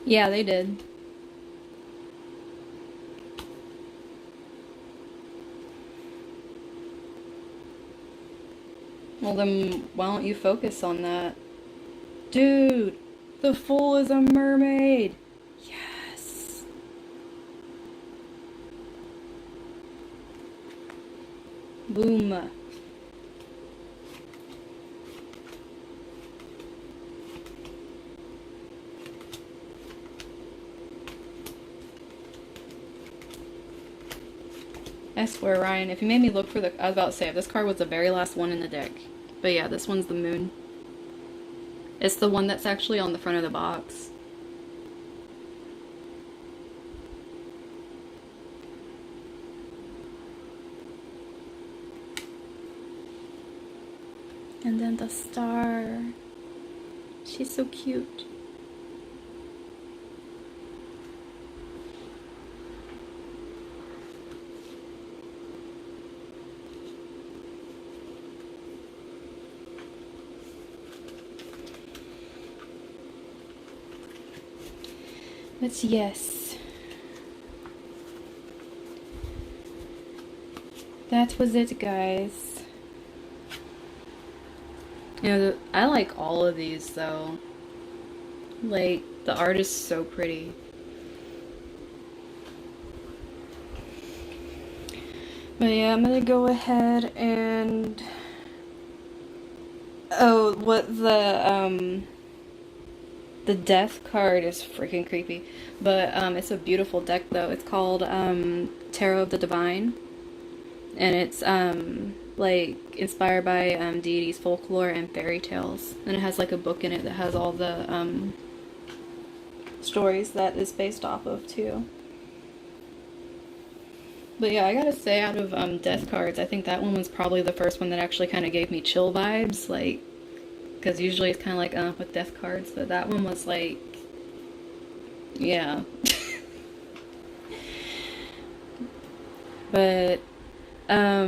Yeah, they did. Well then, why don't you focus on that? Dude, the Fool is a mermaid! Yes! Boom. I swear, Ryan, if you made me look for the... I was about to say, if this card was the very last one in the deck. But yeah, this one's the moon. It's the one that's actually on the front of the box. And then the star. She's so cute. But yes, that was it, guys. You know, I like all of these though. Like, the art is so pretty. But yeah, I'm gonna go ahead and... Oh, what the death card is freaking creepy, but it's a beautiful deck though. It's called Tarot of the Divine, and it's like inspired by deities, folklore, and fairy tales. And it has like a book in it that has all the stories that is based off of too. But yeah, I gotta say, out of death cards, I think that one was probably the first one that actually kind of gave me chill vibes, like. Because usually it's kind of like with death cards, but that one was like, yeah. But, I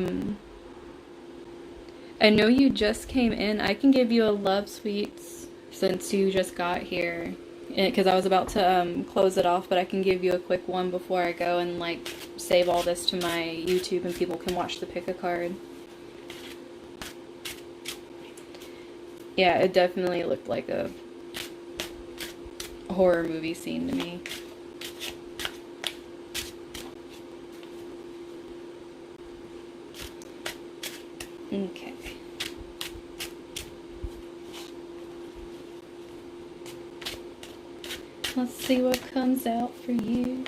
know you just came in. I can give you a love sweets since you just got here. Because I was about to close it off, but I can give you a quick one before I go and like save all this to my YouTube and people can watch the pick a card. Yeah, it definitely looked like a horror movie scene to me. Okay. Let's see what comes out for you.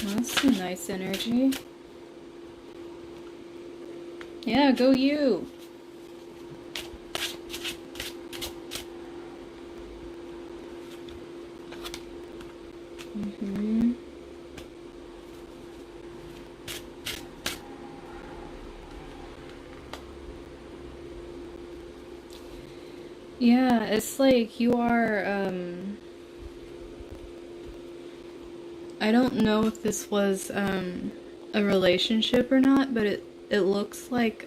That's some nice energy. Yeah, go you. Yeah, it's like you are, I don't know if this was, a relationship or not, but it looks like,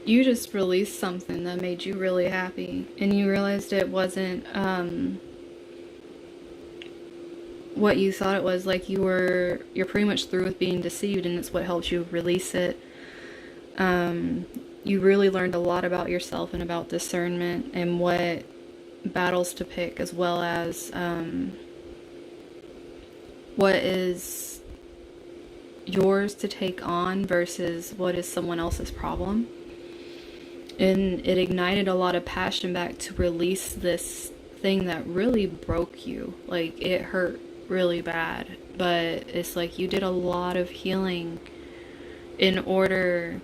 you just released something that made you really happy, and you realized it wasn't, what you thought it was. Like you're pretty much through with being deceived, and it's what helps you release it. You really learned a lot about yourself and about discernment and what battles to pick, as well as what is yours to take on versus what is someone else's problem. And it ignited a lot of passion back to release this thing that really broke you. Like, it hurt really bad, but it's like you did a lot of healing in order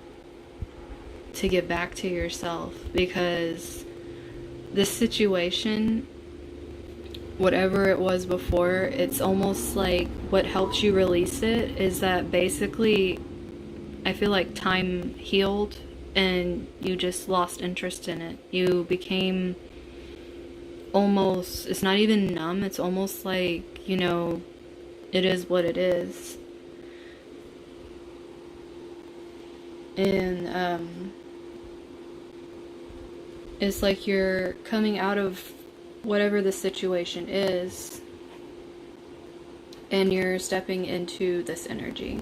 to get back to yourself, because this situation, whatever it was before, it's almost like what helps you release it is that basically I feel like time healed and you just lost interest in it. You became almost, it's not even numb, it's almost like, you know, it is what it is. And it's like you're coming out of whatever the situation is, and you're stepping into this energy,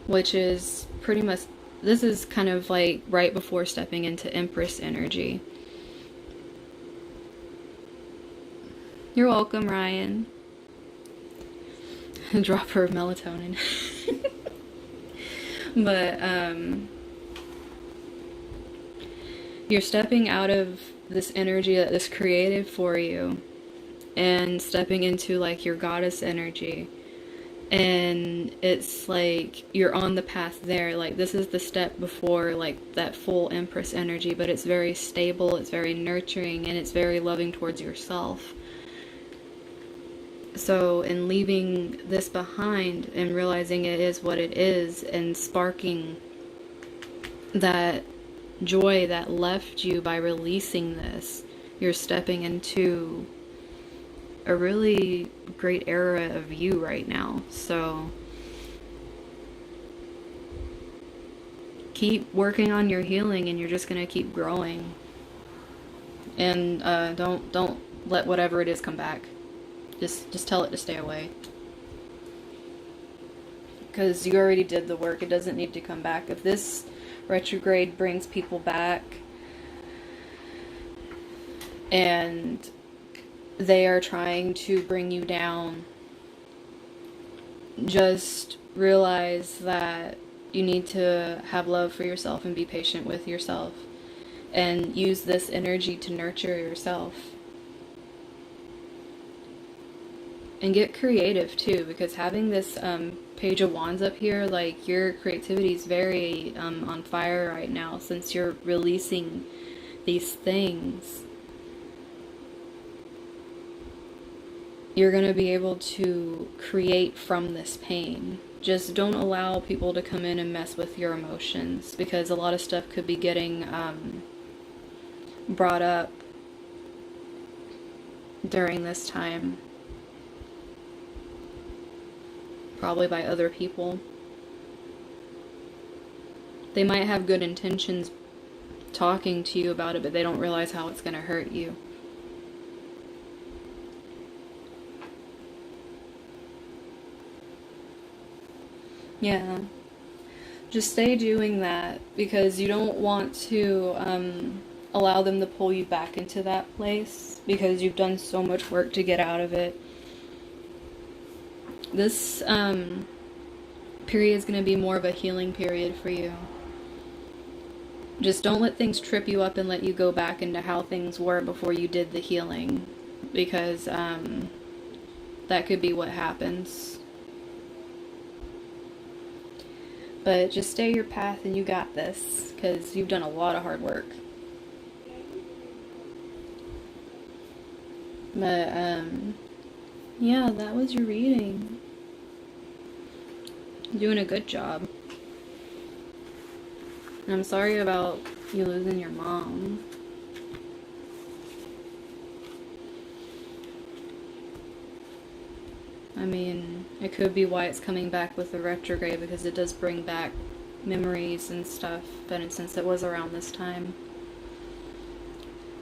which is pretty much, this is kind of like right before stepping into Empress energy. You're welcome, Ryan. Drop her melatonin. But you're stepping out of this energy that is created for you and stepping into like your goddess energy. And it's like you're on the path there. Like, this is the step before like that full Empress energy, but it's very stable, it's very nurturing, and it's very loving towards yourself. So in leaving this behind and realizing it is what it is, and sparking that joy that left you by releasing this, you're stepping into a really great era of you right now. So keep working on your healing, and you're just gonna keep growing. And don't let whatever it is come back. Just tell it to stay away, because you already did the work. It doesn't need to come back. If this retrograde brings people back and they are trying to bring you down, just realize that you need to have love for yourself and be patient with yourself, and use this energy to nurture yourself. And get creative too, because having this Page of Wands up here, like, your creativity is very on fire right now, since you're releasing these things. You're going to be able to create from this pain. Just don't allow people to come in and mess with your emotions, because a lot of stuff could be getting brought up during this time. Probably by other people. They might have good intentions talking to you about it, but they don't realize how it's going to hurt you. Yeah. Just stay doing that, because you don't want to allow them to pull you back into that place, because you've done so much work to get out of it. This period is going to be more of a healing period for you. Just don't let things trip you up and let you go back into how things were before you did the healing, because that could be what happens. But just stay your path and you got this, because you've done a lot of hard work. But, yeah, that was your reading. You're doing a good job. And I'm sorry about you losing your mom. I mean, it could be why it's coming back with the retrograde, because it does bring back memories and stuff, but since it was around this time.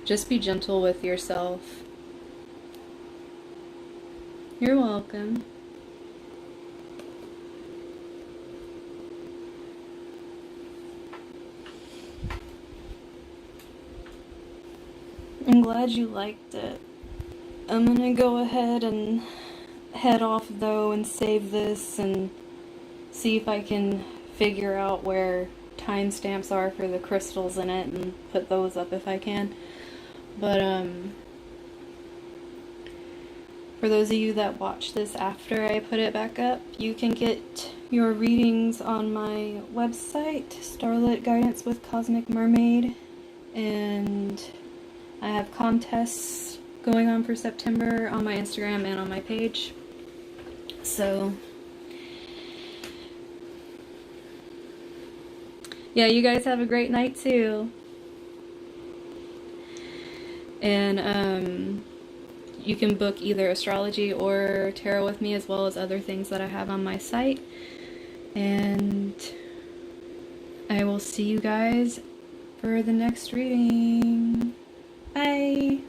Just be gentle with yourself. You're welcome. I'm glad you liked it. I'm gonna go ahead and head off though and save this and see if I can figure out where timestamps are for the crystals in it and put those up if I can. But for those of you that watch this after I put it back up, you can get your readings on my website, Starlit Guidance with Cosmic Mermaid, and I have contests going on for September on my Instagram and on my page. So, yeah, you guys have a great night too. And you can book either astrology or tarot with me, as well as other things that I have on my site. And I will see you guys for the next reading. Bye!